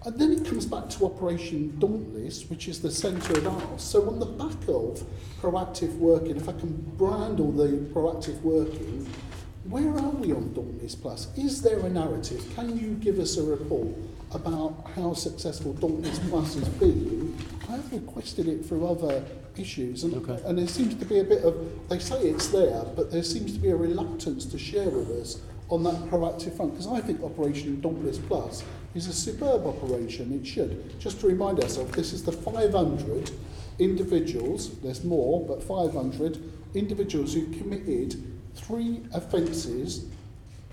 And then it comes back to Operation Dauntless, which is the centre of ours. So on the back of proactive working, if I can brand all the proactive working, where are we on Dauntless Plus? Is there a narrative? Can you give us a report about how successful Dauntless Plus has been? I have requested it for other issues, and there seems to be a bit of, they say it's there, but there seems to be a reluctance to share with us on that proactive front, because I think Operation Dauntless Plus is a superb operation. It should. Just to remind ourselves, this is the 500 individuals, there's more, but 500 individuals who committed 3 offences,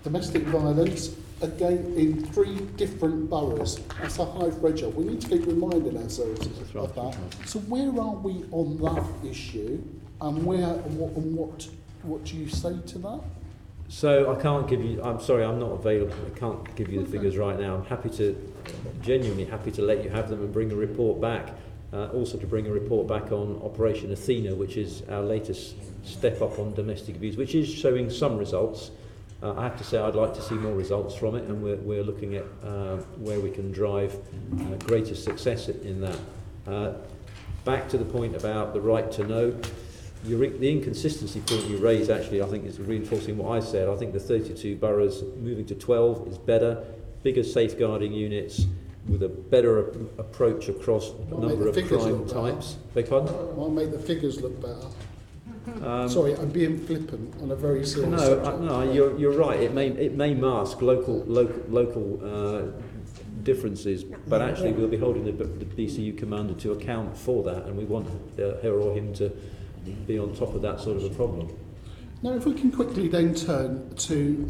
domestic violence, again in 3 different boroughs. That's a high pressure. We need to keep reminding ourselves of that. So where are we on that issue, and what do you say to that? So I can't give you, I'm sorry, I'm not available, I can't give you the figures right now. I'm happy to, genuinely happy to let you have them and bring a report back. Also to bring a report back on Operation Athena, which is our latest step up on domestic abuse, which is showing some results. I have to say I'd like to see more results from it, and we're looking at where we can drive greater success in that. Back to the point about the right to know, the inconsistency point you raise actually I think is reinforcing what I said. I think the 32 boroughs moving to 12 is better, bigger safeguarding units with a better approach across a number of crime types. Beg pardon? Might make the figures look better. Sorry, I'm being flippant on a very serious subject. No, you're right. It may mask local differences, but actually we'll be holding the BCU commander to account for that, and we want her or him to be on top of that sort of a problem. Now, if we can quickly then turn to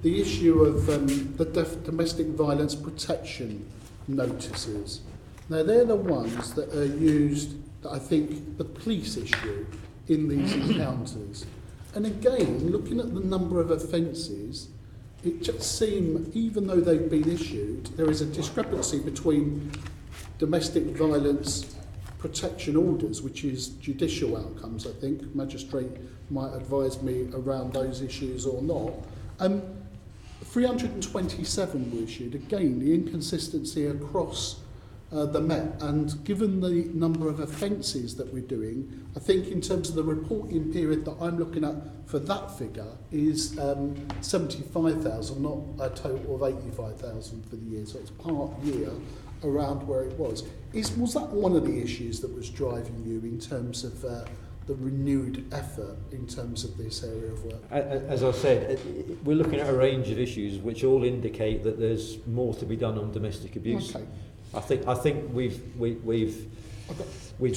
the issue of the domestic violence protection notices. Now, they're the ones that are used, that I think, the police issue in these encounters. And again, looking at the number of offences, it just seems, even though they've been issued, there is a discrepancy between domestic violence protection orders, which is judicial outcomes, I think. Magistrate might advise me around those issues or not. 327 were issued. Again, the inconsistency across the Met, and given the number of offences that we're doing, I think in terms of the reporting period that I'm looking at for that figure is 75,000, not a total of 85,000 for the year. So it's part year around where it was. Was that one of the issues that was driving you in terms of the renewed effort in terms of this area of work? As I said, we're looking at a range of issues which all indicate that there's more to be done on domestic abuse. Okay. I think we've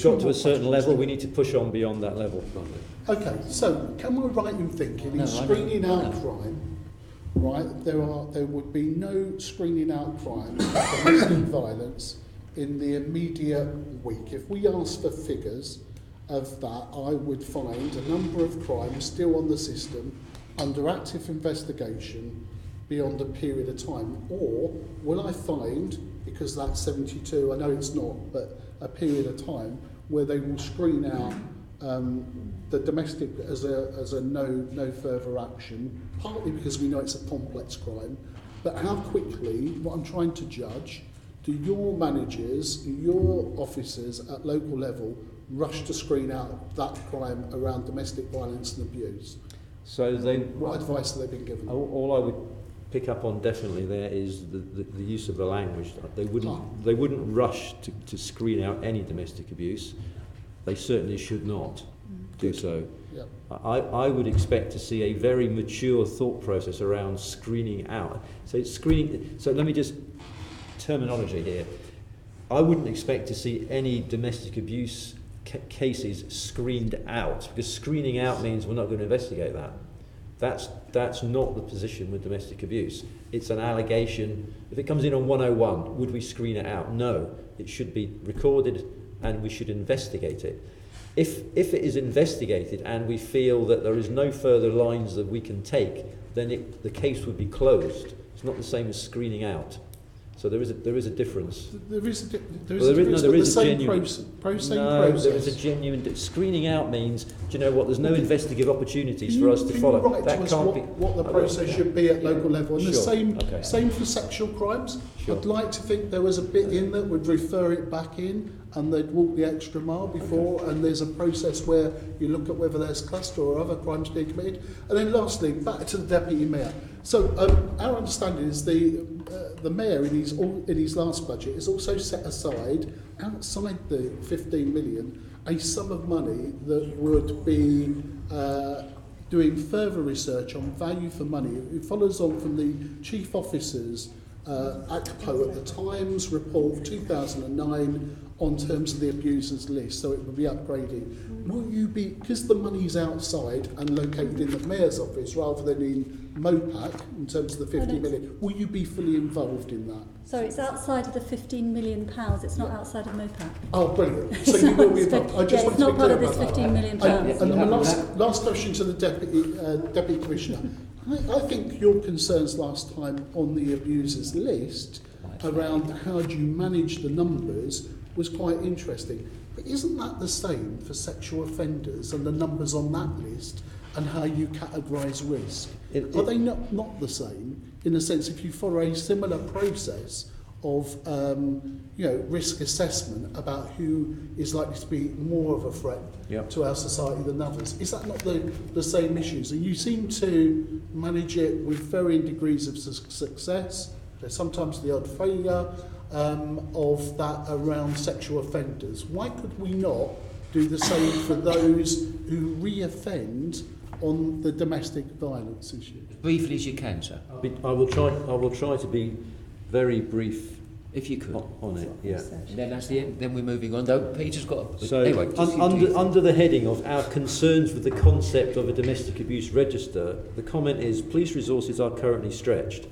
got to a certain level. We need to push on beyond that level. Okay, so can we right in thinking in screening out crime, right? There would be no screening out crime, domestic violence in the immediate week. If we ask for figures of that, I would find a number of crimes still on the system under active investigation beyond a period of time. Or will I find, because that's 72, I know it's not, but a period of time where they will screen out the domestic as a no further action, partly because we know it's a complex crime, but how quickly, what I'm trying to judge, do your managers, your officers at local level rush to screen out that crime around domestic violence and abuse? So what advice have they been given? All I would pick up on definitely there is the use of the language. They wouldn't rush to screen out any domestic abuse. They certainly should not do so. Yep. I would expect to see a very mature thought process around screening out. So it's screening. So let me just terminology here. I wouldn't expect to see any domestic abuse cases screened out, because screening out means we're not going to investigate that. That's not the position with domestic abuse. It's an allegation. If it comes in on 101, would we screen it out? No. It should be recorded and we should investigate it. If it is investigated and we feel that there is no further lines that we can take, then the case would be closed. It's not the same as screening out. So there is a difference. There is a difference. There is a genuine process. There is a genuine screening out means. Do you know what? There's no investigative opportunities for us to follow. That can't be what the process should be at local level. And the same for sexual crimes. Sure. I'd like to think there was a bit in that would refer it back in, and they'd walk the extra mile before. And there's a process where you look at whether there's cluster or other crimes being committed. And then lastly, back to the deputy mayor. So our understanding is the mayor in his last budget has also set aside, outside the 15 million, a sum of money that would be doing further research on value for money. It follows on from the chief officer's ACPO at the Times report 2009 on terms of the abusers list, so it will be upgraded. Will you be, because the money's outside and located in the Mayor's office rather than in MOPAC in terms of the 50 million, will you be fully involved in that? So it's outside of the £15 million, it's not outside of MOPAC. Oh, brilliant. So you will be involved. I just it's want not to be part clear of this about £15 that. million. And my last question to the Deputy Commissioner. I think your concerns last time on the abusers list around how do you manage the numbers was quite interesting. But isn't that the same for sexual offenders and the numbers on that list and how you categorise risk? Are they not the same in a sense if you follow a similar process of risk assessment about who is likely to be more of a threat to our society than others? Is that not the same issues? And you seem to manage it with varying degrees of success. There's sometimes the odd failure of that around sexual offenders. Why could we not do the same for those who re-offend on the domestic violence issue? Briefly as you can, sir. I will try to be very brief, if you could, on it. Yeah. And then that's the end. Then we're moving on. Though Peter's got. So anyway, under the heading of our concerns with the concept of a domestic abuse register, the comment is police resources are currently stretched.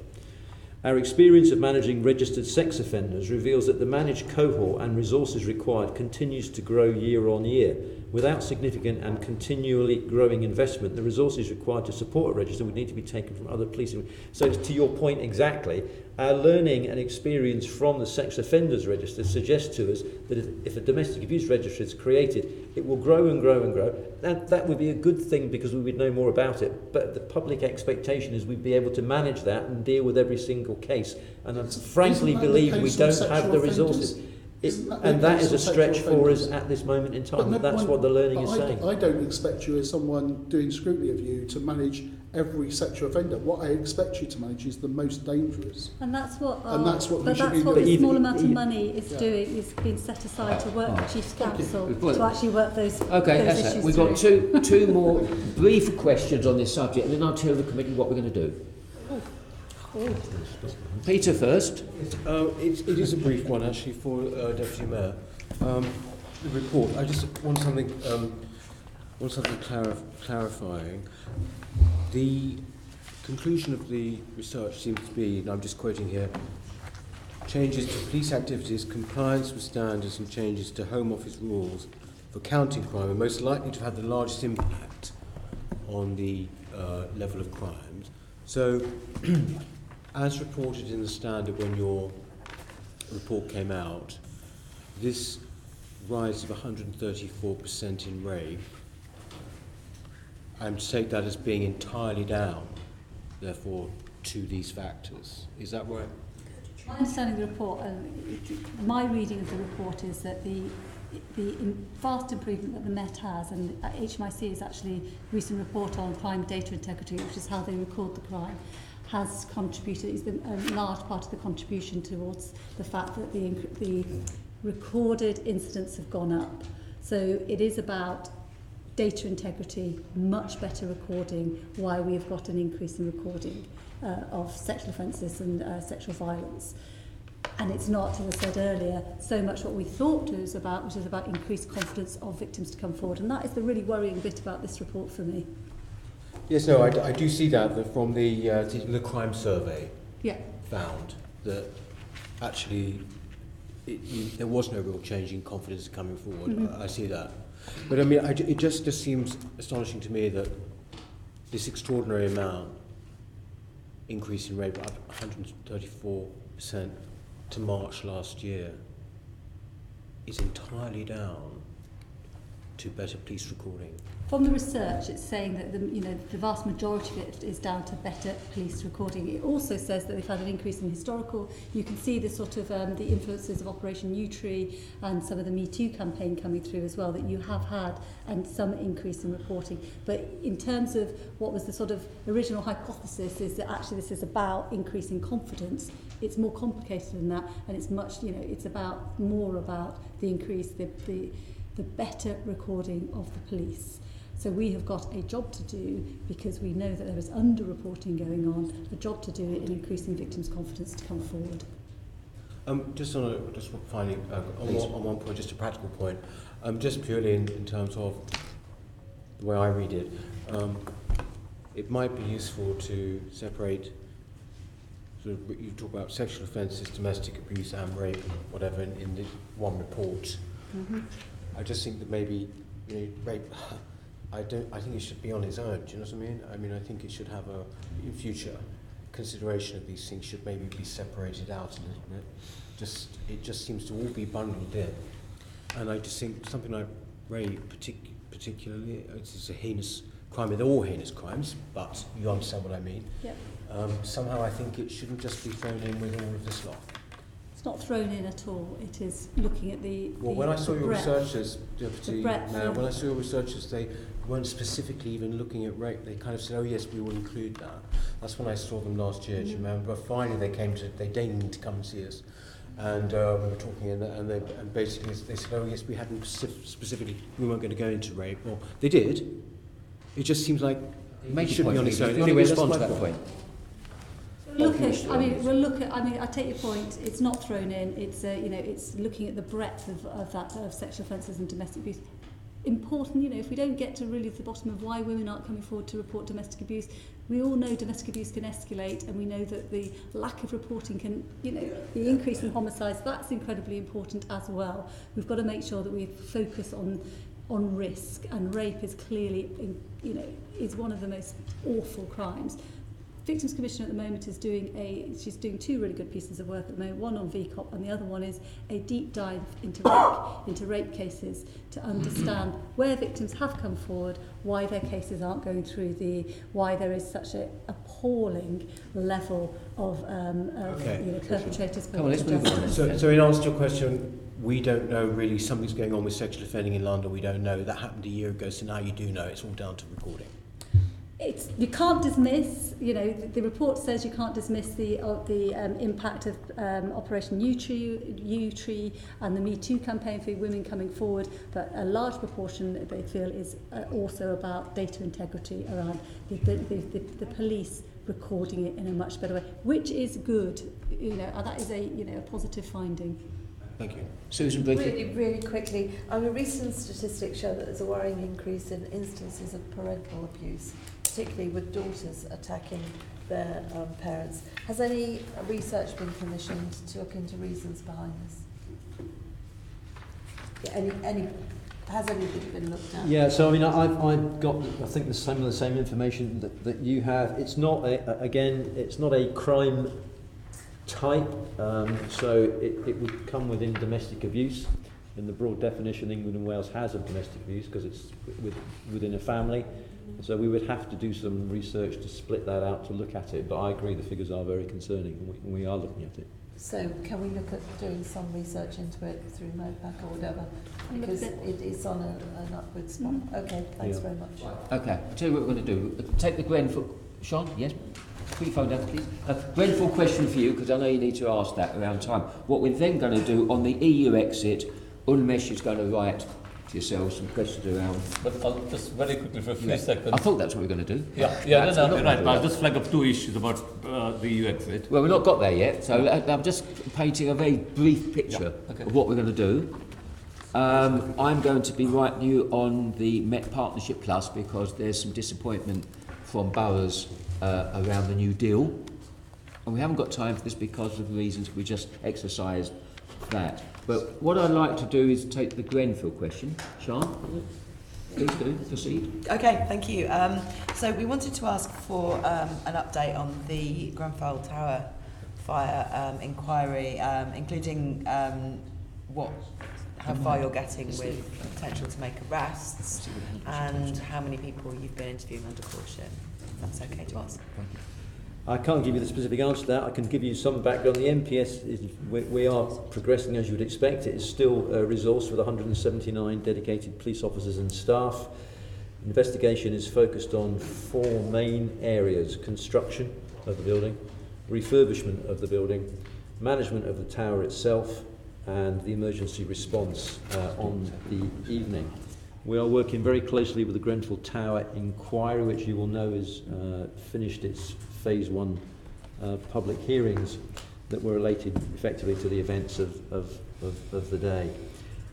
Our experience of managing registered sex offenders reveals that the managed cohort and resources required continues to grow year on year. Without significant and continually growing investment, the resources required to support a register would need to be taken from other policing. So to your point exactly, our learning and experience from the sex offenders register suggests to us that if a domestic abuse register is created, it will grow and grow and grow. That would be a good thing because we would know more about it. But the public expectation is we'd be able to manage that and deal with every single case. And I frankly believe we don't have the resources. That is a stretch for us at this moment in time. That's what the learning is saying. I don't expect you as someone doing scrutiny of you to manage every sexual offender. What I expect you to manage is the most dangerous. And that's what the small amount of money is doing, is being set aside to work with Chiefs Council to actually work those issues. We've got two more brief questions on this subject, and then I'll tell the committee what we're going to do. Peter first. It is a brief one actually for Deputy Mayor. The report. I just want something clarifying. The conclusion of the research seems to be, and I'm just quoting here, changes to police activities, compliance with standards and changes to Home Office rules for counting crime are most likely to have the largest impact on the level of crimes. So, as reported in the Standard when your report came out, this rise of 134% in rape, I'm to take that as being entirely down, therefore, to these factors. Is that right? My understanding of the report, my reading of the report is that the vast improvement that the Met has, and HMIC is actually a recent report on crime data integrity, which is how they record the crime, has contributed, is a large part of the contribution towards the fact that the recorded incidents have gone up. So it is about data integrity, much better recording, why we've got an increase in recording of sexual offences and sexual violence. And it's not, as I said earlier, so much what we thought it was about, which is about increased confidence of victims to come forward. And that is the really worrying bit about this report for me. Yes, no, I do see that from the crime survey found that actually there was no real change in confidence coming forward. Mm-hmm. I see that. But I mean, it just seems astonishing to me that this extraordinary amount increase in rape, up 134% to March last year, is entirely down to better police recording. From the research, it's saying that the vast majority of it is down to better police recording. It also says that they've had an increase in historical. You can see the sort of the influences of Operation Newtree and some of the Me Too campaign coming through as well, that you have had and some increase in reporting. But in terms of what was the sort of original hypothesis is that actually this is about increasing confidence. It's more complicated than that, and it's much, it's more about the increase, the better recording of the police. So we have got a job to do because we know that there is under-reporting going on, a job to do in increasing victims' confidence to come forward. Just finally, on one point, just a practical point, just purely in terms of the way I read it, it might be useful to separate, sort of, you talk about sexual offences, domestic abuse and rape, whatever, in this one report. Mm-hmm. I just think that maybe, rape, I think it should be on its own, do you know what I mean? I mean, I think it should have in future, consideration of these things should maybe be separated out a little bit. It just seems to all be bundled in. And I just think something like rape, particularly, it's a heinous crime. They're all heinous crimes, but you understand what I mean. Yep. Somehow I think it shouldn't just be thrown in with all of this lot. It's not thrown in at all. It is looking at the when I saw your researchers, Deputy Mayor, when I saw your researchers, they weren't specifically even looking at rape. They kind of said, oh yes, we will include that. That's when I saw them last year, do you remember? But finally they deigned to come and see us. And we were talking, and basically they said, oh yes, we hadn't specifically, we weren't going to go into rape. Well, they did. It just seems like it should be on its own. Anyway, respond to that point. I take your point. It's not thrown in. It's it's looking at the breadth of sexual offences and domestic abuse. Important, if we don't get to really the bottom of why women aren't coming forward to report domestic abuse, we all know domestic abuse can escalate, and we know that the lack of reporting can, the increase in homicides, that's incredibly important as well. We've got to make sure that we focus on risk, and rape is clearly, is one of the most awful crimes. Victims Commissioner at the moment is she's doing two really good pieces of work at the moment, one on VCOP and the other one is a deep dive into rape cases to understand where victims have come forward, why their cases aren't going through why there is such an appalling level of perpetrators. Come on, let's move on. So in answer to your question, we don't know really something's going on with sexual offending in London. We don't know. That happened a year ago, so now you do know. It's all down to recording. You can't dismiss, the report says you can't dismiss the impact of Operation U-Tree and the Me Too campaign for women coming forward, but a large proportion that they feel is also about data integrity around the police recording it in a much better way, which is good, and that is a positive finding. Thank you. Susan, briefly. Really quickly, recent statistics show that there's a worrying increase in instances of parental abuse, particularly with daughters attacking their parents. Has any research been commissioned to look into reasons behind this? Yeah, has anything been looked at? Yeah, so I've got, I think, some of the same information that you have. It's not it's not a crime type, so it would come within domestic abuse. In the broad definition, England and Wales has of domestic abuse because it's within a family. So we would have to do some research to split that out to look at it. But I agree the figures are very concerning, and we are looking at it. So can we look at doing some research into it through MOPAC or whatever? Because it is on an upward spot. Okay, thanks very much. Okay, I'll tell you what we're going to do. Take the Grenfell... Sean, yes? Put your phone down, please. Grenfell question for you, because I know you need to ask that around time. What we're then going to do on the EU exit, Unmesh is going to write to yourselves some questions around... But I'll just very quickly for a few seconds... I thought that's what we were going to do. You're right. I'll just flag up two issues about the EU exit. Well, we've not got there yet, so I'm just painting a very brief picture of what we're going to do. I'm going to be writing you on the Met Partnership Plus because there's some disappointment from boroughs around the New Deal. And we haven't got time for this because of the reasons we just exercised that. But what I'd like to do is take the Grenfell question. Sean, please do, proceed. Okay, thank you. So we wanted to ask for an update on the Grenfell Tower fire inquiry, including how far you're getting with potential to make arrests and how many people you've been interviewing under caution. If that's okay to ask. I can't give you the specific answer to that. I can give you some background. The MPS, we are progressing as you would expect. It is still a resource with 179 dedicated police officers and staff. Investigation is focused on 4 main areas: construction of the building, refurbishment of the building, management of the tower itself, and the emergency response on the evening. We are working very closely with the Grenfell Tower inquiry, which you will know has finished its phase 1 public hearings that were related effectively to the events of the day.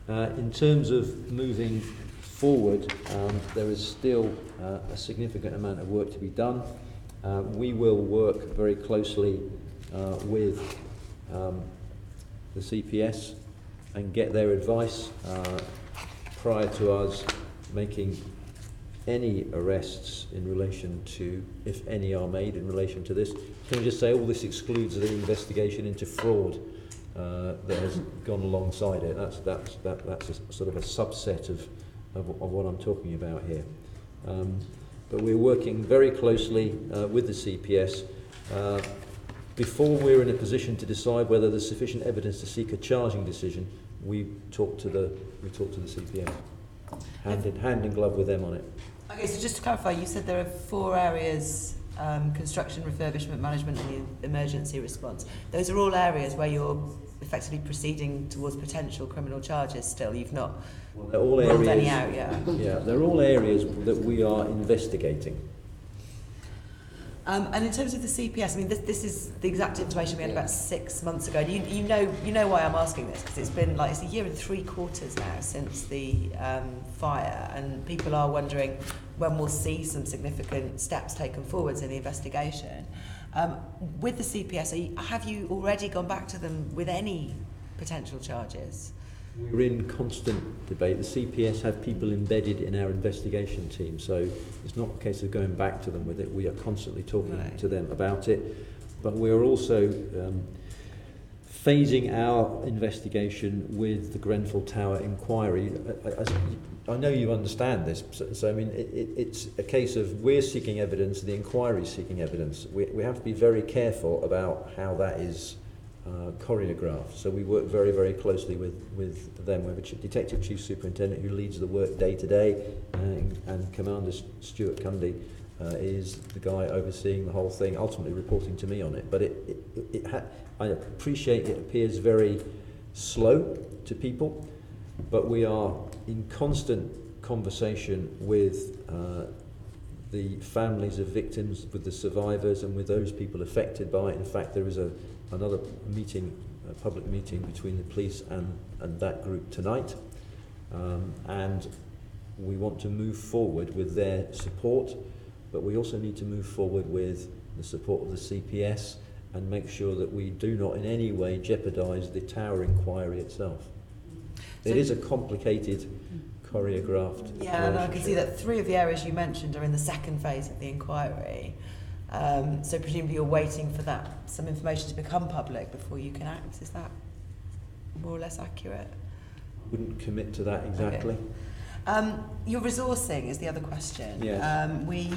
In terms of moving forward, there is still a significant amount of work to be done. We will work very closely with the CPS and get their advice prior to us making any arrests in relation to, if any are made in relation to this. Can we just say all this excludes the investigation into fraud that has gone alongside it? That's a sort of a subset of what I'm talking about here. But we're working very closely with the CPS. Before we're in a position to decide whether there's sufficient evidence to seek a charging decision, we talk to the CPS, hand in glove with them on it. Okay, so just to clarify, you said there are 4 areas: construction, refurbishment, management, and the emergency response. Those are all areas where you're effectively proceeding towards potential criminal charges. Still, you've not ruled any out yet. Yeah, they're all areas that we are investigating. And in terms of the CPS, I mean, this is the exact information we had about 6 months ago. You know why I'm asking this, because it's been like it's 1 year and 3 quarters now since the fire, and people are wondering when we'll see some significant steps taken forwards in the investigation. With the CPS, have you already gone back to them with any potential charges? We're in constant debate. The CPS have people embedded in our investigation team, so it's not a case of going back to them with it. We are constantly talking to them about it, but we're also phasing our investigation with the Grenfell Tower inquiry. I know you understand this, so I mean, it's a case of we're seeking evidence, the inquiry's seeking evidence. We have to be very careful about how that is choreographed. So we work very, very closely with them. We have a Detective Chief Superintendent who leads the work day to day, and Commander Stuart Cundy is the guy overseeing the whole thing, ultimately reporting to me on it. But I appreciate it appears very slow to people, but we are in constant conversation with the families of victims, with the survivors, and with those people affected by it. In fact, there is another meeting, a public meeting between the police and that group tonight, and we want to move forward with their support, but we also need to move forward with the support of the CPS and make sure that we do not in any way jeopardise the Tower inquiry itself. So it is a complicated, choreographed. Yeah, and I can see that 3 of the areas you mentioned are in the 2nd phase of the inquiry. So presumably you're waiting for some information to become public before you can act. Is that more or less accurate? Wouldn't commit to that exactly. Okay. Your resourcing is the other question. Yes. We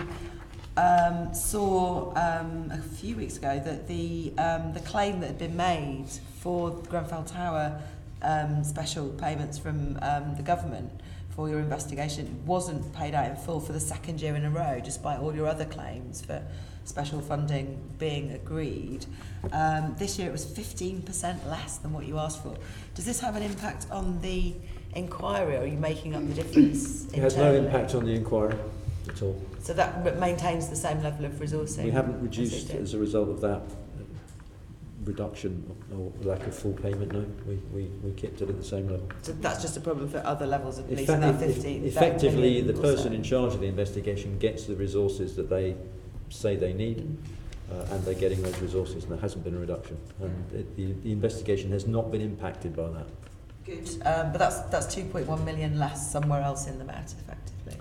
saw a few weeks ago that the claim that had been made for the Grenfell Tower special payments from the government for your investigation wasn't paid out in full for the 2nd year in a row, despite all your other claims for special funding being agreed. This year it was 15% less than what you asked for. Does this have an impact on the inquiry, or are you making up the difference internally? It has no impact on the inquiry at all. So that maintains the same level of resourcing? We haven't reduced as a result of that reduction or lack of full payment, no. We kept it at the same level. So that's just a problem for other levels of police, and that 15... Effectively, the person in charge of the investigation gets the resources that they say they need, and they're getting those resources, and there hasn't been a reduction. And the investigation has not been impacted by that. Good. But that's 2.1 million less somewhere else in the Met, effectively.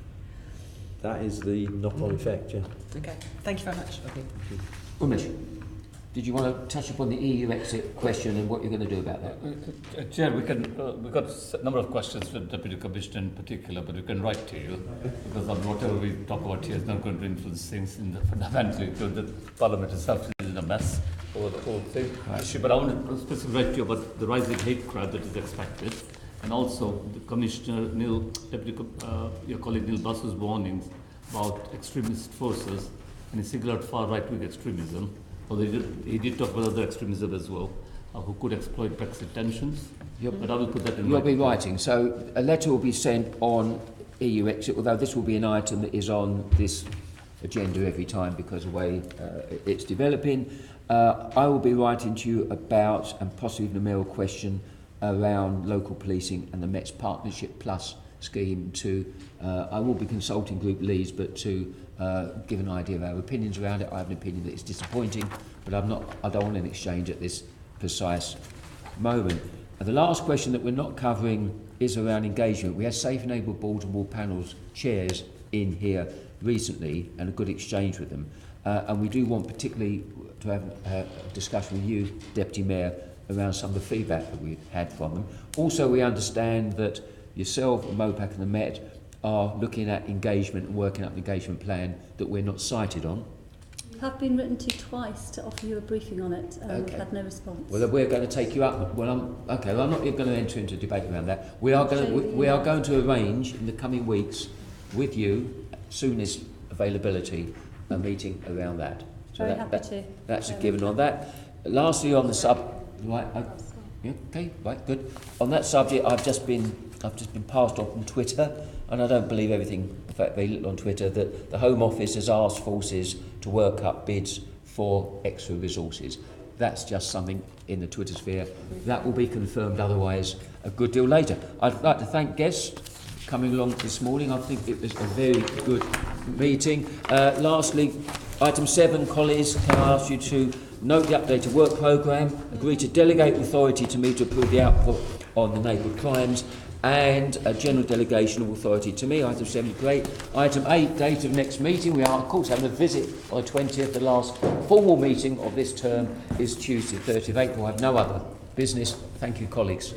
That is the knock-on effect, yeah. Okay. Thank you very much. Okay. Umesh, did you want to touch upon the EU exit question and what you're going to do about that? Chair, we've got a number of questions for the Deputy Commissioner in particular, but we can write to you, because whatever we talk about here is not going to influence things fundamentally. The Parliament itself is in a mess over the whole thing. Right. But I want to specifically write to you about the rising hate crowd that is expected, and also the Commissioner Neil, your colleague Neil Bass's warnings about extremist forces, and he singled out far right-wing extremism. Although he did talk about other extremism as well, who could exploit Brexit tensions. But I will put that in writing. You'll be writing. So a letter will be sent on EU exit, although this will be an item that is on this agenda every time because of the way it's developing. I will be writing to you about, and possibly even a mail question, around local policing and the Met's Partnership Plus scheme to, I will be consulting group leads, but to give an idea of our opinions around it. I have an opinion that it's disappointing, but I don't want an exchange at this precise moment. And the last question that we're not covering is around engagement. We had Safe Neighbourhood boards and wall panels chairs in here recently and a good exchange with them. And we do want particularly to have a discussion with you, Deputy Mayor, around some of the feedback that we've had from them. Also, we understand that yourself, MOPAC and the Met are looking at engagement and working up an engagement plan that we're not cited on. Have been written to twice to offer you a briefing on it. Okay. Had no response. Well, we're going to take you up. Well, I'm not going to enter into a debate around that. We are going to arrange in the coming weeks with you, soonest availability, a meeting around that. So Very happy to. That's a given on that. Lastly, on the right. Yeah, okay, right, good. On that subject, I've just been passed on from Twitter, and I don't believe everything, in fact very little on Twitter, that the Home Office has asked forces to work up bids for extra resources. That's just something in the Twitter sphere. That will be confirmed otherwise a good deal later. I'd like to thank guests coming along this morning. I think it was a very good meeting. Lastly, item 7, colleagues, can I ask you to note the updated work programme, agree to delegate authority to me to approve the output on the neighbourhood crimes, and a general delegation of authority to me. Item 7, great. Item 8, date of next meeting. We are, of course, having a visit on the 20th. The last formal meeting of this term is Tuesday, 30th of April. I have no other business. Thank you, colleagues.